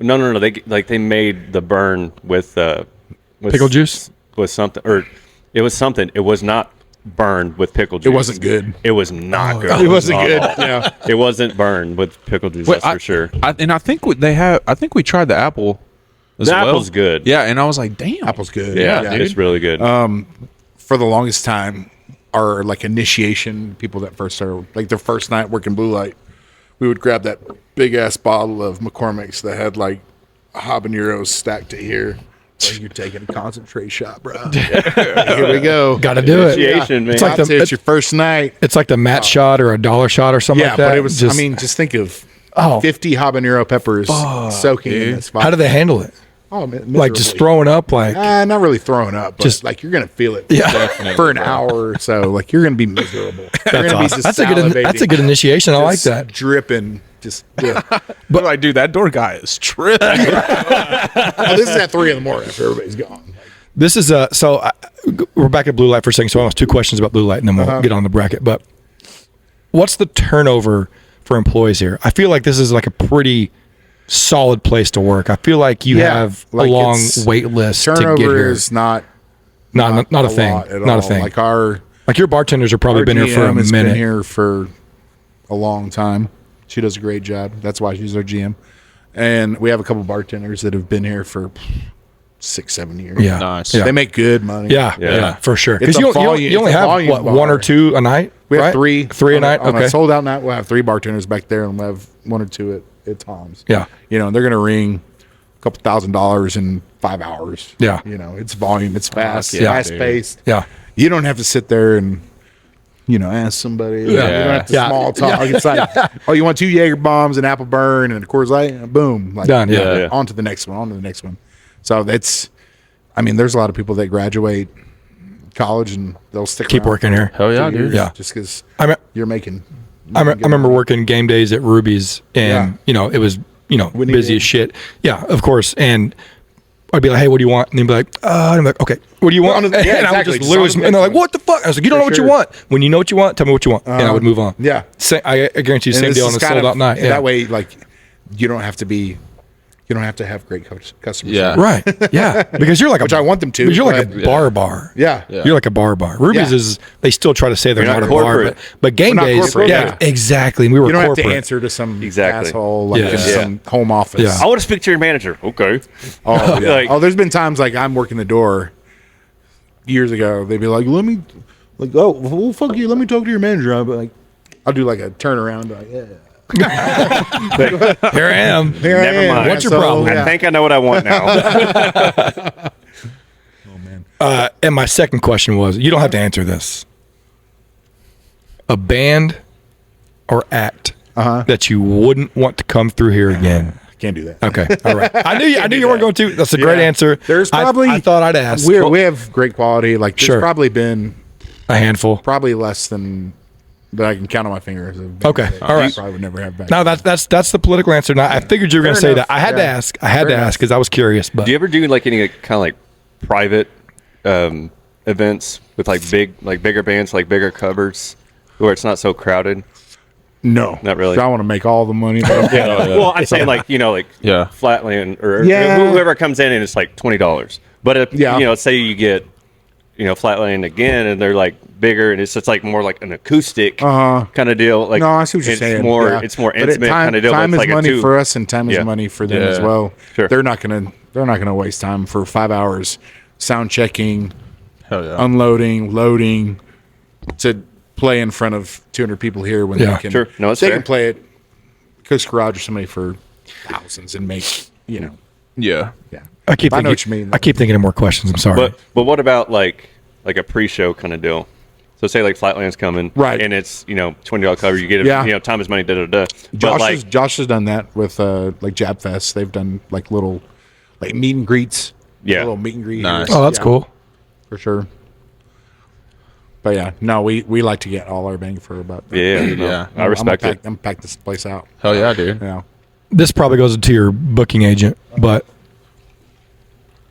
Speaker 4: No. They made the burn with
Speaker 1: Pickle juice?
Speaker 4: with something, or it was something. It was not burned with pickle juice.
Speaker 2: It wasn't good.
Speaker 4: It was not good.
Speaker 2: It wasn't
Speaker 4: at
Speaker 2: good.
Speaker 4: all.
Speaker 2: Yeah.
Speaker 4: It wasn't burned with pickle juice. That's for sure.
Speaker 3: I think I think we tried the apple. As
Speaker 4: The
Speaker 3: well.
Speaker 4: apple's good.
Speaker 3: Yeah, and I was like, damn.
Speaker 2: Apple's good.
Speaker 4: Yeah,
Speaker 3: dude.
Speaker 4: it's really good.
Speaker 2: For the longest time, our like initiation people that first started, like their first night working blue light, we would grab that big ass bottle of McCormick's that had like habaneros stacked to here. Like, you're taking a concentrate shot, bro. Here we go.
Speaker 1: Got to do it.
Speaker 4: Initiation, man.
Speaker 1: It's like
Speaker 2: It's your first night.
Speaker 1: It's like the Matt shot or a dollar shot or something
Speaker 2: Yeah,
Speaker 1: like that.
Speaker 2: but it was. Just think of 50 habanero peppers soaking in this.
Speaker 1: How do they handle it?
Speaker 2: Oh,
Speaker 1: Like just throwing up, like
Speaker 2: Not really throwing up, but
Speaker 1: Just-
Speaker 2: like you're gonna feel it
Speaker 1: Yeah.
Speaker 2: for an hour or so. Like you're gonna be miserable. You're gonna be
Speaker 1: awesome.
Speaker 2: just
Speaker 1: That's a good
Speaker 2: salivating,
Speaker 1: initiation. I like
Speaker 2: just
Speaker 1: that.
Speaker 2: dripping. Just yeah.
Speaker 3: But like, dude, that door guy is tripping.
Speaker 2: Oh, this is at 3 a.m. after everybody's gone.
Speaker 1: This is we're back at blue light for a second. So I have 2 questions about blue light, and then we'll get on the bracket. But what's the turnover for employees here? I feel like this is like a pretty solid place to work. I feel like you
Speaker 2: Yeah,
Speaker 1: have
Speaker 2: like
Speaker 1: a long
Speaker 2: it's-
Speaker 1: wait list to get
Speaker 2: Turnover
Speaker 1: here.
Speaker 2: is not
Speaker 1: Not a thing.
Speaker 2: lot at
Speaker 1: Not a
Speaker 2: all.
Speaker 1: thing.
Speaker 2: Like our
Speaker 1: Like your bartenders have probably been here for a
Speaker 2: GM has been
Speaker 1: minute.
Speaker 2: here for a long time. She does a great job. That's why she's our GM. And we have a couple bartenders that have been here for 6-7 years.
Speaker 1: Yeah.
Speaker 3: Nice.
Speaker 1: Yeah.
Speaker 2: They make good money.
Speaker 1: Yeah, for sure.
Speaker 2: It's
Speaker 1: Because
Speaker 2: a
Speaker 1: you
Speaker 2: volume-
Speaker 1: only
Speaker 2: it's a
Speaker 1: have
Speaker 2: volume
Speaker 1: what,
Speaker 2: bar.
Speaker 1: 1 or 2 a night.
Speaker 2: We have
Speaker 1: right?
Speaker 2: 3
Speaker 1: a night.
Speaker 2: On
Speaker 1: Okay.
Speaker 2: a sold out night, we'll have 3 bartenders back there, and we'll have 1 or 2 at times.
Speaker 1: Yeah.
Speaker 2: You know, they're going to ring a couple $1,000s in 5 hours.
Speaker 1: Yeah.
Speaker 2: You know, it's volume. It's fast.
Speaker 3: yeah,
Speaker 2: fast paced.
Speaker 1: Yeah.
Speaker 2: You don't have to sit there and, ask somebody. You don't have to
Speaker 1: Yeah.
Speaker 2: small talk. It's like, oh, you want 2 Jaeger bombs, an apple burn, and a Coors Light? Boom. Like,
Speaker 1: Done, yeah.
Speaker 4: Yeah.
Speaker 2: On to the next one. So there's a lot of people that graduate college and they'll stick
Speaker 1: Keep
Speaker 2: around
Speaker 1: working here.
Speaker 3: Hell yeah,
Speaker 2: for
Speaker 3: dude.
Speaker 2: years
Speaker 1: Yeah.
Speaker 2: Just because
Speaker 1: I mean,
Speaker 2: you're making.
Speaker 1: I remember working game days at Ruby's, and it was
Speaker 2: We need
Speaker 1: busy
Speaker 2: it.
Speaker 1: as shit. Yeah, of course. And I'd be like, "Hey, what do you want?" And they'd be like, and I'm like, "Okay, what do you want?"
Speaker 2: On to the- yeah,
Speaker 1: and I would
Speaker 2: exactly.
Speaker 1: just
Speaker 2: Just
Speaker 1: literally,
Speaker 2: on to the
Speaker 1: and they're
Speaker 2: next
Speaker 1: like, "What the fuck?" I was like, "You don't know what you
Speaker 2: sure.
Speaker 1: want. When you know what you want, tell me what you want," and I would move on.
Speaker 2: Yeah.
Speaker 1: I guarantee you,
Speaker 2: And
Speaker 1: same
Speaker 2: this
Speaker 1: deal
Speaker 2: is
Speaker 1: on a
Speaker 2: kind
Speaker 1: sold
Speaker 2: of-
Speaker 1: out night.
Speaker 2: and
Speaker 1: Yeah.
Speaker 2: That way, like, you don't have to have great customer
Speaker 3: Yeah.
Speaker 2: service.
Speaker 1: Right. Yeah. Because you're like
Speaker 2: Which I want them to,
Speaker 1: Because you're like
Speaker 2: but-
Speaker 1: a bar.
Speaker 2: Yeah.
Speaker 1: You're like a bar. Ruby's
Speaker 2: Yeah.
Speaker 1: is, they still try to say they're
Speaker 4: You're
Speaker 1: not
Speaker 4: not
Speaker 1: a bar,
Speaker 4: corporate.
Speaker 1: but game
Speaker 2: We're not
Speaker 1: days.
Speaker 2: corporate,
Speaker 1: Yeah,
Speaker 2: yeah.
Speaker 1: exactly. And we were
Speaker 2: You don't
Speaker 1: corporate.
Speaker 2: have to answer to some
Speaker 4: Exactly.
Speaker 2: asshole like
Speaker 1: Yeah.
Speaker 2: in some home office.
Speaker 1: Yeah.
Speaker 4: I want to speak to your manager. Okay.
Speaker 2: Oh, yeah.
Speaker 4: Like-
Speaker 2: There's been times like I'm working the door years ago, they'd be like, oh, well, fuck you. Let me talk to your manager. I'll do like a turnaround. Like, yeah.
Speaker 1: Here I am.
Speaker 2: Here I
Speaker 4: Never
Speaker 2: am.
Speaker 4: mind.
Speaker 1: What's your problem?
Speaker 4: I think I know what I want now.
Speaker 2: Oh, man.
Speaker 1: And my second question was, you don't have to answer this. A band or act that you wouldn't want to come through here again.
Speaker 2: Can't do that.
Speaker 1: Okay. All right. I knew you weren't going to. That's a great answer.
Speaker 2: There's probably.
Speaker 1: I thought I'd ask.
Speaker 2: We have great quality. Like, there's probably been
Speaker 1: a handful.
Speaker 2: probably less than that I can count on my fingers.
Speaker 1: Okay. All right.
Speaker 2: Probably would never have back.
Speaker 1: No, that's the political answer. Now, I figured you were going to say
Speaker 2: enough.
Speaker 1: that. I had to ask. I had to ask because I was curious. But
Speaker 4: Do you ever do like any kind of like private events with like bigger bands, like bigger covers, where it's not so crowded?
Speaker 2: No,
Speaker 4: Not really.
Speaker 2: I want to make all the money. That
Speaker 4: Well, I'm saying like Flatland or whoever comes in and it's like $20. But if say you get Flatland again and they're like bigger and it's just like more like an acoustic kind of deal. Like
Speaker 2: No, I see what you're
Speaker 4: it's
Speaker 2: saying.
Speaker 4: It's more
Speaker 2: But
Speaker 4: intimate
Speaker 2: time,
Speaker 4: kind of deal.
Speaker 2: Time
Speaker 4: It's
Speaker 2: is
Speaker 4: like
Speaker 2: money for us, and time is money for them as well.
Speaker 4: Sure.
Speaker 2: They're not gonna waste time for 5 hours sound checking,
Speaker 3: Hell yeah.
Speaker 2: unloading, loading to play in front of 200 people here when they can.
Speaker 4: Sure. No, it's
Speaker 2: they
Speaker 4: fair.
Speaker 2: can play at Cook's Garage or somebody for thousands and make
Speaker 3: Yeah.
Speaker 2: Yeah.
Speaker 1: I keep
Speaker 2: I
Speaker 1: thinking,
Speaker 2: know what you mean.
Speaker 1: I keep thinking of more questions. I'm sorry.
Speaker 4: But what about like a pre-show kind of deal? So say like Flatland's coming,
Speaker 2: Right.
Speaker 4: And it's $20 cover. You get it, time is money. But
Speaker 2: Josh has done that with like Jab Fest. They've done like little like meet and greets.
Speaker 4: Yeah.
Speaker 2: A little meet and greet.
Speaker 3: Nice.
Speaker 1: Oh, that's cool.
Speaker 2: For sure. But yeah, no, we like to get all our bang for our buck.
Speaker 3: Yeah.
Speaker 4: I respect it.
Speaker 2: I'm pack this place out.
Speaker 3: Hell yeah, dude.
Speaker 2: Yeah.
Speaker 1: This probably goes into your booking agent, but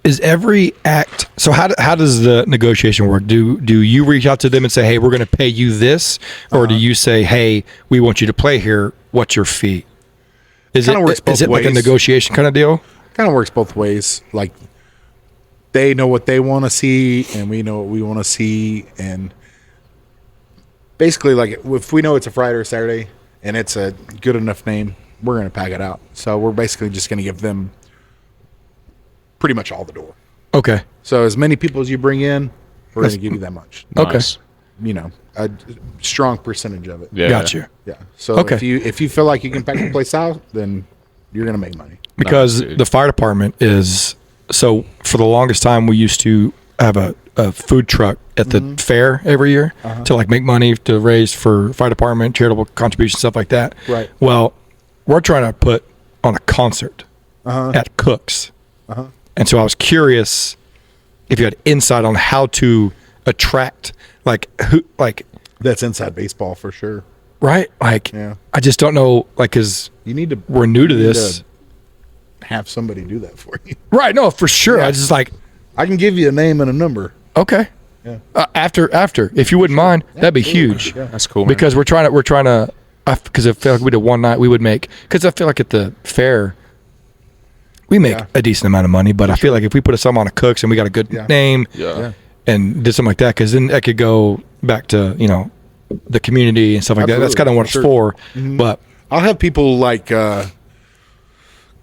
Speaker 1: is every act? So how does the negotiation work? Do you reach out to them and say, hey, we're going to pay you this, or do you say, hey, we want you to play here? What's your fee? Is
Speaker 2: Kinda works both
Speaker 1: is it like a
Speaker 2: ways.
Speaker 1: negotiation kind of deal?
Speaker 2: Kind of works both ways. Like they know what they want to see, and we know what we want to see, and basically, like if we know it's a Friday or Saturday and it's a good enough name, we're going to pack it out. So we're basically just going to give them pretty much all the door.
Speaker 1: Okay.
Speaker 2: So as many people as you bring in, we're going to give you that much.
Speaker 1: Okay.
Speaker 3: Nice.
Speaker 2: A strong percentage of it.
Speaker 3: Yeah.
Speaker 1: Got you.
Speaker 2: Yeah. So
Speaker 1: Okay.
Speaker 2: if you feel like you can pack the place out, then you're going to make money.
Speaker 1: Because
Speaker 3: Nice, dude.
Speaker 1: the fire department is so for the longest time we used to have a food truck at the fair every year to like make money to raise for fire department, charitable contributions, stuff like that.
Speaker 2: Right.
Speaker 1: Well, we're trying to put on a concert at Cook's. And so I was curious if you had insight on how to attract
Speaker 2: That's inside baseball for sure.
Speaker 1: right? Like,
Speaker 2: Yeah.
Speaker 1: I just don't know, like, because
Speaker 2: You need to
Speaker 1: we're new to
Speaker 2: you need
Speaker 1: this.
Speaker 2: to have somebody do that for you.
Speaker 1: Right. No, for sure.
Speaker 2: Yeah.
Speaker 1: I just like,
Speaker 2: I can give you a name and a number.
Speaker 1: okay.
Speaker 2: Yeah.
Speaker 1: After, if you wouldn't mind, that'd be huge.
Speaker 2: Yeah.
Speaker 3: That's cool, man.
Speaker 1: Because we're trying to, because I feel like we did one night, we would make, because I feel like at the fair, we make
Speaker 2: Yeah.
Speaker 1: a decent amount of money, but I feel like if we put some on a Cook's and we got a good
Speaker 2: Yeah.
Speaker 1: name
Speaker 3: Yeah.
Speaker 1: and did something like that, because then that could go back to, the community and stuff like that. That's kind of what it's
Speaker 2: Absolutely,
Speaker 1: for. But
Speaker 2: I'll have people like kind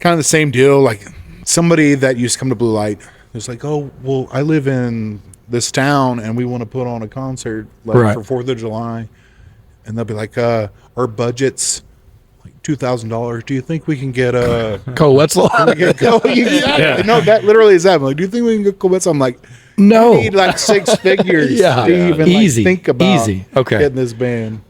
Speaker 2: of the same deal. Like somebody that used to come to Blue Light is like, oh, well, I live in this town and we want to put on a concert like
Speaker 1: Right.
Speaker 2: for 4th of July. And they'll be like, our budget's like $2,000. Do you think we can get a
Speaker 1: Cole Wetzel.
Speaker 2: yeah. No, that literally is that. I'm like, do you think we can get Colbert? I'm like,
Speaker 1: No.
Speaker 2: we need like 6 figures
Speaker 1: Yeah.
Speaker 2: to even
Speaker 1: Easy.
Speaker 2: like, think about
Speaker 1: Easy. Okay.
Speaker 2: getting this band.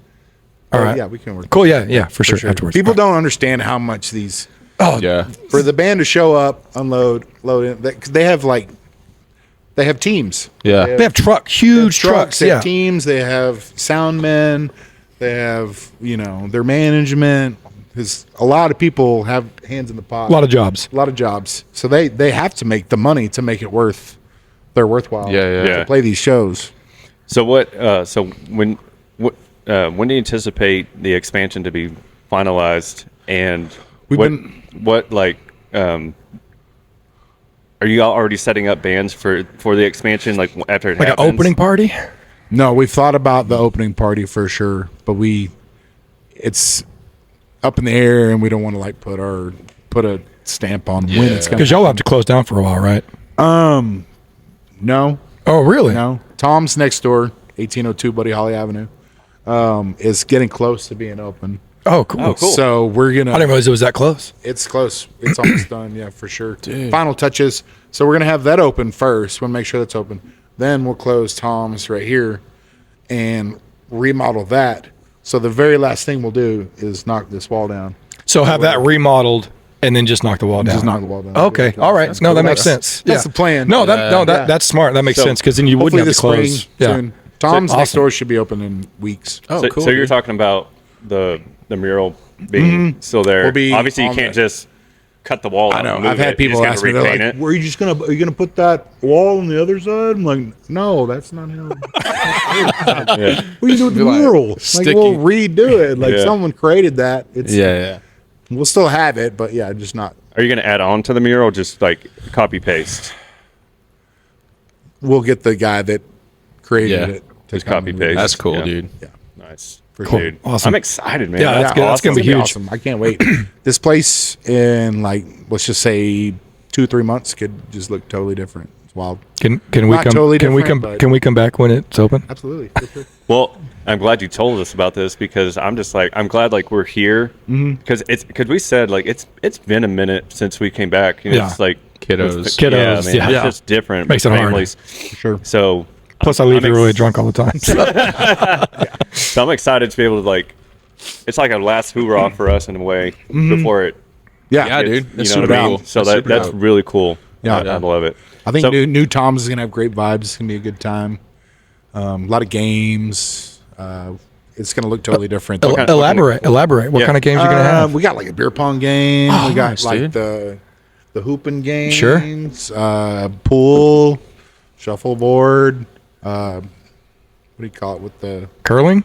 Speaker 1: All
Speaker 2: But
Speaker 1: right.
Speaker 2: yeah, we can work.
Speaker 1: Cool. Yeah. For sure. Afterwards.
Speaker 2: People don't understand how much these
Speaker 3: Yeah.
Speaker 2: for the band to show up, unload, load in. They have teams.
Speaker 3: Yeah.
Speaker 1: They have huge trucks.
Speaker 2: They
Speaker 1: Yeah.
Speaker 2: have teams. They have sound men. They have their management. Because a lot of people have hands in the pot.
Speaker 1: A lot of jobs.
Speaker 2: A lot of jobs. So they have to make the money to make it worthwhile.
Speaker 3: Yeah.
Speaker 2: To play these shows.
Speaker 4: So what? When do you anticipate the expansion to be finalized? And are you all already setting up bands for the expansion? Like after it
Speaker 1: Like
Speaker 4: happens?
Speaker 1: an opening party.
Speaker 2: No, we've thought about the opening party for sure, but it's up in the air, and we don't want to like put a stamp on when it's going
Speaker 1: Because y'all have to close down for a while, right?
Speaker 2: No,
Speaker 1: Oh, really?
Speaker 2: No, Tom's next door, 1802 Buddy Holly Avenue, is getting close to being open.
Speaker 1: Oh, cool.
Speaker 4: Oh, cool.
Speaker 2: So we're gonna.
Speaker 1: I didn't realize it was that close.
Speaker 2: It's close. It's almost done. Yeah, for sure. Final touches. So we're gonna have that open first. We'll make sure that's open. Then we'll close Tom's right here, and remodel that. So the very last thing we'll do is knock this wall down.
Speaker 1: So have that remodeled and then just knock the wall down.
Speaker 2: Just knock the wall down.
Speaker 1: Okay. All right. No, that makes sense.
Speaker 2: That's the plan.
Speaker 1: No, that's smart. That makes
Speaker 4: So,
Speaker 1: sense because then you wouldn't have to
Speaker 2: Hopefully
Speaker 1: close.
Speaker 2: this spring soon. Tom's
Speaker 1: So-
Speaker 2: next
Speaker 1: awesome.
Speaker 2: door should be open in weeks.
Speaker 3: Oh,
Speaker 4: so,
Speaker 3: cool.
Speaker 4: so you're
Speaker 3: dude.
Speaker 4: talking about the mural being still there.
Speaker 2: Will be
Speaker 4: Obviously, you
Speaker 2: on
Speaker 4: can't
Speaker 2: the-
Speaker 4: just cut the wall out.
Speaker 3: know.
Speaker 4: and move
Speaker 2: I've had
Speaker 4: it. You
Speaker 2: people
Speaker 4: just
Speaker 2: ask
Speaker 4: gotta
Speaker 2: me, they're like,
Speaker 4: repaint it.
Speaker 2: "Are you gonna put that wall on the other side?" I'm like, "No, that's not how."
Speaker 4: Yeah.
Speaker 2: What are you doing with the
Speaker 3: Like,
Speaker 2: mural? Like,
Speaker 3: sticky.
Speaker 2: we'll redo it. Like
Speaker 4: Yeah.
Speaker 2: someone created that. It's
Speaker 3: Yeah.
Speaker 2: We'll still have it, but yeah, just not.
Speaker 4: Are you going to add on to the mural or just like copy paste?
Speaker 2: We'll get the guy that created
Speaker 3: Yeah.
Speaker 2: it to
Speaker 4: Just
Speaker 2: come
Speaker 4: copy
Speaker 2: and
Speaker 4: paste.
Speaker 2: redo it.
Speaker 3: That's cool,
Speaker 4: Yeah.
Speaker 3: dude.
Speaker 4: Nice.
Speaker 1: Cool.
Speaker 4: Dude,
Speaker 1: Awesome.
Speaker 4: I'm excited, man.
Speaker 1: Yeah, that's good. That's gonna be
Speaker 2: It's
Speaker 1: huge.
Speaker 2: awesome. I can't wait. This place in like let's just say 2-3 months could just look totally different. It's wild.
Speaker 1: Can we
Speaker 2: Not
Speaker 1: come?
Speaker 2: totally
Speaker 1: can we
Speaker 2: different,
Speaker 1: come?
Speaker 2: but-
Speaker 1: Can we come back when it's open?
Speaker 2: Absolutely. For sure.
Speaker 4: Well, I'm glad you told us about this because I'm just like I'm glad like we're here because because we said like it's been a minute since we came back. You know,
Speaker 1: Yeah.
Speaker 4: It's like
Speaker 3: Kiddos.
Speaker 1: Kiddos,
Speaker 4: Yeah, man,
Speaker 1: yeah.
Speaker 4: it's just different.
Speaker 1: Makes
Speaker 4: with
Speaker 1: it hard.
Speaker 4: families.
Speaker 2: Sure.
Speaker 4: So
Speaker 1: Plus, I leave
Speaker 4: I'm
Speaker 1: you really drunk all the time.
Speaker 4: So I'm excited to be able to like. It's like a last hoorah for us in a way before it.
Speaker 2: Yeah.
Speaker 3: Yeah,
Speaker 4: gets-
Speaker 3: dude. That's
Speaker 4: you know
Speaker 3: super
Speaker 4: what I mean?
Speaker 3: cool.
Speaker 4: So
Speaker 3: That's super
Speaker 4: that's
Speaker 3: dope.
Speaker 4: really cool.
Speaker 2: Yeah.
Speaker 4: I love it.
Speaker 2: I think
Speaker 4: So-
Speaker 2: new Tom's is gonna have great vibes. It's gonna be a good time. A lot of games. It's gonna look totally different.
Speaker 1: Elaborate. What
Speaker 4: Yeah.
Speaker 1: kind of games you're gonna have?
Speaker 2: We got like a beer pong game.
Speaker 3: Oh,
Speaker 2: we got
Speaker 3: nice,
Speaker 2: like
Speaker 3: dude.
Speaker 2: the hooping games.
Speaker 1: Sure.
Speaker 2: Pool, shuffleboard. What do you call it with the
Speaker 1: Curling.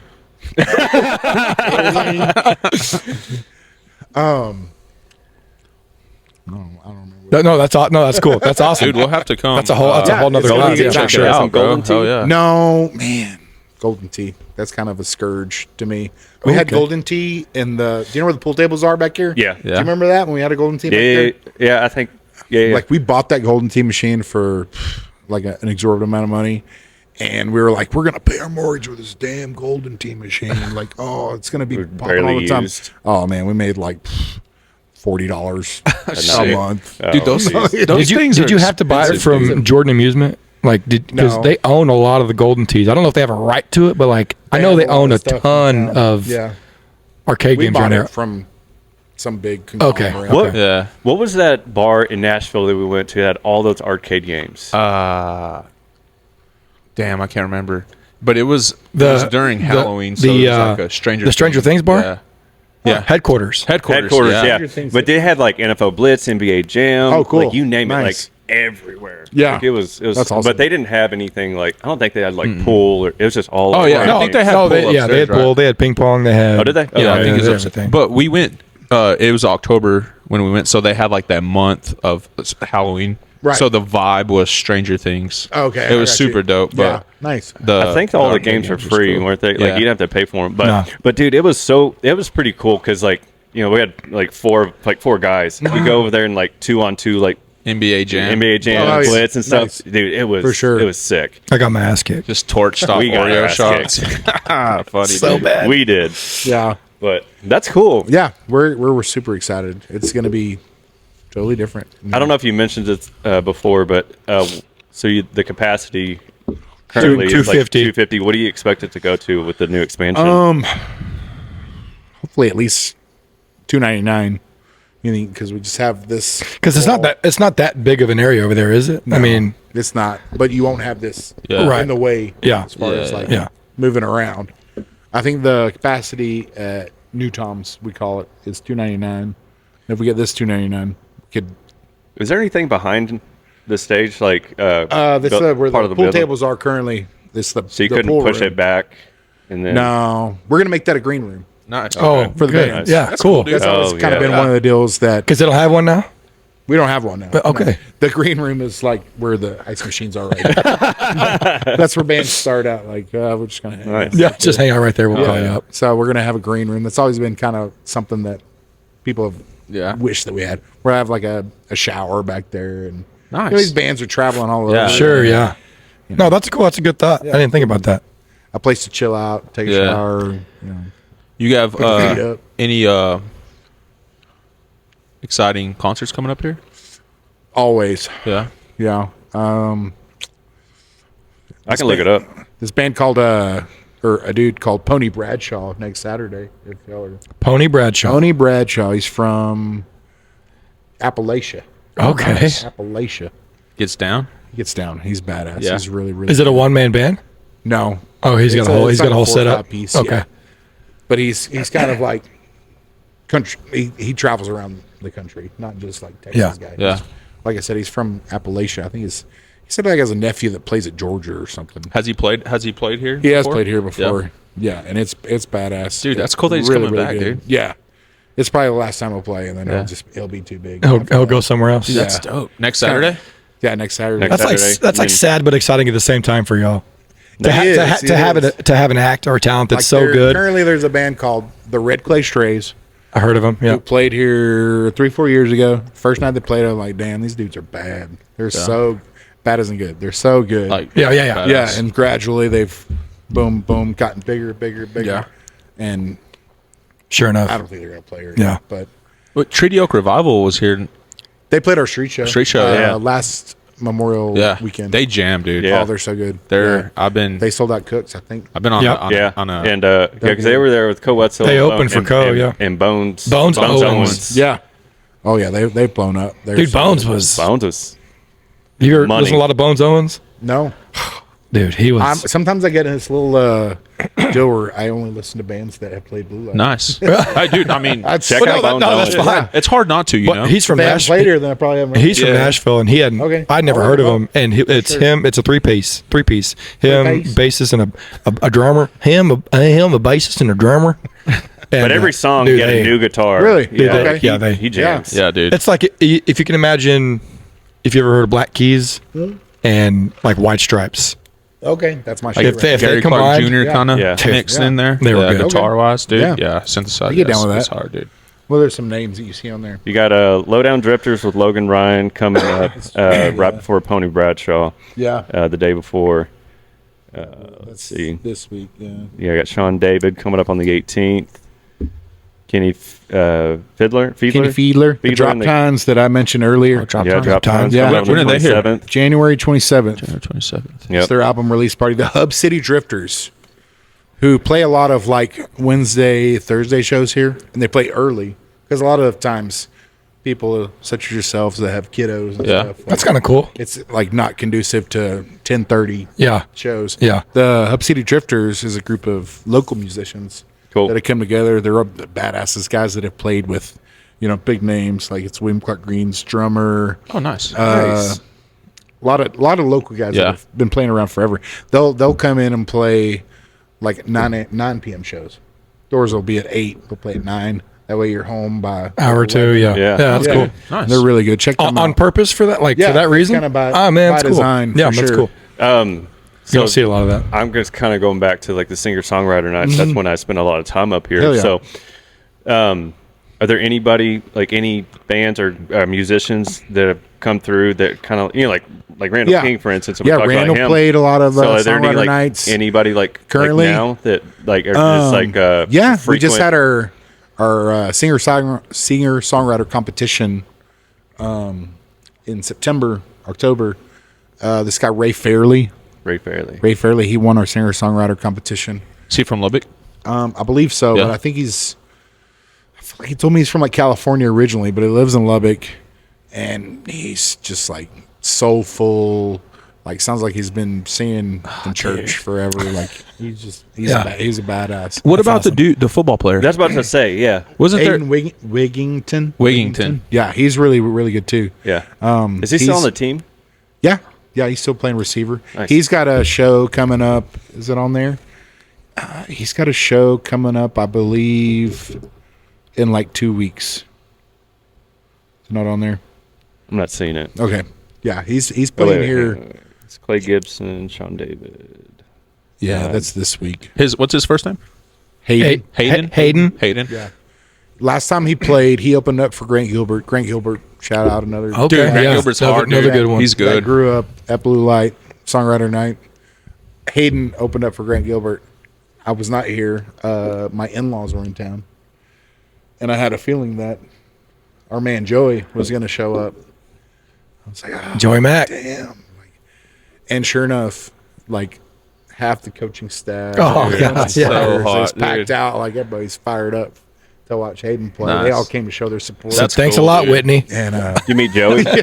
Speaker 2: I don't remember.
Speaker 1: No, that's cool. That's awesome.
Speaker 3: Dude, we'll have to come.
Speaker 1: That's a whole nother
Speaker 2: it's
Speaker 1: class.
Speaker 2: gonna be
Speaker 1: Yeah,
Speaker 2: a
Speaker 3: check
Speaker 1: sure.
Speaker 3: it
Speaker 4: Some
Speaker 3: out, bro.
Speaker 4: golden tea?
Speaker 3: Hell yeah.
Speaker 2: No, man. Golden tea. That's kind of a scourge to me. We had
Speaker 1: Okay.
Speaker 2: golden tea in the. Do you know where the pool tables are back here?
Speaker 4: Yeah.
Speaker 2: Do you remember that when we had a golden tea back
Speaker 4: Yeah,
Speaker 2: there?
Speaker 4: yeah, I think. Yeah.
Speaker 2: Like we bought that golden tea machine for like an exorbitant amount of money, and we were like, we're gonna pay our mortgage with this damn golden tea machine. Like, oh, it's gonna be
Speaker 4: We're
Speaker 2: popping all
Speaker 4: barely
Speaker 2: the time.
Speaker 4: used.
Speaker 2: Oh man, we made like $40 a
Speaker 3: Shit.
Speaker 2: month.
Speaker 3: Dude, those
Speaker 4: geez.
Speaker 3: things
Speaker 1: Did
Speaker 3: are
Speaker 1: you have to buy it
Speaker 3: expensive,
Speaker 1: from
Speaker 3: dude.
Speaker 1: Jordan Amusement? Like, because
Speaker 2: No.
Speaker 1: they own a lot of the golden teas. I don't know if they have a right to it, but like, I know
Speaker 2: have
Speaker 1: they
Speaker 2: a lot
Speaker 1: own
Speaker 2: of
Speaker 1: a
Speaker 2: stuff in
Speaker 1: ton
Speaker 2: town.
Speaker 1: of
Speaker 2: Yeah,
Speaker 1: arcade
Speaker 2: we
Speaker 1: games
Speaker 2: bought
Speaker 1: around
Speaker 2: it
Speaker 1: there.
Speaker 2: from some big
Speaker 1: Okay.
Speaker 2: conglomerate.
Speaker 4: What?
Speaker 3: Yeah.
Speaker 4: What was that bar in Nashville that we went to that had all those arcade games?
Speaker 3: Damn, I can't remember. But it was during Halloween, so it was like a
Speaker 1: Stranger Things bar?
Speaker 3: Yeah. Yeah.
Speaker 1: Headquarters.
Speaker 3: Headquarters,
Speaker 4: yeah.
Speaker 2: Stranger Things.
Speaker 4: But they had like NFL Blitz, NBA Jam.
Speaker 2: Oh, cool.
Speaker 4: Like you name
Speaker 2: Nice.
Speaker 4: it, like everywhere.
Speaker 2: Yeah.
Speaker 4: Like, it was.
Speaker 2: That's awesome.
Speaker 4: But they didn't have anything like. I don't think they had like pool or it was just all.
Speaker 3: Oh, yeah.
Speaker 4: around
Speaker 3: I think they had
Speaker 1: no,
Speaker 3: pool
Speaker 1: they had
Speaker 3: upstairs,
Speaker 1: pool.
Speaker 3: right?
Speaker 1: They had ping pong. They had.
Speaker 4: Oh, did they?
Speaker 1: Yeah,
Speaker 4: Okay.
Speaker 3: I think
Speaker 1: they
Speaker 3: it's
Speaker 1: had
Speaker 3: upstairs.
Speaker 1: everything.
Speaker 3: But we went. It was October when we went, so they had like that month of Halloween.
Speaker 2: Right.
Speaker 3: So the vibe was Stranger Things.
Speaker 2: Okay,
Speaker 3: It
Speaker 2: I
Speaker 3: was
Speaker 2: got you.
Speaker 3: super dope.
Speaker 2: Yeah,
Speaker 3: But
Speaker 2: nice.
Speaker 3: the
Speaker 4: I think all the
Speaker 3: arcade
Speaker 4: games were
Speaker 3: was
Speaker 4: free,
Speaker 3: cool.
Speaker 4: weren't they? Like
Speaker 3: Yeah.
Speaker 4: you didn't have to pay for them. But
Speaker 1: No.
Speaker 4: but dude, it was pretty cool because like you know we had like four guys. We go over there and like 2-on-2 like
Speaker 3: NBA Jam.
Speaker 4: NBA Jam,
Speaker 2: Oh, nice.
Speaker 4: Blitz and stuff.
Speaker 2: Nice.
Speaker 4: Dude, it was
Speaker 2: For sure.
Speaker 4: It was sick.
Speaker 1: I got my ass kicked.
Speaker 3: Just torched off
Speaker 4: We got our
Speaker 3: Oreo
Speaker 4: ass
Speaker 3: shots. Funny.
Speaker 1: So
Speaker 3: dude.
Speaker 1: bad.
Speaker 4: We did,
Speaker 2: Yeah,
Speaker 4: but that's cool.
Speaker 2: yeah. We're super excited. It's gonna be totally different.
Speaker 4: I don't know if you mentioned it before, but so the capacity currently is like
Speaker 1: 250.
Speaker 4: 250. What do you expect it to go to with the new expansion?
Speaker 2: Hopefully at least $299. You think because we just have this
Speaker 1: Because it's not that big of an area over there, is it? I mean,
Speaker 2: it's not, but you won't have this
Speaker 3: Yeah.
Speaker 1: Right.
Speaker 2: in the way.
Speaker 1: Yeah.
Speaker 2: as far as
Speaker 3: Yeah.
Speaker 2: like
Speaker 1: Yeah.
Speaker 2: moving around. I think the capacity at New Tom's we call it is $299. If we get this $299, we could
Speaker 4: Is there anything behind the stage like
Speaker 2: this where
Speaker 4: part
Speaker 2: the
Speaker 4: of the
Speaker 2: pool
Speaker 4: building?
Speaker 2: tables are currently. This the
Speaker 4: So you
Speaker 2: the
Speaker 4: couldn't
Speaker 2: pool
Speaker 4: push
Speaker 2: room.
Speaker 4: it back, and then
Speaker 2: No, we're gonna make that a green room.
Speaker 3: Nice.
Speaker 1: oh,
Speaker 3: Okay.
Speaker 2: For the
Speaker 1: good.
Speaker 2: bands.
Speaker 1: Yeah,
Speaker 3: That's
Speaker 1: cool.
Speaker 3: cool, dude.
Speaker 2: That's always
Speaker 4: Oh,
Speaker 2: kind of
Speaker 4: yeah.
Speaker 2: been one of the deals that
Speaker 1: Because they don't have one now.
Speaker 2: we don't have one now.
Speaker 1: But, okay.
Speaker 2: No. The green room is like where the ice machines are right now. That's where bands start out. Like we're just gonna hang out.
Speaker 4: Nice.
Speaker 1: Yeah, just hang out right there. We'll call you up.
Speaker 2: So we're gonna have a green room. That's always been kind of something that people have
Speaker 3: Yeah.
Speaker 2: wished that we had. We'll have like a shower back there, and
Speaker 3: Nice.
Speaker 2: these bands are traveling all over.
Speaker 4: Yeah.
Speaker 1: Sure. Yeah. No, that's cool. That's a good thought. I didn't think about that.
Speaker 2: A place to chill out, take a
Speaker 3: Yeah.
Speaker 2: shower.
Speaker 3: You have
Speaker 2: Put your feet up.
Speaker 3: any exciting concerts coming up here?
Speaker 2: Always,
Speaker 3: Yeah.
Speaker 2: yeah.
Speaker 4: I can look it up.
Speaker 2: This band called or a dude called Pony Bradshaw next Saturday. If y'all are
Speaker 1: Pony Bradshaw.
Speaker 2: Pony Bradshaw. He's from Appalachia.
Speaker 1: Okay.
Speaker 2: Appalachia.
Speaker 3: Gets down.
Speaker 2: He gets down. He's badass.
Speaker 3: Yeah.
Speaker 2: He's really, really.
Speaker 1: Is it a one-man band?
Speaker 2: No.
Speaker 1: Oh, he's got
Speaker 2: It's
Speaker 1: a whole.
Speaker 2: it's
Speaker 1: He's got
Speaker 2: like
Speaker 1: a whole
Speaker 2: 4 or
Speaker 1: setup.
Speaker 2: 5 piece.
Speaker 1: Okay.
Speaker 2: Yeah. But he's kind of like country. He travels around the country, not just like Texas
Speaker 1: Yeah.
Speaker 2: guy.
Speaker 3: Yeah.
Speaker 2: He's- Like I said, he's from Appalachia. I think he said like has a nephew that plays at Georgia or something.
Speaker 3: Has he played here?
Speaker 2: He has
Speaker 3: before?
Speaker 2: played here before.
Speaker 3: Yeah.
Speaker 2: Yeah, and it's badass.
Speaker 3: Dude, that's
Speaker 2: It's
Speaker 3: cool that he's coming back, dude.
Speaker 2: Yeah. It's probably the last time he'll play, and then
Speaker 3: Yeah.
Speaker 2: it'll be too big.
Speaker 1: He'll go somewhere else.
Speaker 2: Yeah.
Speaker 3: That's dope. Next Saturday.
Speaker 2: Yeah, next Saturday.
Speaker 4: Next
Speaker 1: That's like
Speaker 4: Saturday.
Speaker 1: that's like
Speaker 4: I mean-
Speaker 1: sad but exciting at the same time for y'all. To,
Speaker 2: It is, it
Speaker 1: have
Speaker 2: is.
Speaker 1: it to have an act or a talent that's so good.
Speaker 2: Currently, there's a band called the Red Clay Strays
Speaker 1: I heard of them. Yeah.
Speaker 2: who played here 3-4 years ago. First night they played, I'm like, damn, these dudes are bad. They're so bad isn't good. They're so good.
Speaker 3: Like
Speaker 1: Yeah.
Speaker 3: badass.
Speaker 2: yeah, and gradually they've boom, gotten bigger.
Speaker 3: Yeah.
Speaker 2: And
Speaker 1: Sure enough.
Speaker 2: I don't think they're gonna play here.
Speaker 1: Yeah.
Speaker 2: But
Speaker 3: But Treaty Oak Revival was here.
Speaker 2: they played our street show.
Speaker 4: yeah.
Speaker 2: Last Memorial
Speaker 3: Yeah.
Speaker 2: weekend.
Speaker 3: They jam, dude.
Speaker 4: Yeah.
Speaker 2: Oh, they're so good.
Speaker 3: They're.
Speaker 2: Yeah. They sold out Cooks, I think.
Speaker 3: I've been on.
Speaker 1: Yeah.
Speaker 3: On a.
Speaker 4: And because they were there with Co Wetzel.
Speaker 1: They opened for
Speaker 4: and,
Speaker 1: Co,
Speaker 4: and,
Speaker 1: yeah.
Speaker 4: and Bones
Speaker 1: Owens.
Speaker 2: Yeah. Oh yeah, they've blown up. They're
Speaker 1: Dude,
Speaker 2: so
Speaker 1: Bones
Speaker 2: good.
Speaker 1: was.
Speaker 4: Bones was
Speaker 1: You heard
Speaker 4: money.
Speaker 1: listen to a lot of Bones Owens?
Speaker 2: No.
Speaker 1: Dude, he was.
Speaker 2: Sometimes I get in this little deal where I only listen to bands that have played Blue Light.
Speaker 3: Nice. Hey, dude. I mean,
Speaker 4: check
Speaker 1: Well,
Speaker 4: out
Speaker 1: no,
Speaker 4: Bones.
Speaker 1: no, that's
Speaker 4: Owens.
Speaker 1: fine.
Speaker 3: it's hard not to. You
Speaker 1: But
Speaker 3: know.
Speaker 1: he's from
Speaker 2: If they haven't played
Speaker 1: Nashville.
Speaker 2: here, then I probably haven't.
Speaker 1: He's from
Speaker 3: Yeah.
Speaker 1: Nashville, and he had.
Speaker 2: Okay.
Speaker 1: I'd never
Speaker 2: I'll
Speaker 1: heard of
Speaker 2: look it
Speaker 1: him, and it's
Speaker 2: Sure.
Speaker 1: him. It's a three piece. Him,
Speaker 2: Three-piece?
Speaker 1: bassist, and a drummer. Him, a bassist, and a drummer.
Speaker 4: But
Speaker 1: And,
Speaker 4: every song
Speaker 1: dude,
Speaker 4: get a
Speaker 1: they-
Speaker 4: new guitar.
Speaker 2: Really?
Speaker 4: Yeah.
Speaker 2: Okay.
Speaker 1: Yeah, they.
Speaker 4: He jams.
Speaker 3: yeah, dude.
Speaker 1: It's like if you can imagine, if you ever heard of Black Keys and like White Stripes.
Speaker 2: Okay, that's my
Speaker 3: Like
Speaker 2: shit.
Speaker 1: if they-
Speaker 2: right
Speaker 3: Gary Clark
Speaker 1: combined-
Speaker 3: Jr.
Speaker 2: Yeah.
Speaker 3: kind of
Speaker 4: Yeah.
Speaker 3: mixed
Speaker 2: Yeah.
Speaker 3: in there.
Speaker 1: They were good.
Speaker 3: Guitar wise, dude.
Speaker 2: Yeah.
Speaker 3: Yeah, synthesizer.
Speaker 2: I get down with
Speaker 3: It's
Speaker 2: that.
Speaker 3: hard, dude.
Speaker 2: Well, there's some names that you see on there.
Speaker 4: You got Lowdown Drifters with Logan Ryan coming up right before Pony Bradshaw
Speaker 2: Yeah.
Speaker 4: the day before.
Speaker 2: Let's
Speaker 4: see.
Speaker 2: This week, yeah.
Speaker 4: Yeah, I got Sean David coming up on the 18th. Kenny Fiedler.
Speaker 2: Kenny Fiedler. The
Speaker 4: Fiedler
Speaker 2: Drop
Speaker 4: and the-
Speaker 2: Tines that I mentioned earlier.
Speaker 3: Drop
Speaker 4: Yeah,
Speaker 3: Time.
Speaker 4: Drop Times.
Speaker 2: Yeah.
Speaker 4: coming up on
Speaker 3: When
Speaker 4: the
Speaker 3: are they here?
Speaker 4: 27th.
Speaker 2: January 27th.
Speaker 3: January 27th.
Speaker 4: Yep.
Speaker 2: It's their album release party. The Hub City Drifters, who play a lot of like Wednesday, Thursday shows here, and they play early because a lot of times people such as yourselves that have kiddos and
Speaker 3: Yeah.
Speaker 2: stuff.
Speaker 1: That's kind of cool.
Speaker 2: It's like not conducive to 10:30
Speaker 1: Yeah.
Speaker 2: shows.
Speaker 1: Yeah.
Speaker 2: The Hub City Drifters is a group of local musicians
Speaker 4: Cool.
Speaker 2: that have come together. They're badasses, guys that have played with, big names like it's William Clark Green's drummer.
Speaker 3: Oh, nice.
Speaker 2: A lot of local guys
Speaker 3: Yeah.
Speaker 2: that have been playing around forever. They'll come in and play like 9 p.m. shows. Doors will be at 8. They'll play at 9. That way you're home by
Speaker 1: Hour or two. Yeah.
Speaker 4: Yeah.
Speaker 1: That's
Speaker 2: Yeah.
Speaker 1: cool.
Speaker 3: Nice.
Speaker 2: They're really good. Check them
Speaker 1: On
Speaker 2: out.
Speaker 1: purpose for that, like for that reason.
Speaker 2: Kind of by,
Speaker 1: Ah, man,
Speaker 2: by
Speaker 1: that's cool.
Speaker 2: design.
Speaker 1: Yeah,
Speaker 2: for
Speaker 1: that's
Speaker 2: sure.
Speaker 1: cool. You
Speaker 4: So
Speaker 1: don't see a lot of that.
Speaker 4: I'm just kind of going back to like the singer-songwriter nights. That's when I spend a lot of time up here.
Speaker 2: Hell yeah.
Speaker 4: So, are there anybody like any bands or musicians that have come through that kind of like Randall
Speaker 2: Yeah.
Speaker 4: King, for instance?
Speaker 2: Yeah,
Speaker 4: talked about
Speaker 2: Randall
Speaker 4: him.
Speaker 2: played a lot of
Speaker 4: So are there any
Speaker 2: songwriter
Speaker 4: like
Speaker 2: nights.
Speaker 4: anybody like
Speaker 2: Currently?
Speaker 4: now that like are just like
Speaker 2: Yeah, we just
Speaker 4: frequent-
Speaker 2: had our singer songwriter competition in September, October. This guy Ray Fairley,
Speaker 4: Ray Fairley.
Speaker 2: he won our singer songwriter competition.
Speaker 3: Is he from Lubbock?
Speaker 2: I believe so,
Speaker 3: Yeah.
Speaker 2: but I think I feel like he told me he's from like California originally, but he lives in Lubbock, and he's just like soulful. Like sounds like he's been singing in church forever. Like he's a badass.
Speaker 3: What about the dude, the football player?
Speaker 4: That's what I was gonna say. Yeah,
Speaker 3: Wasn't there?
Speaker 2: Aiden Wigington.
Speaker 3: Wigington.
Speaker 2: Yeah, he's really, really good too.
Speaker 4: yeah. Is he still on the team?
Speaker 2: Yeah, he's still playing receiver.
Speaker 4: Nice.
Speaker 2: He's got a show coming up. Is it on there? He's got a show coming up, I believe, in like 2 weeks. It's not on there.
Speaker 4: I'm not seeing it.
Speaker 2: Okay. Yeah, he's
Speaker 4: Oh,
Speaker 2: playing
Speaker 4: wait,
Speaker 2: here.
Speaker 4: it's Clay Gibson, Sean David.
Speaker 2: Yeah, that's this week.
Speaker 3: What's his first name?
Speaker 2: Hayden.
Speaker 1: Hayden.
Speaker 3: Hayden.
Speaker 2: Yeah. Last time he played, he opened up for Grant Gilbert. Grant Gilbert, shout out another
Speaker 1: Okay.
Speaker 3: Dude, Grant
Speaker 1: yeah.
Speaker 3: Gilbert's
Speaker 1: Another-
Speaker 3: hard,
Speaker 1: Another
Speaker 3: dude.
Speaker 1: good one.
Speaker 3: He's
Speaker 2: that
Speaker 3: good.
Speaker 2: grew up at Blue Light. songwriter night. Hayden opened up for Grant Gilbert. I was not here. My in-laws were in town. And I had a feeling that our man Joey was going to show up. I was like, oh,
Speaker 1: Joey Mack.
Speaker 2: damn. And sure enough, like half the coaching staff,
Speaker 1: Oh,
Speaker 2: the
Speaker 1: God,
Speaker 2: players,
Speaker 1: yeah.
Speaker 3: So hot,
Speaker 2: it's packed
Speaker 3: dude.
Speaker 2: out. Like everybody's fired up to watch Hayden play.
Speaker 3: Nice.
Speaker 2: They all came to show their support.
Speaker 3: That's
Speaker 1: Thanks
Speaker 3: cool,
Speaker 1: a lot,
Speaker 3: dude.
Speaker 1: Whitney.
Speaker 2: and
Speaker 4: You meet Joey?
Speaker 2: no,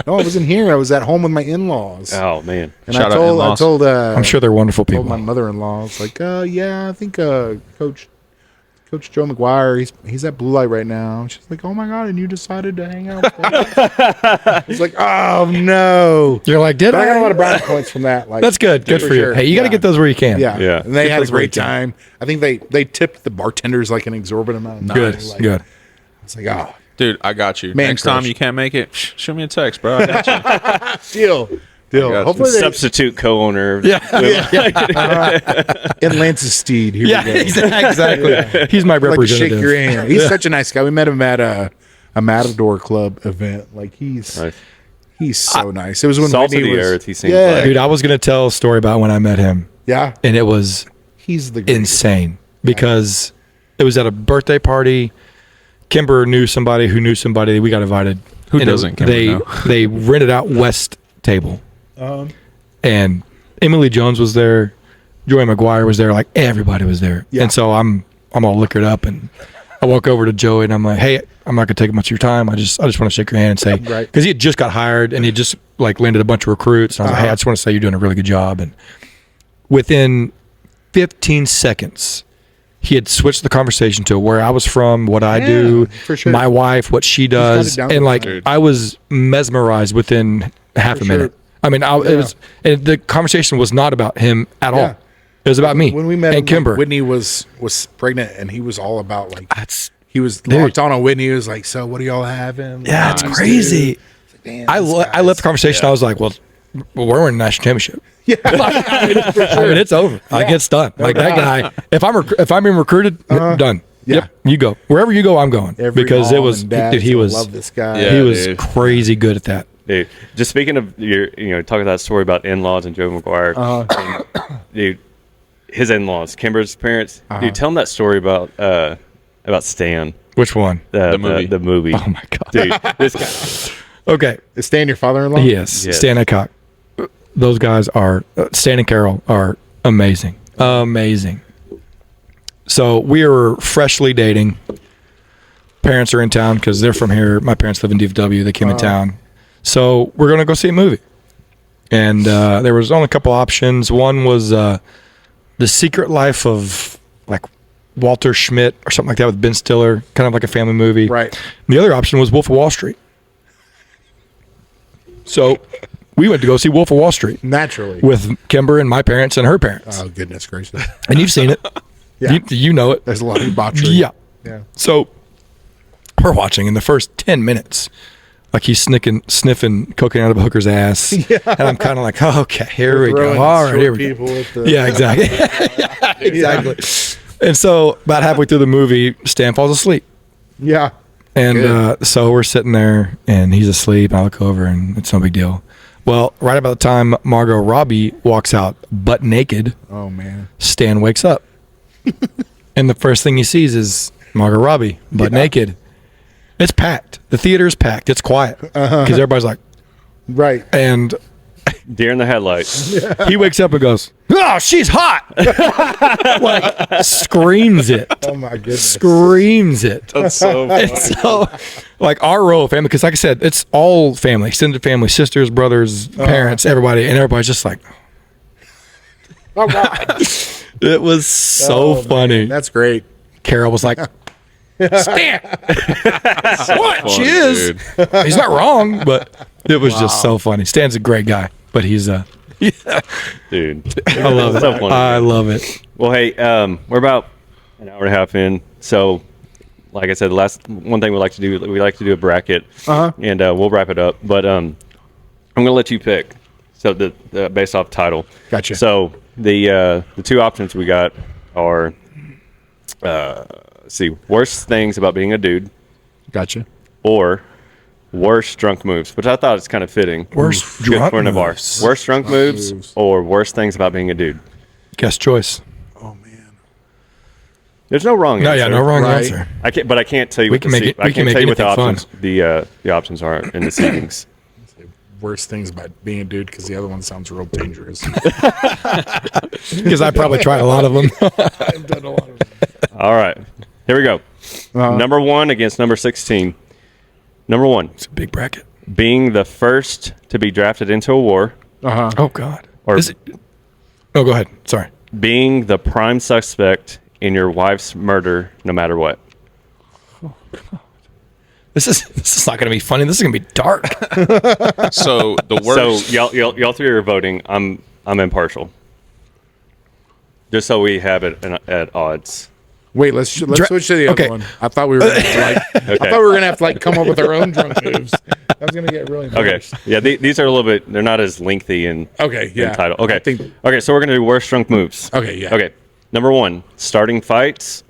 Speaker 2: I wasn't here. I was at home with my in-laws.
Speaker 4: Oh man.
Speaker 2: And
Speaker 3: Shout
Speaker 2: I
Speaker 3: out
Speaker 2: told,
Speaker 3: in-laws.
Speaker 1: I'm sure they're wonderful
Speaker 2: told
Speaker 1: people.
Speaker 2: my mother-in-law, I was like, yeah, I think Coach Joe McGuire, he's at Blue Light right now. She's like, oh my God, and you decided to hang out with him? He's like, oh no.
Speaker 1: You're like, did
Speaker 2: But I got a lot
Speaker 1: I?
Speaker 2: of brownie points from that. Like,
Speaker 1: That's good. Good for you.
Speaker 2: sure.
Speaker 1: Hey, you got to
Speaker 2: Yeah.
Speaker 1: get those where you can.
Speaker 2: Yeah.
Speaker 4: Yeah.
Speaker 2: And they
Speaker 1: Get
Speaker 2: had a
Speaker 1: those where you
Speaker 2: great time. I think they tipped the bartenders like an exorbitant amount of money.
Speaker 1: Good.
Speaker 2: Like,
Speaker 1: Good.
Speaker 2: It's like, oh,
Speaker 3: Dude, I got you.
Speaker 2: Man
Speaker 3: Next time
Speaker 2: crush.
Speaker 3: you can't make it, shoot me a text, bro. I got you.
Speaker 2: deal.
Speaker 3: got you.
Speaker 2: Hopefully they,
Speaker 4: Substitute co-owner.
Speaker 1: Yeah.
Speaker 2: in Lance's steed. Here
Speaker 1: Yeah,
Speaker 2: we go.
Speaker 1: exactly. He's my
Speaker 2: I'd like to shake
Speaker 1: representative.
Speaker 2: your hand. He's such a nice guy. We met him at a Matador Club event. Like he's so nice. It was when
Speaker 4: Salt of
Speaker 2: Whitney
Speaker 4: the
Speaker 2: was,
Speaker 4: earth, he seems
Speaker 2: yeah,
Speaker 4: like.
Speaker 1: Dude, I was going to tell a story about when I met him,
Speaker 2: yeah.
Speaker 1: and it was
Speaker 2: He's the greatest.
Speaker 1: insane because it was at a birthday party. Kimber knew somebody who knew somebody. We got invited.
Speaker 3: Who
Speaker 1: And
Speaker 3: doesn't, Kimber,
Speaker 1: They
Speaker 3: know?
Speaker 1: they rented out West Table, and Emily Jones was there. Joey McGuire was there. Like everybody was there.
Speaker 2: Yeah.
Speaker 1: And so I'm all liquored up, and I walk over to Joey and I'm like, hey, I'm not gonna take much of your time. I just want to shake your hand and say,
Speaker 2: Right.
Speaker 1: because he had just got hired and he had just like landed a bunch of recruits. And I was like, hey, I just want to say you're doing a really good job. And within 15 seconds, he had switched the conversation to where I was from, what I do,
Speaker 2: for sure.
Speaker 1: my wife, what she
Speaker 2: got
Speaker 1: does,
Speaker 2: it down
Speaker 1: and
Speaker 2: to
Speaker 1: like
Speaker 2: the
Speaker 1: I was mesmerized within half
Speaker 2: For
Speaker 1: a minute.
Speaker 2: sure.
Speaker 1: I mean, it was, and the conversation was not about him at
Speaker 2: Yeah.
Speaker 1: all. It was about me.
Speaker 2: When we met
Speaker 1: and
Speaker 2: him,
Speaker 1: Kimber.
Speaker 2: like, Whitney was pregnant, and he was all about like
Speaker 1: That's
Speaker 2: he was locked on Whitney. He was like, "So what are y'all having?"
Speaker 1: yeah, it's
Speaker 2: Like,
Speaker 1: crazy.
Speaker 2: dude. Damn,
Speaker 1: I
Speaker 2: this
Speaker 1: left
Speaker 2: guy's-
Speaker 1: the conversation. I was like, well, we're winning the national championship.
Speaker 2: Yeah,
Speaker 1: I mean, it's over. Like it's done. Like that guy. If I'm being recruited, done.
Speaker 2: Yeah.
Speaker 1: Yep, you go wherever you go. I'm going
Speaker 2: Every
Speaker 1: because it
Speaker 2: mom
Speaker 1: was
Speaker 2: and dad
Speaker 1: dude, he
Speaker 2: still
Speaker 1: was
Speaker 2: love this guy.
Speaker 3: Yeah.
Speaker 1: he was
Speaker 3: dude.
Speaker 1: crazy good at that.
Speaker 4: Dude, just speaking of your, talking that story about in-laws and Joe McGuire, and, dude, his in-laws, Kimber's parents. Dude, tell him that story about Stan,
Speaker 1: Which one?
Speaker 3: The movie.
Speaker 4: the movie.
Speaker 1: Oh my god,
Speaker 4: Dude, this guy.
Speaker 1: Okay.
Speaker 2: Is Stan your father-in-law?
Speaker 1: Yes,
Speaker 4: Yes.
Speaker 1: Stan and Cock. Those guys are Stan and Carol are amazing, amazing. So we were freshly dating. Parents are in town because they're from here. My parents live in DFW. They came in town, so we're gonna go see a movie. And there was only a couple options. One was The Secret Life of like Walter Schmidt or something like that with Ben Stiller, kind of like a family movie.
Speaker 2: Right.
Speaker 1: And the other option was Wolf of Wall Street. So we went to go see Wolf of Wall Street
Speaker 2: Naturally.
Speaker 1: with Kimber and my parents and her parents.
Speaker 2: Oh goodness gracious!
Speaker 1: And you've seen it.
Speaker 2: Yeah.
Speaker 1: You know it.
Speaker 2: There's a lot of debauchery.
Speaker 1: Yeah.
Speaker 2: Yeah.
Speaker 1: So we're watching in the first 10 minutes, like he's sniffing cocaine out of a hooker's ass. Yeah. And I'm kind of like, oh, okay, here we go.
Speaker 2: Throwing
Speaker 1: All right,
Speaker 2: short
Speaker 1: here we go.
Speaker 2: people with the,
Speaker 1: Yeah, exactly. Yeah, exactly. And so about halfway through the movie, Stan falls asleep.
Speaker 2: Yeah.
Speaker 1: And
Speaker 2: Good.
Speaker 1: so we're sitting there, and he's asleep. And I look over, and it's no big deal. Well, right about the time Margot Robbie walks out butt naked,
Speaker 2: Oh man.
Speaker 1: Stan wakes up. And the first thing he sees is Margot Robbie butt naked. It's packed. The theater's packed. It's quiet because everybody's like,
Speaker 2: Right.
Speaker 1: and
Speaker 4: Deer in the headlights.
Speaker 1: he wakes up and goes, "Oh, she's hot!" Like screams it,
Speaker 2: Oh my goodness.
Speaker 1: screams it.
Speaker 3: That's so
Speaker 1: And so, like our royal family, because like I said, it's all family, extended family, sisters, brothers, parents, everybody, and everybody's just like,
Speaker 2: Oh God.
Speaker 1: it was so
Speaker 2: Oh, man.
Speaker 1: funny.
Speaker 2: That's great.
Speaker 1: Carol was like, "Stan, what?
Speaker 3: funny,
Speaker 1: She is.
Speaker 3: dude.
Speaker 1: He's not wrong, but it was just so funny. Stan's a great guy, but he's
Speaker 4: Dude.
Speaker 1: I love it.
Speaker 4: So funny.
Speaker 1: I love it.
Speaker 4: Well, hey, we're about an hour and a half in. So, like I said, the last one thing we like to do a bracket, and we'll wrap it up. But I'm gonna let you pick. So the based off title.
Speaker 2: Gotcha.
Speaker 4: So the two options we got are, let's see, worst things about being a dude,
Speaker 2: Gotcha.
Speaker 4: or worst drunk moves, which I thought is kind of fitting.
Speaker 1: Worst
Speaker 4: Good
Speaker 1: drunk
Speaker 4: for Navarre.
Speaker 1: moves.
Speaker 4: Worst drunk moves, or worst things about being a dude.
Speaker 1: Guess choice.
Speaker 2: Oh man.
Speaker 4: There's no wrong
Speaker 1: No,
Speaker 4: answer.
Speaker 1: yeah, no wrong
Speaker 2: Right.
Speaker 1: answer.
Speaker 4: I can't, but I can't tell you.
Speaker 1: We
Speaker 4: what
Speaker 1: can
Speaker 4: the
Speaker 1: make it-
Speaker 4: I
Speaker 1: we can
Speaker 4: can't
Speaker 1: make
Speaker 4: tell you what the
Speaker 1: anything fun.
Speaker 4: options. The options are in the seatings.
Speaker 2: Worst things about being a dude because the other one sounds real dangerous.
Speaker 1: Because I probably tried a lot of them.
Speaker 2: I've done a lot of them.
Speaker 4: All right, here we go.
Speaker 2: Uh-huh.
Speaker 4: Number 1 against number 16. Number 1,
Speaker 1: It's a big bracket.
Speaker 4: being the first to be drafted into a war,
Speaker 2: Uh-huh.
Speaker 1: Oh God.
Speaker 4: or
Speaker 1: Is it? Oh, go ahead. Sorry.
Speaker 4: being the prime suspect in your wife's murder, no matter what.
Speaker 1: This is not going to be funny. This is going to be dark.
Speaker 3: So the worst.
Speaker 4: So y'all three are voting. I'm impartial. Just so we have it at odds.
Speaker 2: Wait, let's switch to the other
Speaker 1: okay.
Speaker 2: one. I thought we were gonna have to, I thought we were gonna have to come up with our own drunk moves. I was gonna get really
Speaker 4: Okay.
Speaker 2: embarrassed.
Speaker 4: Yeah, these are a little bit. They're not as lengthy and
Speaker 2: Okay, yeah.
Speaker 4: title. Okay.
Speaker 2: I think,
Speaker 4: Okay. So we're gonna do worst drunk moves.
Speaker 2: okay, yeah.
Speaker 4: Okay. Number 1, starting fights.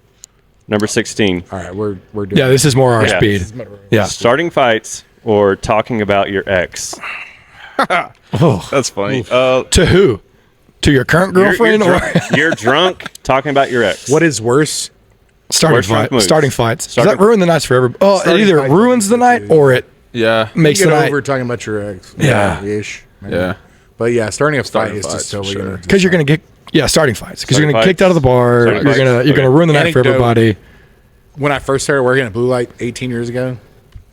Speaker 4: Number 16,
Speaker 2: All right, we're doing
Speaker 1: Yeah, this is more our
Speaker 4: Yeah.
Speaker 1: speed.
Speaker 2: this.
Speaker 1: Yeah.
Speaker 4: starting fights or talking about your ex.
Speaker 1: Oh,
Speaker 3: That's funny.
Speaker 1: to who? To your current girlfriend
Speaker 4: you're,
Speaker 1: or
Speaker 4: drunk, you're drunk talking about your ex.
Speaker 2: What is worse?
Speaker 1: starting
Speaker 4: Worst drunk
Speaker 1: fight?
Speaker 4: moves.
Speaker 1: Starting fights. Does
Speaker 4: Starting-
Speaker 1: that ruin the nights for everybody? Oh, it
Speaker 2: Starting
Speaker 1: either
Speaker 2: fights,
Speaker 1: ruins the night or it
Speaker 3: yeah.
Speaker 1: makes
Speaker 2: You
Speaker 1: the
Speaker 2: get
Speaker 1: night
Speaker 2: over talking about your ex.
Speaker 1: Yeah.
Speaker 2: Ish. maybe.
Speaker 3: Yeah.
Speaker 2: But yeah, starting a fight
Speaker 3: Starting
Speaker 2: is just
Speaker 3: fights,
Speaker 2: so
Speaker 3: for sure.
Speaker 1: because you're going to get starting fights because you're
Speaker 4: Starting
Speaker 1: going to get kicked
Speaker 4: fights.
Speaker 1: out of the bar.
Speaker 4: Starting
Speaker 1: You're
Speaker 4: fights.
Speaker 1: going to
Speaker 4: Okay.
Speaker 1: ruin the night for
Speaker 2: Anecdote.
Speaker 1: everybody.
Speaker 2: When I first started working at Blue Light 18 years ago,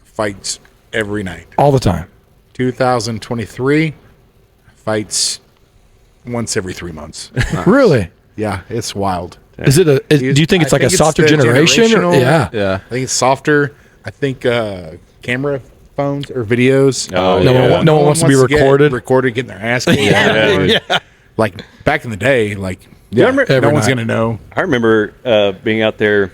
Speaker 2: fights every night.
Speaker 1: All the time.
Speaker 2: 2023, fights once every 3 months.
Speaker 1: Really?
Speaker 2: Yeah, it's wild.
Speaker 1: Is it do you think it's
Speaker 2: I
Speaker 1: like a
Speaker 2: think it's
Speaker 1: softer
Speaker 2: the
Speaker 1: generation? Or,
Speaker 2: generational-
Speaker 1: yeah.
Speaker 3: Yeah.
Speaker 2: I think it's softer. I think camera phones or videos.
Speaker 4: Oh,
Speaker 1: No
Speaker 4: yeah.
Speaker 1: one, no one wants to be
Speaker 2: get
Speaker 1: recorded.
Speaker 2: getting their ass kicked.
Speaker 4: Yeah.
Speaker 2: Like back in the day, like yeah,
Speaker 4: remember-
Speaker 2: no
Speaker 1: Every
Speaker 2: one's
Speaker 1: night.
Speaker 2: gonna know.
Speaker 4: I remember being out there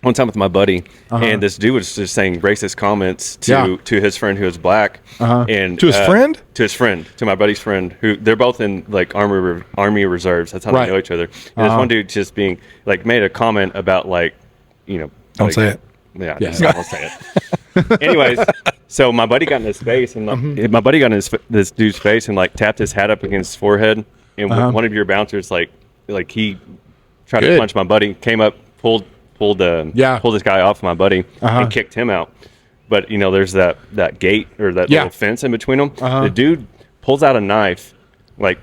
Speaker 4: one time with my buddy, and this dude was just saying racist comments
Speaker 2: Yeah.
Speaker 4: to his friend who was black, and
Speaker 1: To his friend?
Speaker 4: to his friend, to my buddy's friend, who they're both in like army reserves. That's how
Speaker 2: Right.
Speaker 4: they know each other. And this one dude just being like made a comment about like,
Speaker 1: Don't
Speaker 4: like-
Speaker 1: say it.
Speaker 4: Yeah,
Speaker 2: Yeah.
Speaker 4: just don't say it. Anyways, so my buddy got in his face, and my buddy got in this dude's face and like tapped his hat up against his forehead, and one of your bouncers like he tried to
Speaker 2: Good.
Speaker 4: punch my buddy, came up, pulled this guy off my buddy and kicked him out. But there's that gate or that
Speaker 2: Yeah.
Speaker 4: little fence in between them. The dude pulls out a knife, like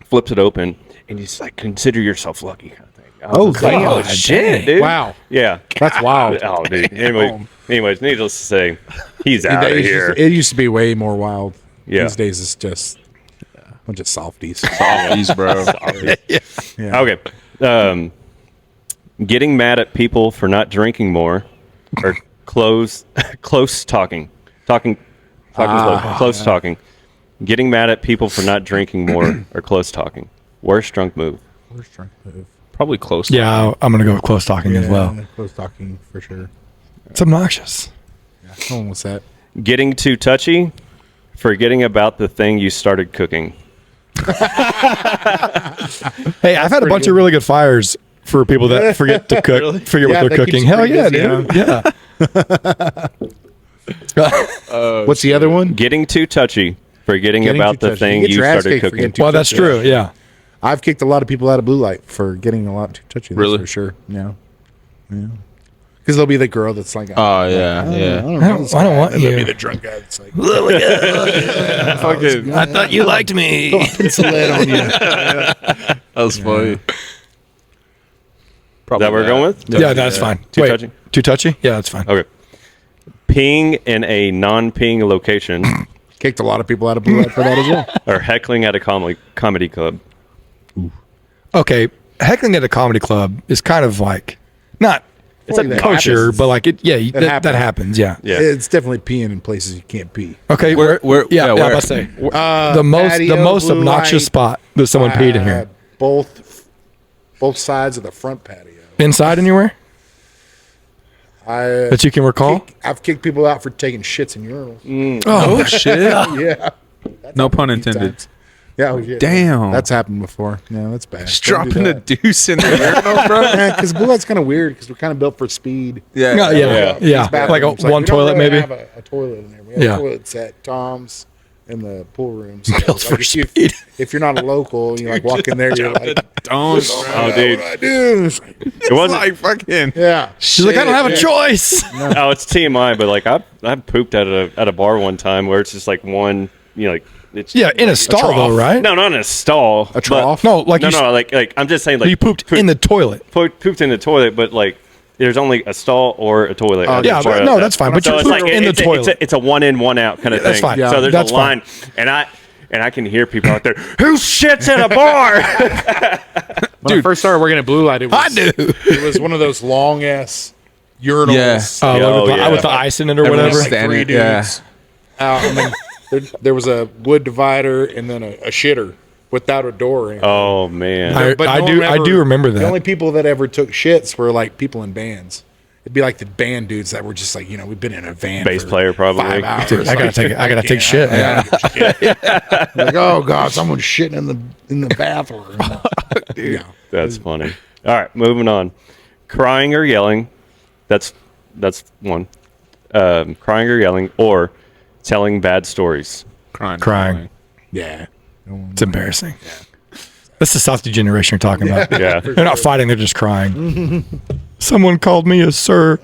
Speaker 4: flips it open, and he's like, "Consider yourself lucky." Kind of thing. I was just like,
Speaker 1: God,
Speaker 4: oh shit,
Speaker 1: dang.
Speaker 4: dude!
Speaker 2: Wow.
Speaker 4: Yeah,
Speaker 2: That's wild.
Speaker 4: Oh, dude. Anyways, needless to say, he's out of here.
Speaker 2: It used to be way more wild.
Speaker 4: Yeah.
Speaker 2: These days it's just a bunch of softies.
Speaker 3: Softies, bro.
Speaker 2: Yeah.
Speaker 4: Okay. Getting mad at people for not drinking more, or close talking. Close talking. Getting mad at people for not drinking more, or close talking. Worst drunk move.
Speaker 2: Worst drunk move.
Speaker 3: Probably close.
Speaker 1: Yeah, I'm going to go with close talking as well.
Speaker 2: Yeah, close talking for sure.
Speaker 1: It's obnoxious.
Speaker 2: Yeah. No one wants that.
Speaker 4: Getting too touchy, forgetting about the thing you started cooking.
Speaker 1: Hey, I've had a bunch of really good fires for people that forget to cook, forget
Speaker 2: Yeah,
Speaker 1: what they're
Speaker 2: that keeps
Speaker 1: cooking.
Speaker 2: you
Speaker 1: Hell
Speaker 2: pretty
Speaker 1: yeah,
Speaker 2: busy,
Speaker 1: dude. Yeah.
Speaker 2: What's the other one?
Speaker 4: Getting too touchy, forgetting
Speaker 2: Getting
Speaker 4: about
Speaker 2: too
Speaker 4: the
Speaker 2: touchy.
Speaker 4: thing
Speaker 2: You get
Speaker 4: you
Speaker 2: your ass
Speaker 4: started
Speaker 2: kicked for
Speaker 4: cooking.
Speaker 2: getting too
Speaker 1: Well, that's
Speaker 2: touchy.
Speaker 1: true. Yeah.
Speaker 2: I've kicked a lot of people out of Blue Light for getting a lot too touchy. That's
Speaker 3: Really?
Speaker 2: for sure. Yeah. Because there'll be the girl that's like,
Speaker 3: Oh, yeah. Yeah.
Speaker 1: I don't want
Speaker 2: and there'll be
Speaker 1: you.
Speaker 2: the drunk guy that's like,
Speaker 1: I thought you liked me.
Speaker 2: it's a lid on you.
Speaker 3: That was funny.
Speaker 4: Is that what we're going with?
Speaker 1: Yeah, that's fine.
Speaker 4: Too
Speaker 1: Wait,
Speaker 4: touchy?
Speaker 1: Too touchy? Yeah, that's fine.
Speaker 4: Okay. Peeing in a non-peeing location,
Speaker 2: Kicked a lot of people out of Blue Light for that as well.
Speaker 4: or heckling at a comedy club.
Speaker 1: Okay, heckling at a comedy club is kind of like not
Speaker 2: It's like that
Speaker 1: kosher,
Speaker 2: happens.
Speaker 1: but like it. Yeah, that
Speaker 2: happens.
Speaker 1: happens. Yeah.
Speaker 4: Yeah.
Speaker 2: It's definitely peeing in places you can't pee.
Speaker 1: Okay.
Speaker 3: Where-
Speaker 1: yeah,
Speaker 3: yeah,
Speaker 1: I
Speaker 3: where?
Speaker 1: was about to say
Speaker 2: The
Speaker 1: the most obnoxious spot that someone peed in here.
Speaker 2: Both sides of the front patio.
Speaker 1: Inside anywhere that you can recall?
Speaker 2: I've kicked people out for taking shits in urinals.
Speaker 3: Oh, shit.
Speaker 2: Yeah.
Speaker 3: No pun intended.
Speaker 2: Yeah, oh, shit.
Speaker 3: Damn.
Speaker 2: That's happened before. Yeah, that's bad.
Speaker 3: Just
Speaker 2: Don't do
Speaker 3: dropping a
Speaker 2: that.
Speaker 3: deuce in the urinal, bro.
Speaker 2: Yeah, because Blue Light's kind of weird because we're kind of built for speed.
Speaker 1: Yeah, yeah.
Speaker 2: These
Speaker 1: Like
Speaker 2: bathrooms,
Speaker 1: one
Speaker 2: we don't
Speaker 1: toilet,
Speaker 2: really
Speaker 1: maybe.
Speaker 2: have a toilet in there. We have
Speaker 1: Yeah.
Speaker 2: toilets at Tom's in the pool room. So,
Speaker 1: Built for speed.
Speaker 2: if you're not a local, you like walk in there, you're like,
Speaker 3: Don't.
Speaker 4: Oh, dude.
Speaker 2: what do I do? It's like,
Speaker 4: It wasn't.
Speaker 3: Like fucking.
Speaker 2: yeah.
Speaker 1: She's like, I don't have a choice.
Speaker 4: Oh, it's TMI, but like I pooped at a bar one time where it's just like one, like it's
Speaker 1: Yeah, in a stall though, right?
Speaker 4: No, not in a stall.
Speaker 2: A trough?
Speaker 1: No, like
Speaker 4: No,
Speaker 1: you,
Speaker 4: no, like I'm just saying like
Speaker 1: you pooped in the toilet.
Speaker 4: pooped in the toilet, but like there's only a stall or a toilet.
Speaker 2: Oh,
Speaker 1: Yeah, but, no, that's fine. But
Speaker 4: So
Speaker 1: you
Speaker 4: it's
Speaker 1: pooped
Speaker 4: like
Speaker 1: in the
Speaker 4: it's
Speaker 1: toilet.
Speaker 4: It's a one in, one out kind of
Speaker 1: That's
Speaker 4: thing.
Speaker 1: fine.
Speaker 2: Yeah,
Speaker 4: So there's
Speaker 1: that's
Speaker 4: a line, and I can hear people out there. Who shits at a bar?
Speaker 2: When I first started working at Blue Light, it was,
Speaker 1: I do.
Speaker 2: It was one of those long ass urinals.
Speaker 3: Yeah.
Speaker 4: Yeah.
Speaker 1: With the ice in it or
Speaker 2: Everyone
Speaker 1: whatever.
Speaker 2: was like
Speaker 3: Stand
Speaker 2: three
Speaker 3: it, yeah.
Speaker 2: dudes out, and then there was a wood divider and then a shitter without a door in it.
Speaker 4: Oh man.
Speaker 1: I do remember that.
Speaker 2: The only people that ever took shits were like people in bands. It'd be like the band dudes that were just like, we've been in a van.
Speaker 4: Bass
Speaker 2: for
Speaker 4: player, probably.
Speaker 2: 5 hours.
Speaker 1: Dude, I gotta take shit.
Speaker 2: Yeah. Like, oh god, someone's shitting in the bathroom. Yeah.
Speaker 4: That's funny. All right, moving on. Crying or yelling. That's one. Crying or yelling, or telling bad stories.
Speaker 1: Crying.
Speaker 2: Yeah.
Speaker 1: It's embarrassing. That's the South generation you're talking about.
Speaker 4: Yeah.
Speaker 1: They're not fighting; they're just crying. Someone called me a sir.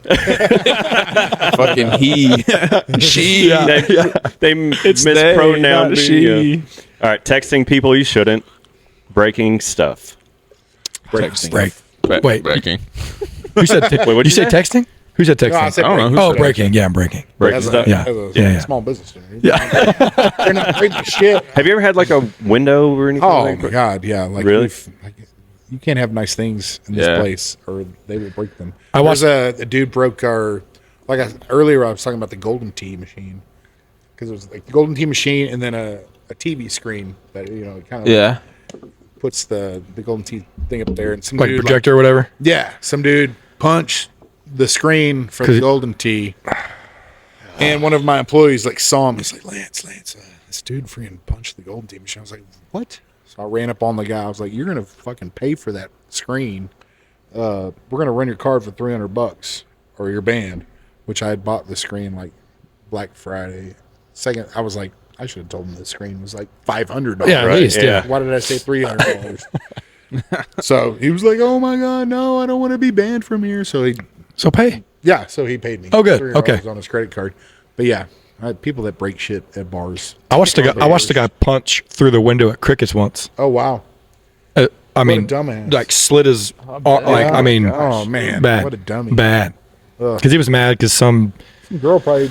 Speaker 3: Fucking he. She.
Speaker 4: They mispronoun
Speaker 3: not she.
Speaker 4: All right, texting people you shouldn't. Breaking stuff.
Speaker 1: Break. Wait.
Speaker 3: Breaking.
Speaker 1: Who said?
Speaker 4: what'd
Speaker 1: you
Speaker 4: you
Speaker 1: say
Speaker 4: say?
Speaker 1: texting? Who said texting?
Speaker 2: No, I said
Speaker 3: I don't know.
Speaker 2: break.
Speaker 3: Who
Speaker 1: Oh,
Speaker 3: said
Speaker 1: breaking. Yeah, I'm breaking.
Speaker 4: Breaking
Speaker 2: As a,
Speaker 4: stuff.
Speaker 1: Yeah.
Speaker 2: as a
Speaker 1: Yeah.
Speaker 2: small business owner.
Speaker 1: Yeah.
Speaker 2: They're not breaking shit.
Speaker 4: Have you ever had like a window or anything?
Speaker 2: Oh
Speaker 4: like
Speaker 2: my god, yeah. Like
Speaker 4: Really?
Speaker 2: you can't have nice things in this
Speaker 3: Yeah.
Speaker 2: place, or they will break them.
Speaker 1: I watched-
Speaker 2: There's a dude broke our earlier. I was talking about the Golden Tee machine because it was like the Golden Tee machine and then a TV screen that it kind of
Speaker 3: Yeah.
Speaker 2: puts the Golden Tee thing up there, and some
Speaker 1: Like
Speaker 2: dude
Speaker 1: projector or whatever.
Speaker 2: some dude punched the screen for the Golden Tee, and one of my employees saw him. He's like, Lance, this dude freaking punched the Golden Tee machine. I was like, what? So I ran up on the guy. I was like, you're gonna fucking pay for that screen. We're gonna run your card for $300 or your band, which I had bought the screen like Black Friday. Second, I was like, I should have told him the screen was like $500.
Speaker 1: Yeah, at least. Yeah.
Speaker 2: Why did I say $300? So he was like, "Oh my god, no, I don't want to be banned from here." So he paid me.
Speaker 1: Oh, good.
Speaker 2: $300
Speaker 1: Okay.
Speaker 2: on his credit card. But yeah, people that break shit at bars.
Speaker 1: I watched a guy punch through the window at Cricket's once.
Speaker 2: Oh wow.
Speaker 1: I mean,
Speaker 2: dumbass.
Speaker 1: like slit his, I mean,
Speaker 2: Oh man,
Speaker 1: bad.
Speaker 2: what a dummy.
Speaker 1: Bad. Because he was mad because some
Speaker 2: Girl probably.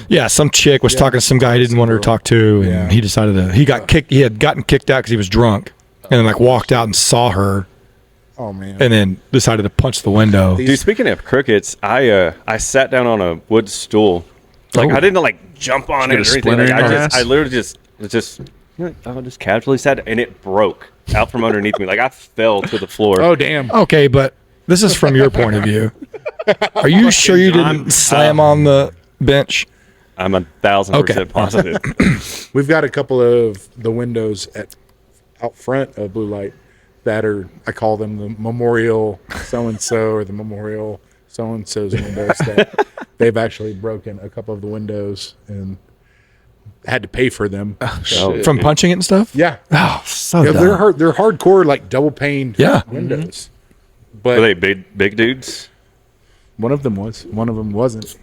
Speaker 1: chick was talking to some guy he didn't want her to talk to, and
Speaker 2: Yeah.
Speaker 1: he decided he got kicked. He had gotten kicked out because he was drunk, and then walked out and saw her,
Speaker 2: Oh man.
Speaker 1: and then decided to punch the window.
Speaker 4: Dude, speaking of crickets, I sat down on a wood stool.
Speaker 1: Oh.
Speaker 4: I didn't jump on it
Speaker 3: Did
Speaker 4: or
Speaker 3: a
Speaker 4: anything.
Speaker 3: splinter in your ass?
Speaker 4: I literally just I just casually sat and it broke out from underneath me. Like I fell to the floor.
Speaker 2: Oh damn.
Speaker 1: Okay, but this is from your point of view. Are you sure you didn't slam on the bench?
Speaker 4: I'm 1,000% positive.
Speaker 2: We've got a couple of the windows out front of Blue Light that are, I call them the memorial so and so or the memorial so and so's windows that they've actually broken a couple of the windows and had to pay for them. So,
Speaker 1: From punching it and stuff?
Speaker 2: yeah.
Speaker 1: Oh, so
Speaker 2: Yeah,
Speaker 1: dumb.
Speaker 2: they're hardcore double paned windows. But
Speaker 4: Were they big dudes?
Speaker 2: one of them was, one of them wasn't,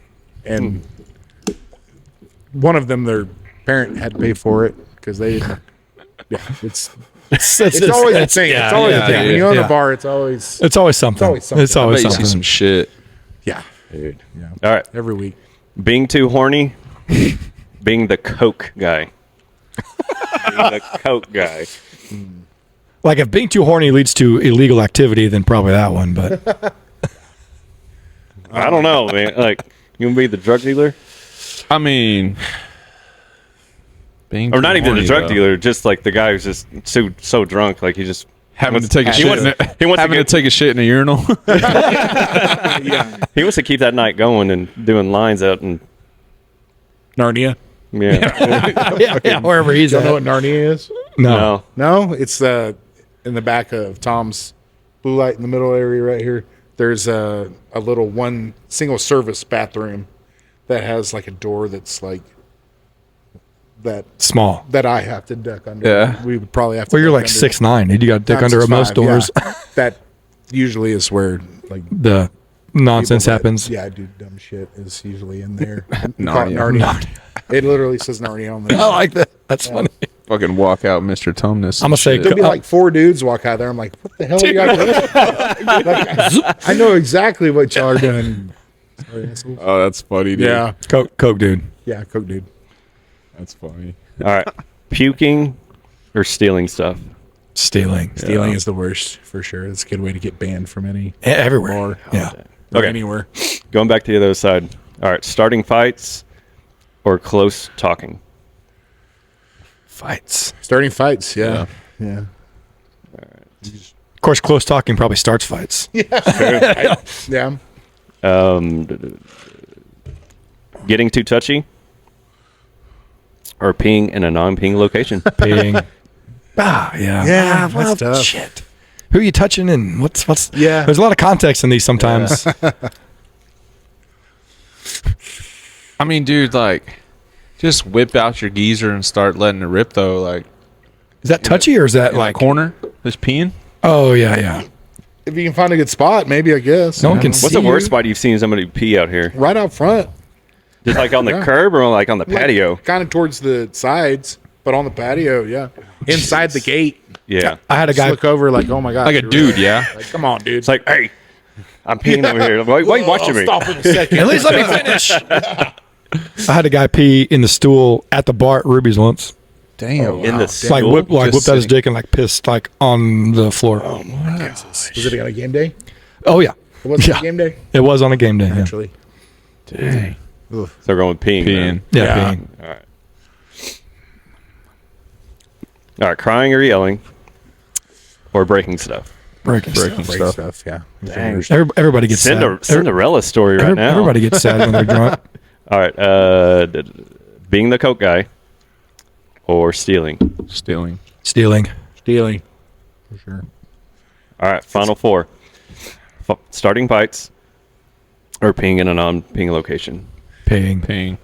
Speaker 2: and one of them their parent had to pay for it because they didn't. Yeah, it's always a thing. It's always a thing. When you own a bar, it's always
Speaker 1: something. It's always something.
Speaker 2: always
Speaker 1: It's
Speaker 3: I
Speaker 1: always
Speaker 3: bet you see
Speaker 1: something.
Speaker 3: some shit.
Speaker 2: yeah.
Speaker 4: Dude.
Speaker 2: Yeah.
Speaker 4: All right.
Speaker 2: Every week.
Speaker 4: Being too horny, being the coke guy. Being the coke guy.
Speaker 1: Like if being too horny leads to illegal activity, then probably that one. But
Speaker 4: I don't know, man. Like, you want to be the drug dealer?
Speaker 3: I mean, being
Speaker 4: Or not even
Speaker 3: horny,
Speaker 4: the drug
Speaker 3: though.
Speaker 4: dealer, just like the guy who's just so drunk, like he just
Speaker 3: Having to take a
Speaker 4: he
Speaker 3: shit.
Speaker 4: wants- he wants to
Speaker 3: having to
Speaker 4: get-
Speaker 3: take a shit in a urinal.
Speaker 4: he wants to keep that night going and doing lines out and
Speaker 2: Narnia.
Speaker 4: yeah.
Speaker 1: yeah, wherever he's
Speaker 2: Don't know
Speaker 1: at.
Speaker 2: what Narnia is?
Speaker 1: No.
Speaker 2: No, it's in the back of Tom's blue light in the middle area right here. There's a little one single service bathroom that has like a door that's like that
Speaker 1: Small.
Speaker 2: that I have to duck under.
Speaker 3: Yeah.
Speaker 2: We would probably have to.
Speaker 1: Well, you're
Speaker 2: duck
Speaker 1: like
Speaker 2: under.
Speaker 1: 6'9", dude. You got to dick
Speaker 2: I'm
Speaker 1: under
Speaker 2: 6'5",
Speaker 1: most doors.
Speaker 2: yeah. That usually is where like
Speaker 1: The nonsense
Speaker 2: people that-
Speaker 1: happens.
Speaker 2: Yeah, dude, dumb shit is usually in there. We
Speaker 3: Narnia.
Speaker 2: call it Narnia. It literally says Narnia on there.
Speaker 1: I like that. That's funny.
Speaker 3: Fucking walk out, Mr. Tumnus.
Speaker 1: I'm gonna say
Speaker 2: There'll be like 4 dudes walk out there. I'm like, what the hell are you guys doing? Like, I know exactly what y'all are doing. Sorry, assholes.
Speaker 3: Oh, that's funny, dude.
Speaker 2: Yeah,
Speaker 1: Coke, dude.
Speaker 2: yeah, Coke dude.
Speaker 3: That's funny.
Speaker 4: All right. Puking or stealing stuff?
Speaker 1: Stealing.
Speaker 2: Stealing is the worst for sure. It's a good way to get banned from any
Speaker 1: Everywhere.
Speaker 2: bar.
Speaker 1: Yeah.
Speaker 2: Or
Speaker 4: Okay.
Speaker 2: anywhere.
Speaker 4: Going back to the other side. All right. Starting fights or close talking?
Speaker 1: Fights.
Speaker 2: Starting fights. Yeah, yeah.
Speaker 1: Of course, close talking probably starts fights.
Speaker 2: Yeah.
Speaker 4: Getting too touchy or peeing in a non-peeing location?
Speaker 1: Peeing. Yeah.
Speaker 2: Yeah,
Speaker 1: Well,
Speaker 2: that's tough.
Speaker 1: shit. Who are you touching and what's
Speaker 2: Yeah.
Speaker 1: There's a lot of context in these sometimes.
Speaker 3: I mean, dude, like, just whip out your geezer and start letting it rip, though. Like,
Speaker 1: Is that touchy or is that
Speaker 3: in
Speaker 1: like
Speaker 3: that corner, just peeing.
Speaker 1: Oh yeah.
Speaker 2: If you can find a good spot, maybe, I guess.
Speaker 1: No one can
Speaker 4: What's
Speaker 1: see
Speaker 4: the worst
Speaker 1: you.
Speaker 4: spot you've seen somebody pee out here?
Speaker 2: Right out front.
Speaker 4: Just like on the
Speaker 2: Yeah.
Speaker 4: curb or like on the patio?
Speaker 2: Kind of towards the sides, but on the patio, yeah. Inside the gate.
Speaker 4: Yeah.
Speaker 1: I had a
Speaker 2: Just
Speaker 1: guy
Speaker 2: look over like, oh my God.
Speaker 3: Like a
Speaker 2: you're
Speaker 3: dude,
Speaker 2: right.
Speaker 3: yeah.
Speaker 2: Like, come on, dude.
Speaker 4: It's like, hey, I'm peeing over here. Why are you watching me?
Speaker 2: Stop in a second.
Speaker 1: At least let me finish. I had a guy pee in the stool at the bar at Ruby's once.
Speaker 3: Damn.
Speaker 4: In the
Speaker 1: Like
Speaker 4: stool?
Speaker 1: whipped
Speaker 3: Just
Speaker 1: out his
Speaker 3: sitting.
Speaker 1: dick and like pissed like on the floor. Oh,
Speaker 2: Was it on a game day?
Speaker 1: yeah.
Speaker 2: It wasn't
Speaker 1: Yeah.
Speaker 2: a game day?
Speaker 1: It was on a game day. Yeah.
Speaker 2: Actually.
Speaker 4: So we're going with peeing.
Speaker 3: Peeing.
Speaker 1: Yeah,
Speaker 2: Yeah.
Speaker 1: peeing.
Speaker 4: All right. All right. Crying or yelling or breaking stuff?
Speaker 1: Breaking stuff.
Speaker 3: Breaking
Speaker 2: Great
Speaker 3: stuff.
Speaker 2: stuff, yeah.
Speaker 4: Dang.
Speaker 1: Everybody gets sad.
Speaker 4: Cinderella story right now.
Speaker 1: Everybody gets sad when they're drunk.
Speaker 4: All right. Being the coke guy or stealing?
Speaker 3: Stealing.
Speaker 1: Stealing.
Speaker 2: Stealing. For sure.
Speaker 4: All right. Final four. Starting fights or peeing in a non-peeing location?
Speaker 1: Peeing.
Speaker 3: Peeing.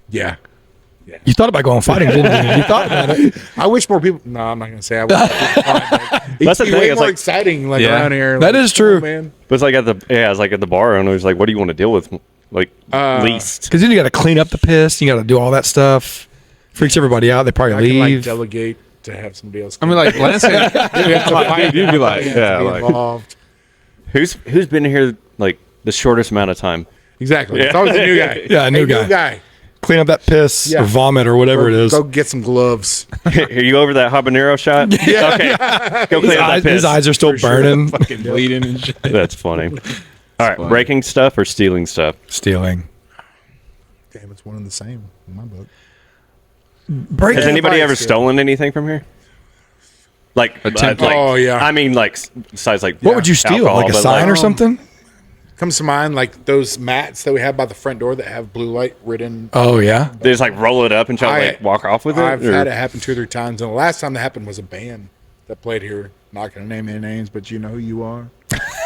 Speaker 2: Yeah.
Speaker 1: You thought about going fighting, didn't you? You thought about it.
Speaker 2: I wish more people. No, I'm not going to say I wish more people fought, but
Speaker 4: That's the
Speaker 2: it's
Speaker 4: thing,
Speaker 2: way
Speaker 4: it's
Speaker 2: more
Speaker 4: like-
Speaker 2: exciting like
Speaker 3: Yeah.
Speaker 2: around here.
Speaker 1: That
Speaker 2: Like,
Speaker 1: is true.
Speaker 2: oh, man.
Speaker 4: But it's like at the bar owner was like, what do you want to deal with? Like, least.
Speaker 1: Because then you got to clean up the piss. You got to do all that stuff. Freaks everybody out. They probably
Speaker 2: I can like
Speaker 1: leave.
Speaker 2: delegate to have somebody else.
Speaker 3: I mean, like, Lance said, you'd be like, yeah,
Speaker 2: be
Speaker 3: like,
Speaker 2: involved.
Speaker 4: Who's been here like the shortest amount of time?
Speaker 2: Exactly. It's always a new guy.
Speaker 1: Yeah, a new
Speaker 2: Hey,
Speaker 1: guy. Clean up that piss
Speaker 2: Yeah.
Speaker 1: or vomit or whatever it is.
Speaker 2: Go get some gloves.
Speaker 4: Are you over that habanero shot? Yeah. Okay. Go clean up that piss.
Speaker 1: His eyes are still burning.
Speaker 3: fucking bleeding and shit.
Speaker 4: That's funny. All right.
Speaker 3: funny.
Speaker 4: Breaking stuff or stealing stuff?
Speaker 1: Stealing.
Speaker 2: Damn, it's one and the same in my book.
Speaker 4: Has anybody
Speaker 2: fights,
Speaker 4: ever
Speaker 2: yeah.
Speaker 4: stolen anything from here? Like,
Speaker 3: Attempt-
Speaker 2: Oh, yeah.
Speaker 4: I mean, like, besides like.
Speaker 1: What would you steal?
Speaker 4: alcohol,
Speaker 1: Like a
Speaker 4: but,
Speaker 1: sign or something?
Speaker 2: Comes to mind like those mats that we have by the front door that have blue light written.
Speaker 1: Oh, yeah.
Speaker 4: They just like roll it up and try to like walk off with it.
Speaker 2: I've
Speaker 4: or-
Speaker 2: had it happen 2 or 3 times, and the last time that happened was a band that played here. Not gonna name any names, but you know who you are.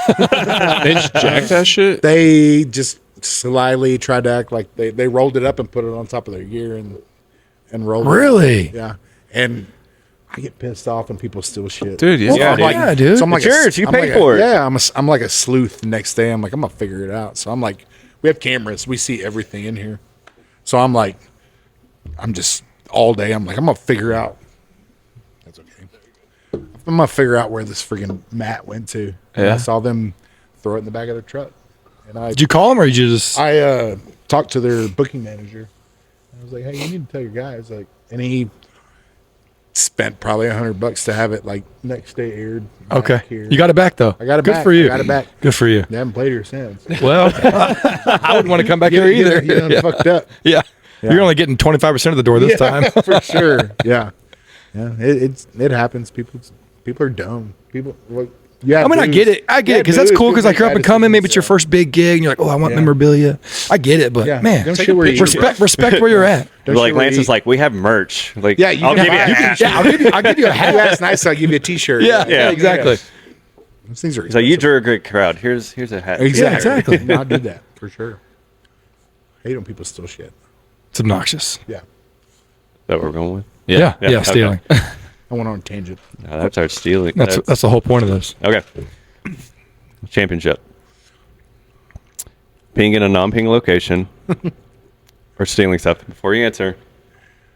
Speaker 3: They just jacked that shit.
Speaker 2: They just slyly tried to act like they rolled it up and put it on top of their gear and rolled it.
Speaker 1: Really?
Speaker 2: Yeah. And I get pissed off when people steal shit.
Speaker 3: Dude, yeah.
Speaker 2: So
Speaker 4: Yeah,
Speaker 2: I'm
Speaker 4: dude.
Speaker 1: Yeah, dude.
Speaker 2: So I'm like
Speaker 4: It's yours. You
Speaker 2: I'm
Speaker 4: paid
Speaker 2: like
Speaker 4: for it.
Speaker 2: Yeah, I'm like a sleuth the next day. I'm like, I'm gonna figure it out. So I'm like, we have cameras. We see everything in here. So I'm like, I'm just all day. I'm like, I'm gonna figure out. That's okay. I'm gonna figure out where this friggin' mat went to. And
Speaker 3: Yeah.
Speaker 2: I saw them throw it in the back of their truck, and
Speaker 1: Did you call him or you just.
Speaker 2: I talked to their booking manager. I was like, "Hey, you need to tell your guys." Like, and he spent probably $100 to have it like next day aired. back
Speaker 1: Okay.
Speaker 2: here.
Speaker 1: You got it back, though.
Speaker 2: I got it
Speaker 1: Good
Speaker 2: back.
Speaker 1: for you.
Speaker 2: I got it back.
Speaker 1: Good for you.
Speaker 2: They haven't played here since.
Speaker 1: Well, I wouldn't want to come back here either.
Speaker 2: You done fucked up
Speaker 1: Yeah. You're only getting 25% of the door this time.
Speaker 2: for sure. Yeah, yeah. It happens. People are dumb. People. What Yeah,
Speaker 1: I mean, I get it. I get it because that's
Speaker 2: dudes
Speaker 1: cool
Speaker 2: do
Speaker 1: because like
Speaker 2: make
Speaker 1: you're up
Speaker 2: bad
Speaker 1: and coming. Maybe
Speaker 2: decisions,
Speaker 1: it's your
Speaker 2: so.
Speaker 1: first big gig, and you're like, oh, I want
Speaker 2: Yeah.
Speaker 1: memorabilia. I get it, but
Speaker 2: Yeah.
Speaker 1: man,
Speaker 2: Don't shit where you eat.
Speaker 1: respect where you're at.
Speaker 2: Don't
Speaker 4: like
Speaker 2: shit where
Speaker 4: Lance
Speaker 2: you
Speaker 4: is
Speaker 2: eat.
Speaker 4: like, we have merch. Like,
Speaker 2: Yeah, you
Speaker 4: I'll
Speaker 2: can
Speaker 4: give you
Speaker 2: buy
Speaker 4: a
Speaker 2: it.
Speaker 4: hat.
Speaker 1: Yeah, I'll give you a hat.
Speaker 2: Yeah, it's nice. I'll give you a T-shirt.
Speaker 1: Yeah, exactly.
Speaker 2: Those things are
Speaker 4: So you
Speaker 2: expensive.
Speaker 4: drew a great crowd. Here's a hat.
Speaker 2: Exactly.
Speaker 1: exactly.
Speaker 2: No, I do that for sure. Hate when people steal shit.
Speaker 1: It's obnoxious.
Speaker 2: Yeah.
Speaker 4: That we're going with.
Speaker 1: Yeah,
Speaker 4: Yeah,
Speaker 1: stealing.
Speaker 2: I went on a tangent.
Speaker 4: No, that's our stealing.
Speaker 1: That's the whole point of this.
Speaker 4: Okay. Championship. Peeing in a non-peeing location or stealing stuff. Before you answer,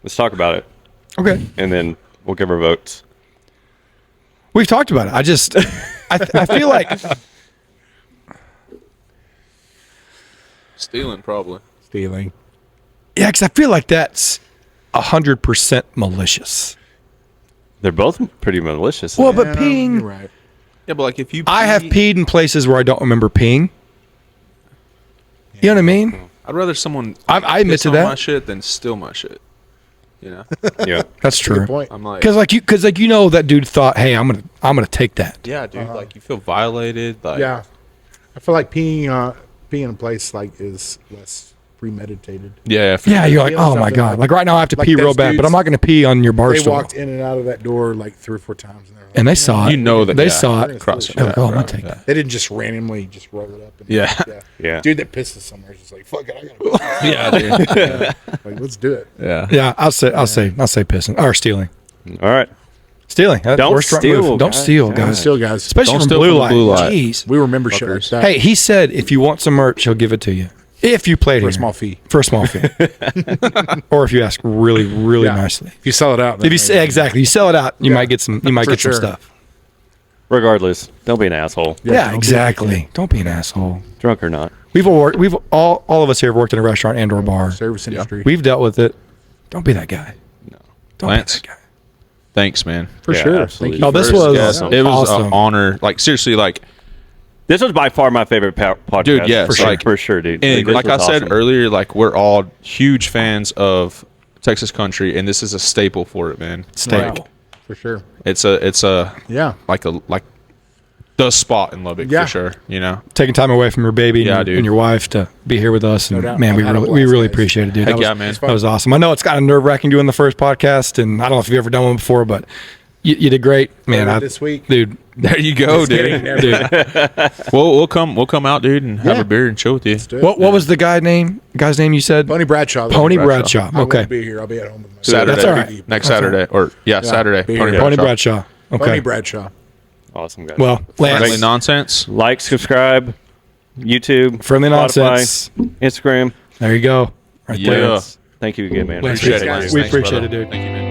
Speaker 4: let's talk about it,
Speaker 1: Okay,
Speaker 4: and then we'll give our votes.
Speaker 1: we've talked about it. I just, I feel like
Speaker 3: Stealing, probably.
Speaker 2: Stealing.
Speaker 1: yeah, because I feel like that's 100% malicious.
Speaker 4: They're both pretty malicious.
Speaker 1: Well, but
Speaker 2: Yeah,
Speaker 1: peeing,
Speaker 2: you're right.
Speaker 3: Yeah, but like if you,
Speaker 1: I have peed in places where I don't remember peeing. You know what I mean?
Speaker 3: I'd rather someone
Speaker 1: I admit
Speaker 3: piss
Speaker 1: to
Speaker 3: on
Speaker 1: that.
Speaker 3: my shit than steal my shit. You know,
Speaker 4: yeah.
Speaker 1: That's true.
Speaker 2: Good point.
Speaker 3: I'm like,
Speaker 1: Because like you know that dude thought, hey, I'm gonna take that.
Speaker 3: yeah, dude, like you feel violated. Like,
Speaker 2: Yeah. I feel like peeing in a place like is less premeditated.
Speaker 3: yeah, for
Speaker 1: Yeah,
Speaker 3: sure.
Speaker 1: you're like,
Speaker 2: Feeling
Speaker 1: oh my
Speaker 2: something
Speaker 1: god. Like right now I have to
Speaker 2: like
Speaker 1: pee
Speaker 2: those
Speaker 1: real bad, but
Speaker 2: dudes-
Speaker 1: I'm not gonna pee on your bar
Speaker 2: They
Speaker 1: stool.
Speaker 2: walked in and out of that door like 3 or 4 times. And,
Speaker 1: And they saw it.
Speaker 3: You know that
Speaker 1: they
Speaker 3: yeah,
Speaker 1: saw
Speaker 2: they're
Speaker 1: it.
Speaker 2: gonna
Speaker 3: Cross.
Speaker 2: steal
Speaker 1: They're like, oh, I'm gonna take that.
Speaker 2: They didn't just randomly just roll it up. And
Speaker 3: Yeah.
Speaker 4: Yeah.
Speaker 2: Dude that pisses somewhere is just like, fuck it, I gotta
Speaker 3: Yeah, dude.
Speaker 2: like, let's do it.
Speaker 3: Yeah.
Speaker 1: Yeah, I'll say pissing or stealing.
Speaker 4: All right.
Speaker 1: Stealing. That's
Speaker 4: Don't
Speaker 1: worst right
Speaker 4: steal,
Speaker 1: move. Don't
Speaker 4: guys.
Speaker 1: steal,
Speaker 4: Yeah.
Speaker 1: guys.
Speaker 2: Still, guys.
Speaker 1: Especially
Speaker 3: Don't
Speaker 1: from
Speaker 3: steal
Speaker 1: Blue
Speaker 3: from the
Speaker 1: Light.
Speaker 3: Blue Light.
Speaker 1: Jeez.
Speaker 2: We remember shit like that.
Speaker 1: Hey, he said if you want some merch, he'll give it to you. If you played
Speaker 2: for
Speaker 1: here.
Speaker 2: a small fee.
Speaker 1: For a small fee. Or if you ask really, really
Speaker 2: Yeah.
Speaker 1: nicely.
Speaker 2: If you sell it out.
Speaker 1: If you say exactly, you sell it out, you
Speaker 2: Yeah.
Speaker 1: might get some. You might
Speaker 2: For
Speaker 1: get some
Speaker 2: sure.
Speaker 1: stuff.
Speaker 4: Regardless, don't be an asshole.
Speaker 1: Yeah,
Speaker 2: don't be-
Speaker 1: exactly. Don't be an asshole.
Speaker 4: Drunk or not.
Speaker 1: We've all of us here have worked in a restaurant and or bar.
Speaker 2: Service industry.
Speaker 1: We've dealt with it. Don't be that guy. No. Don't
Speaker 3: Lance?
Speaker 1: be that guy.
Speaker 3: Thanks, man.
Speaker 2: For
Speaker 4: Yeah,
Speaker 2: sure.
Speaker 4: absolutely.
Speaker 2: Thank you.
Speaker 1: Oh, this
Speaker 2: for-
Speaker 1: was
Speaker 3: Yes, it was
Speaker 1: awesome.
Speaker 3: an honor. Like seriously, like
Speaker 4: This was by far my favorite podcast.
Speaker 3: Dude, yes,
Speaker 4: for sure,
Speaker 3: like-
Speaker 4: for sure, dude.
Speaker 3: and
Speaker 4: this
Speaker 3: like I
Speaker 4: was
Speaker 3: said
Speaker 4: awesome.
Speaker 3: earlier, like we're all huge fans of Texas country, and this is a staple for it, man.
Speaker 1: Staple.
Speaker 2: For sure.
Speaker 3: It's a
Speaker 2: Yeah.
Speaker 3: like the spot in Lubbock
Speaker 2: Yeah.
Speaker 3: for sure. You know,
Speaker 1: Taking time away from your baby
Speaker 3: Yeah,
Speaker 1: and,
Speaker 3: dude.
Speaker 1: your, and your wife to be here with us. And
Speaker 2: doubt.
Speaker 1: man, we
Speaker 2: I've had a
Speaker 1: really
Speaker 2: blast, guys.
Speaker 1: appreciate it, dude.
Speaker 3: Heck
Speaker 1: that was,
Speaker 3: yeah, man.
Speaker 1: That was awesome. I know it's kind of nerve wracking doing the first podcast, and I don't know if you've ever done one before, but you did great, man.
Speaker 2: Better this week.
Speaker 1: dude.
Speaker 3: there you go,
Speaker 2: kidding,
Speaker 3: dude.
Speaker 2: never.
Speaker 1: Dude,
Speaker 3: We'll come out, dude, and have
Speaker 2: Yeah.
Speaker 3: a beer and chill with you.
Speaker 2: Do it.
Speaker 1: what was the guy's name you said?
Speaker 2: Pony Bradshaw.
Speaker 1: Pony Bradshaw.
Speaker 2: I
Speaker 1: Okay,
Speaker 2: won't be here. I'll be at home with my
Speaker 3: Saturday,
Speaker 1: That's all right.
Speaker 3: next
Speaker 1: That's all
Speaker 3: Saturday, or Saturday.
Speaker 2: be here.
Speaker 1: Pony Bradshaw. Okay.
Speaker 2: Pony Bradshaw.
Speaker 4: Awesome, guys.
Speaker 1: Well,
Speaker 3: Friendly
Speaker 1: Lance,
Speaker 3: nonsense.
Speaker 4: like, subscribe, YouTube,
Speaker 1: friendly
Speaker 4: Spotify,
Speaker 1: nonsense.
Speaker 4: Instagram.
Speaker 1: There you go. Right there.
Speaker 3: Yeah.
Speaker 4: Thank you again, man.
Speaker 1: We
Speaker 3: Appreciate it,
Speaker 2: guys.
Speaker 3: Lance.
Speaker 1: We
Speaker 3: Thanks,
Speaker 1: appreciate
Speaker 3: brother.
Speaker 1: it, dude.
Speaker 3: Thank you, man.